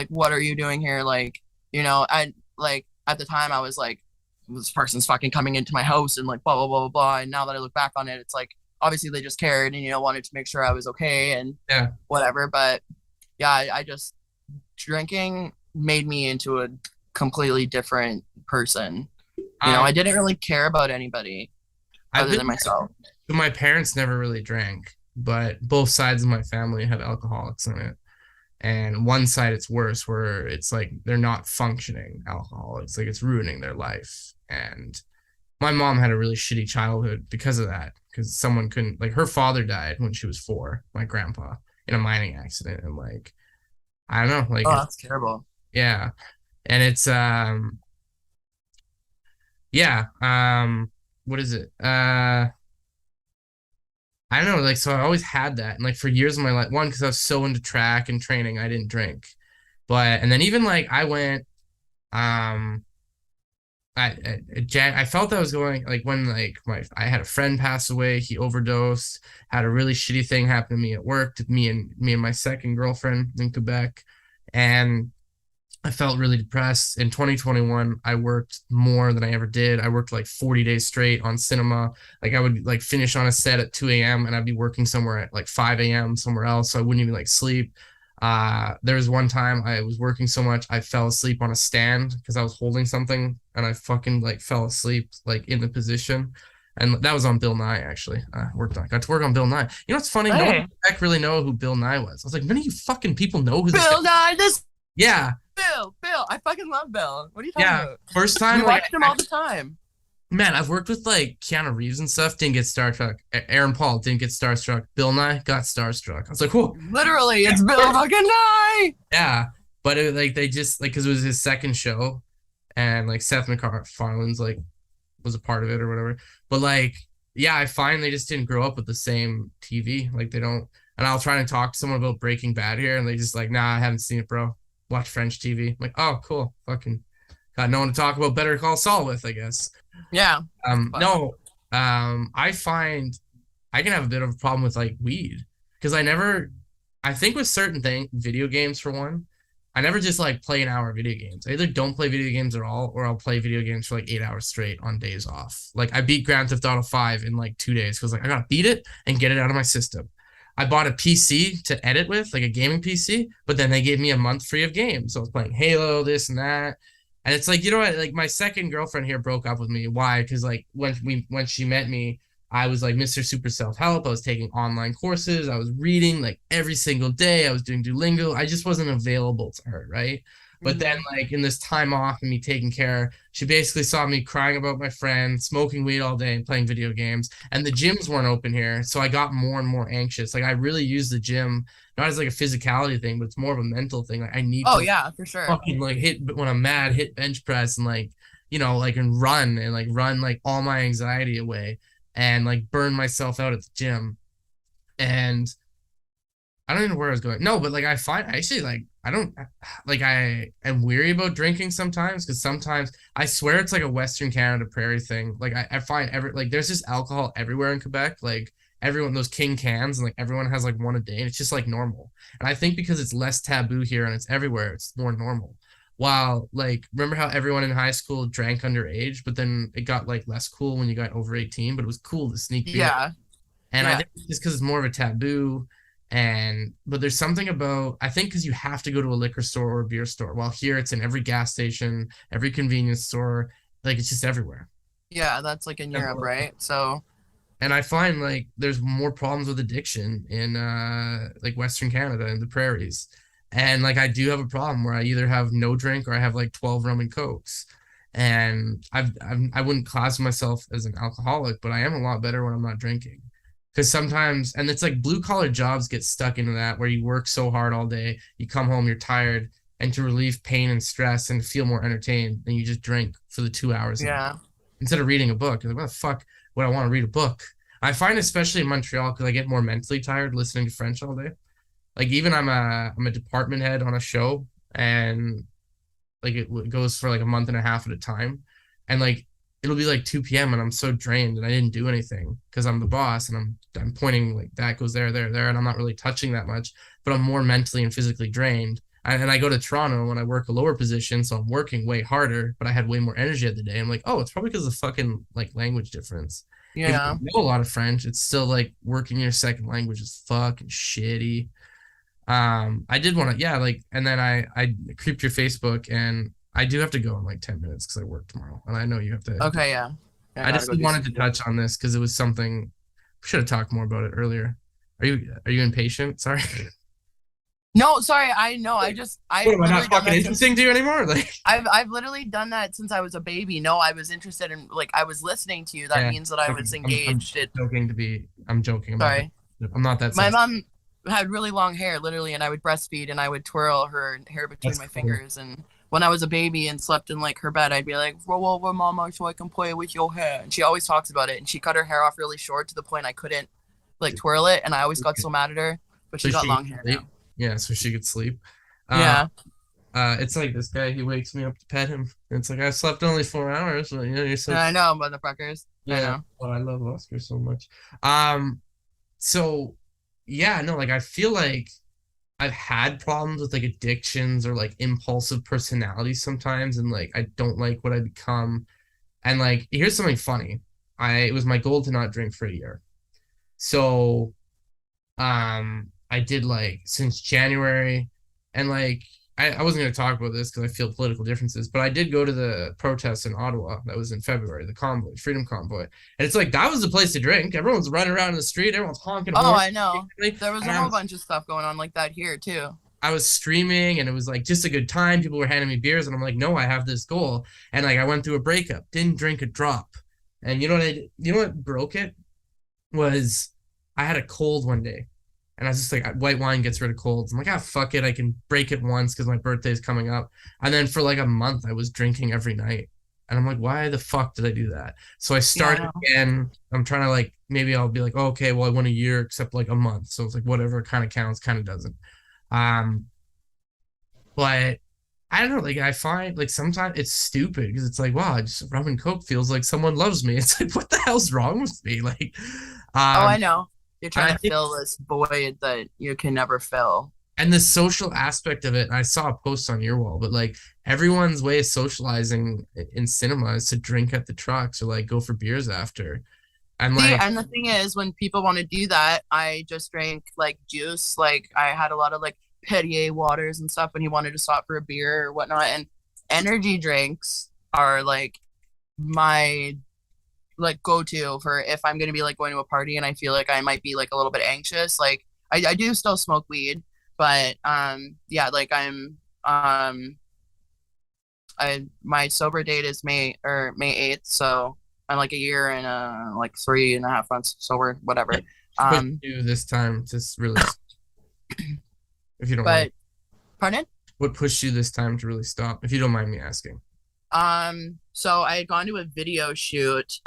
what are you doing here? Like, I like at the time I was like, this person's fucking coming into my house and like blah blah blah blah blah. And now that I look back on it, it's like obviously they just cared and wanted to make sure I was okay and yeah. whatever. But yeah, I just drinking made me into a completely different person. I didn't really care about anybody other than myself. My parents never really drank, but both sides of my family have alcoholics in it. And one side it's worse, where it's like they're not functioning alcoholics, like it's ruining their life. And my mom had a really shitty childhood because of that, because someone couldn't, like her father died when she was 4, my grandpa, in a mining accident. And like I don't know, like Oh, that's terrible. yeah. And it's yeah, what is it? I don't know, like so I always had that. And like for years of my life, one, because I was so into track and training, I didn't drink. But and then even like I went I felt I was going like when like I had a friend pass away, he overdosed, had a really shitty thing happen to me at work, to me and my second girlfriend in Quebec. And I felt really depressed. In 2021, I worked more than I ever did. I worked like 40 days straight on cinema. Like I would like finish on a set at 2 a.m. and I'd be working somewhere at like 5 a.m. somewhere else. So I wouldn't even like sleep. There was one time I was working so much I fell asleep on a stand because I was holding something and I fucking like fell asleep like in the position. And that was on Bill Nye actually. Got to work on Bill Nye. You know what's funny? No one really know who Bill Nye was. I was like, none of you fucking people know who Bill Nye. Yeah. Bill. I fucking love Bill. What are you talking about? First time we watched him all the time. Man, I've worked with like Keanu Reeves and stuff, didn't get starstruck. Aaron Paul didn't get starstruck. Bill Nye got starstruck. I was like, whoa. Literally, it's Bill fucking Nye. Yeah. But it, like they just like because it was his second show and like Seth MacFarlane's like was a part of it or whatever. But like, yeah, I find they just didn't grow up with the same TV. Like they don't, and I'll try to talk to someone about Breaking Bad here and they just like, nah, I haven't seen it, bro. Watch French TV. I'm like, oh, cool. Fucking got no one to talk about Better Call Saul with, I guess. Yeah. No. I find I can have a bit of a problem with like weed because I never I think with certain video games for one, I never just like play an hour of video games. I either don't play video games at all, or I'll play video games for like 8 hours straight on days off. Like I beat Grand Theft Auto 5 in like 2 days because like I gotta beat it and get it out of my system. I bought a PC to edit with, like a gaming PC, but then they gave me a month free of games. So I was playing Halo, this and that. And it's like, you know what? Like my second girlfriend here broke up with me. Why? Because like when she met me, I was like Mr. Super Self-Help. I was taking online courses. I was reading like every single day. I was doing Duolingo. I just wasn't available to her, right? But then like in this time off and me taking care, she basically saw me crying about my friend, smoking weed all day and playing video games. And the gyms weren't open here. So I got more and more anxious. Like I really use the gym, not as like a physicality thing, but it's more of a mental thing. Like I need Oh to yeah, for sure. fucking like hit when I'm mad, hit bench press and like, you know, like and run like all my anxiety away and like burn myself out at the gym. And I don't even know where I was going. No, but like I find actually like I don't like I am weary about drinking sometimes because sometimes I swear it's like a Western Canada prairie thing. Like I find like there's just alcohol everywhere in Quebec. Like everyone those king cans and like everyone has like one a day and it's just like normal. And I think because it's less taboo here and it's everywhere, it's more normal. While like remember how everyone in high school drank underage, but then it got like less cool when you got over 18, but it was cool to sneak beer. Yeah. And I Yeah. think it's just because it's more of a taboo. And but there's something about I think because you have to go to a liquor store or a beer store. While here it's in every gas station, every convenience store, like it's just everywhere. Yeah, that's like in Europe, right? So And I find like there's more problems with addiction in like Western Canada and the prairies. And like I do have a problem where I either have no drink or I have like 12 rum and cokes. And I wouldn't class myself as an alcoholic, but I am a lot better when I'm not drinking. Because sometimes, and it's like blue collar jobs get stuck into that where you work so hard all day, you come home, you're tired, and to relieve pain and stress and feel more entertained, then you just drink for the 2 hours yeah. instead of reading a book. You're like, what the fuck would I want to read a book? I find especially in Montreal because I get more mentally tired listening to French all day. Like even I'm a department head on a show and like it goes for like a month and a half at a time, and like it'll be like 2 p.m. and I'm so drained and I didn't do anything because I'm the boss and I'm pointing like that goes there, there, and I'm not really touching that much, but I'm more mentally and physically drained. And I go to Toronto and I work a lower position, so I'm working way harder, but I had way more energy at the day. I'm like, oh, it's probably because of the fucking like language difference. If Yeah. you know a lot of French, it's still like working your second language is fucking shitty. I did want to, yeah, like, and then I creeped your Facebook, and I do have to go in like 10 minutes because I work tomorrow, and I know you have to. Okay, yeah. Yeah, I gotta just go do wanted to something. touch on this because it was something we should have talked more about it earlier. Are you impatient? Sorry. No, sorry, I know. I've What, am I literally not done fucking that since interesting to you anymore? Like, I've literally done that since I was a baby. No, I was interested in like I was listening to you. That yeah, means that I okay, was I'm engaged. joking to be. I'm joking. Sorry. I'm not that My sensitive. mom had really long hair, literally, and I would breastfeed and I would twirl her hair between That's my cool. fingers. And when I was a baby and slept in like her bed, I'd be like, roll over, mama, so I can play with your hair. And she always talks about it. And she cut her hair off really short to the point I couldn't like twirl it, and I always got so mad at her. But So she got she long could hair sleep. now. Yeah, so she could sleep. Yeah. It's like this guy. He wakes me up to pet him. It's like I slept only 4 hours. But, you know, you're so I know, motherfuckers. I yeah. know. Oh, I love Oscar so much. So yeah, no, like I feel like I've had problems with like addictions or like impulsive personalities sometimes, and like I don't like what I become. And like here's something funny. It was my goal to not drink for a year. So I did like since January, and like I wasn't going to talk about this because I feel political differences, but I did go to the protests in Ottawa that was in February, the convoy, freedom convoy, and it's like that was the place to drink. Everyone's running around in the street, everyone's honking Oh, horns, I know. There was and a whole bunch of stuff going on like that here too. I was streaming, and it was like just a good time. People were handing me beers, and I'm like, no, I have this goal, and like I went through a breakup, didn't drink a drop, and you know what broke it was I had a cold one day. And I was just like, white wine gets rid of colds. I'm like, ah, fuck it. I can break it once because my birthday's coming up. And then for like a month, I was drinking every night. And I'm like, why the fuck did I do that? So I started again. I'm trying to like, maybe I'll be like, oh, okay, well, I went a year except like a month. So it's like, whatever kind of counts, kind of doesn't. Um, but I don't know. Like, I find like sometimes it's stupid because it's like, wow, just rum and coke feels like someone loves me. It's like, what the hell's wrong with me? Like, Oh, um, I know. You're And trying to fill this void that you can never fill. and the social aspect of it, I saw a post on your wall, but like everyone's way of socializing in cinema is to drink at the trucks or like go for beers after. And See, like, and the thing is, when people want to do that, I just drank like juice. Like I had a lot of like Perrier waters and stuff when you wanted to stop for a beer or whatnot. And energy drinks are like my like go-to for if I'm gonna be like going to a party and I feel like I might be like a little bit anxious. Like I do still smoke weed, but yeah, like I my sober date is May 8th, so I'm like a year and like 3.5 months sober, whatever. what you this time to really, if you don't mind, But pardon? what pushed you this time to really stop, if you don't mind me asking? So I had gone to a video shoot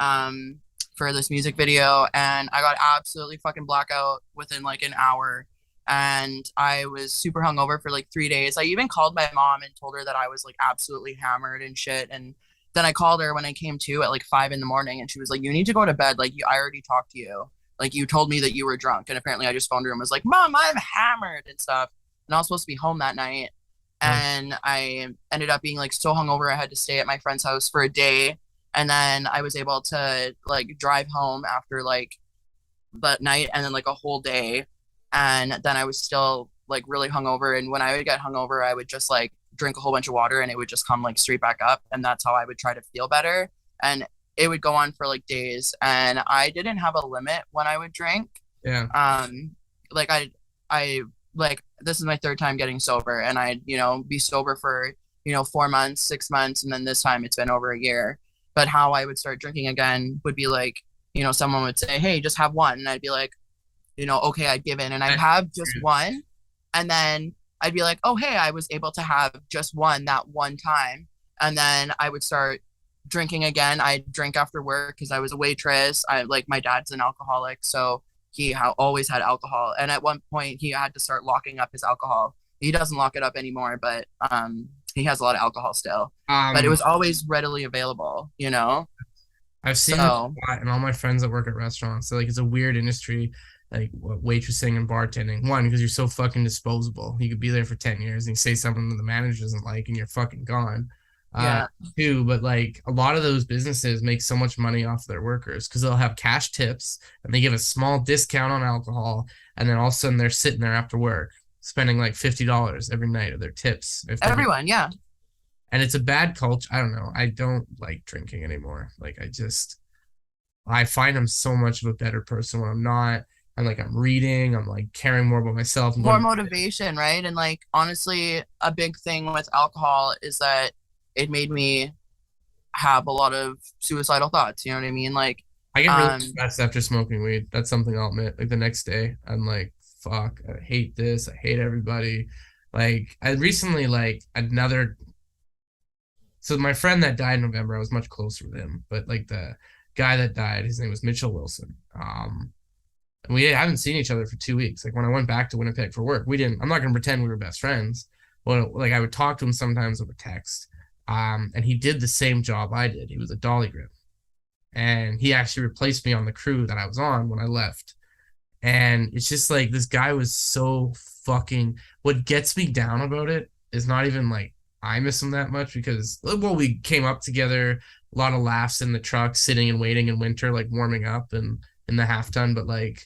for this music video and I got absolutely fucking blackout within like an hour. And I was super hungover for like 3 days. I even called my mom and told her that I was like absolutely hammered and shit. And then I called her when I came to at like 5 in the morning and she was like, "You need to go to bed. Like I already talked to you. Like you told me that you were drunk." And apparently I just phoned her and was like, "Mom, I'm hammered" and stuff. And I was supposed to be home that night. And I ended up being like so hungover I had to stay at my friend's house for a day. And then I was able to like drive home after like that night and then like a whole day. And then I was still like really hungover. And when I would get hungover, I would just like drink a whole bunch of water and it would just come like straight back up. And that's how I would try to feel better. And it would go on for like days. And I didn't have a limit when I would drink. Yeah. Like I like this is my third time getting sober, and I'd be sober for 4 months, 6 months, and then this time it's been over a year. But how I would start drinking again would be like someone would say, "Hey, just have one," and I'd be like, okay, I'd give in and I'd have just one. And then I'd be like, "Oh, hey, I was able to have just one that one time." And then I would start drinking again. I'd drink after work because I was a waitress. My dad's an alcoholic, so he always had alcohol. And at one point, he had to start locking up his alcohol. He doesn't lock it up anymore, but he has a lot of alcohol still. But it was always readily available, I've seen it a lot, and all my friends that work at restaurants. So like, it's a weird industry, like waitressing and bartending. One, because you're so fucking disposable. You could be there for 10 years and you say something that the manager doesn't like, and you're fucking gone. Yeah. Two, but like a lot of those businesses make so much money off their workers because they'll have cash tips and they give a small discount on alcohol, and then all of a sudden they're sitting there after work spending like $50 every night of their tips. Everyone, yeah. And it's a bad culture. I don't know. I don't like drinking anymore. Like I find I'm so much of a better person when I'm not. I'm reading, I'm like caring more about myself. More motivation, right? And like honestly, a big thing with alcohol is that it made me have a lot of suicidal thoughts. You know what I mean? Like I get really stressed after smoking weed. That's something I'll admit. Like the next day, I'm like, fuck, I hate this. I hate everybody. Like I recently, so my friend that died in November, I was much closer with him. But like the guy that died, his name was Mitchell Wilson. We haven't seen each other for 2 weeks. Like when I went back to Winnipeg for work, I'm not gonna pretend we were best friends. Well, like I would talk to him sometimes over text. And he did the same job I did. He was a dolly grip. And he actually replaced me on the crew that I was on when I left. And it's just like this guy was so fucking, what gets me down about it is not even like I miss him that much because, well, we came up together, a lot of laughs in the truck, sitting and waiting in winter, like warming up and in the half ton. But like,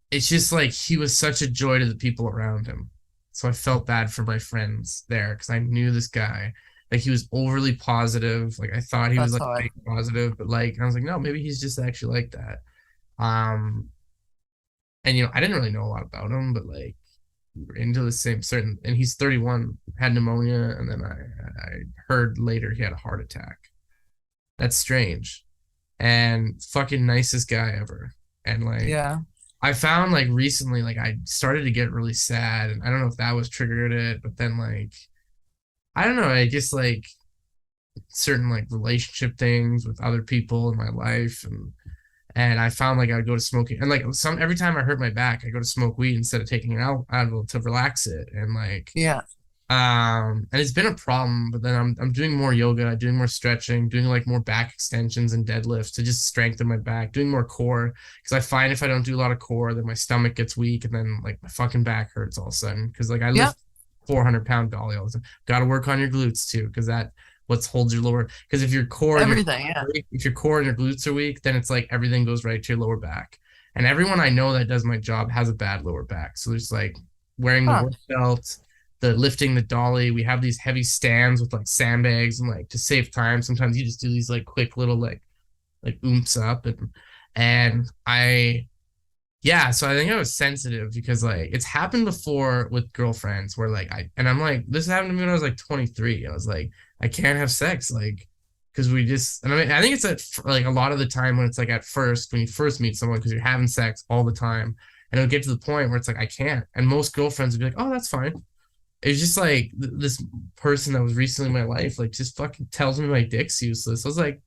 it's just like he was such a joy to the people around him. So I felt bad for my friends there because I knew this guy. Like he was overly positive. Like I thought he was like positive, but like I was like, no, maybe he's just actually like that. And I didn't really know a lot about him, but like we were into the same certain. And he's 31, had pneumonia, and then I heard later he had a heart attack. That's strange. And fucking nicest guy ever. And like, yeah. I found like recently, like I started to get really sad, and I don't know if that was triggered it, but then like, I don't know, I just like certain like relationship things with other people in my life, and I found like I'd go to smoking, and like every time I hurt my back, I go to smoke weed instead of taking an Advil to relax it, and like yeah, And it's been a problem, but then I'm doing more yoga, doing more stretching, doing like more back extensions and deadlifts to just strengthen my back, doing more core because I find if I don't do a lot of core, then my stomach gets weak and then like my fucking back hurts all of a sudden because like I Yeah. lift 400-pound dolly all the time. Got to work on your glutes too because that what holds your lower because if your core and your Everything. Yeah. if your core and your glutes are weak, then it's like everything goes right to your lower back. And everyone I know that does my job has a bad lower back. So there's like wearing the Huh. work belt, the lifting the dolly. We have these heavy stands with like sandbags and like to save time. Sometimes you just do these like quick little like oomps up and I yeah, so I think I was sensitive because like it's happened before with girlfriends where like I'm like this happened to me when I was like 23. I was like I can't have sex like because we just and I mean I think it's at like a lot of the time when it's like at first when you first meet someone because you're having sex all the time and it'll get to the point where it's like I can't and most girlfriends would be like oh that's fine. It's just like this person that was recently in my life like just fucking tells me my dick's useless. I was like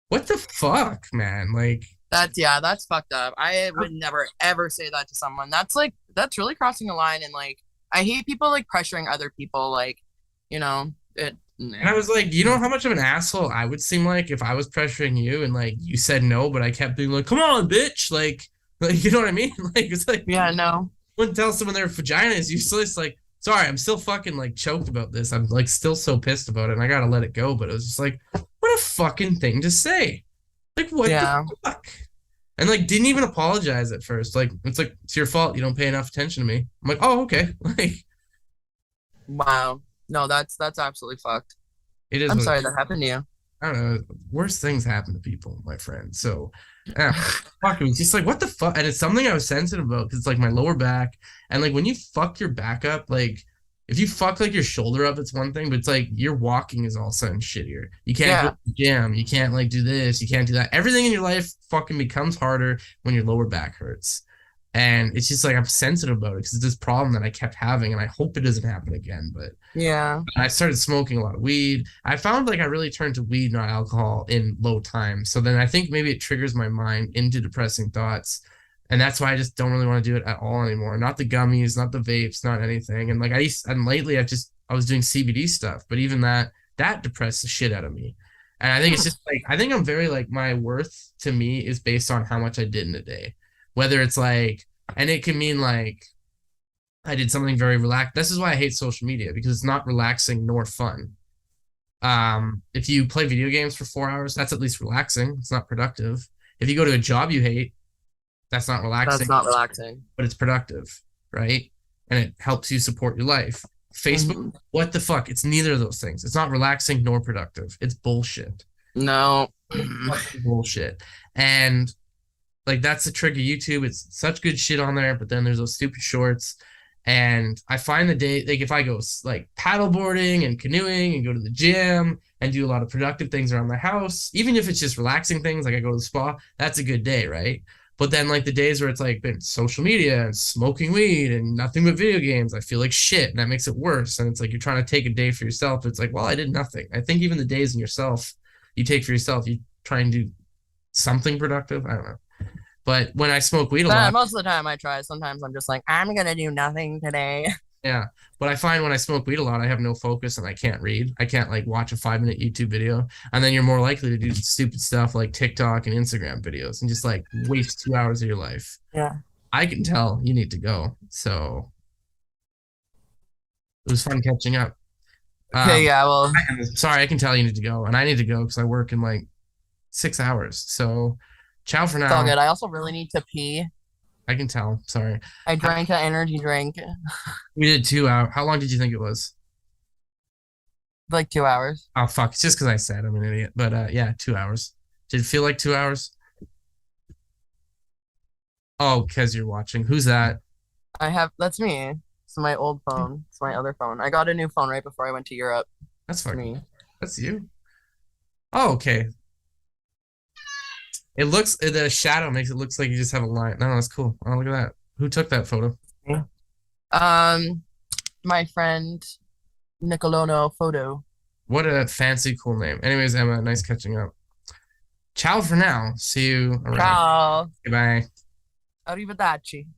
what the fuck man like That's fucked up. I would never ever say that to someone. That's really crossing a line, and like I hate people like pressuring other people. Like, it. And I was like, you know how much of an asshole I would seem like if I was pressuring you and like you said no, but I kept being like, come on, bitch. Like you know what I mean? Like it's like Yeah, no. wouldn't tell someone their vagina is useless. Like, sorry, I'm still fucking like choked about this. I'm like still so pissed about it and I gotta let it go. But it was just like, what a fucking thing to say. Like what Yeah. the fuck? And like didn't even apologize at first. Like it's your fault. You don't pay enough attention to me. I'm like, oh, okay. Like Wow. No, that's absolutely fucked. it is I'm what sorry that happened to you. I don't know. Worse things happen to people, my friend. So, yeah, fuck, it was just like, what the fuck? And it's something I was sensitive about because it's like my lower back. And like when you fuck your back up, like if you fuck like your shoulder up, it's one thing, but it's like your walking is all of a sudden shittier. You can't go Yeah. to the gym. You can't like do this. You can't do that. Everything in your life fucking becomes harder when your lower back hurts. And it's just like I'm sensitive about it because it's this problem that I kept having, and I hope it doesn't happen again. But Yeah. I started smoking a lot of weed. I found like I really turned to weed, not alcohol, in low time. So then I think maybe it triggers my mind into depressing thoughts. And that's why I just don't really want to do it at all anymore. Not the gummies, not the vapes, not anything. And like and lately I was doing CBD stuff, but even that depressed the shit out of me. And I think it's just like I think I'm very like my worth to me is based on how much I did in a day. Whether it's like and it can mean like I did something very relaxed. This is why I hate social media because it's not relaxing nor fun. If you play video games for 4 hours, that's at least relaxing. It's not productive. If you go to a job you hate, that's not relaxing, That's not relaxing. but it's productive, right? And it helps you support your life. Facebook, Mhm. what the fuck? It's neither of those things. It's not relaxing nor productive. It's bullshit. No. Fucking bullshit. And like that's the trick of YouTube. It's such good shit on there, but then there's those stupid shorts. And I find the day like if I go like paddleboarding and canoeing and go to the gym and do a lot of productive things around the house, even if it's just relaxing things, like I go to the spa, that's a good day, right? But then like the days where it's like been social media and smoking weed and nothing but video games, I feel like shit, and that makes it worse. And it's like you're trying to take a day for yourself. It's like, well, I did nothing. I think even the days in yourself you take for yourself, you try and do something productive. I don't know. But when I smoke weed a lot, Most of the time I try. Sometimes I'm just like, I'm gonna do nothing today. yeah. But I find when I smoke weed a lot, I have no focus and I can't read. I can't like watch a 5 minute YouTube video. And then you're more likely to do stupid stuff like TikTok and Instagram videos and just like waste 2 hours of your life. Yeah. I can tell you need to go. So it was fun catching up. Okay, yeah, well, Sorry, I can tell you need to go. And I need to go because I work in like 6 hours. So ciao for it's all now. good. I also really need to pee. I can tell. Sorry. I drank an energy drink We did 2 hours. How long did you think it was? like 2 hours. Oh fuck! It's just because I said I'm an idiot. But yeah, 2 hours. Did it feel like 2 hours? Oh, because you're watching. Who's that? That's me. It's my old phone. It's my other phone. I got a new phone right before I went to Europe. That's It's fucking. me. That's you. Oh, okay. It looks the shadow makes it looks like you just have a line. No, that's cool. Oh, look at that. Who took that photo? My friend Nicolono Photo. What a fancy, cool name. Anyways, Emma, nice catching up. Ciao for now. See you around. Ciao. Goodbye. Arrivederci.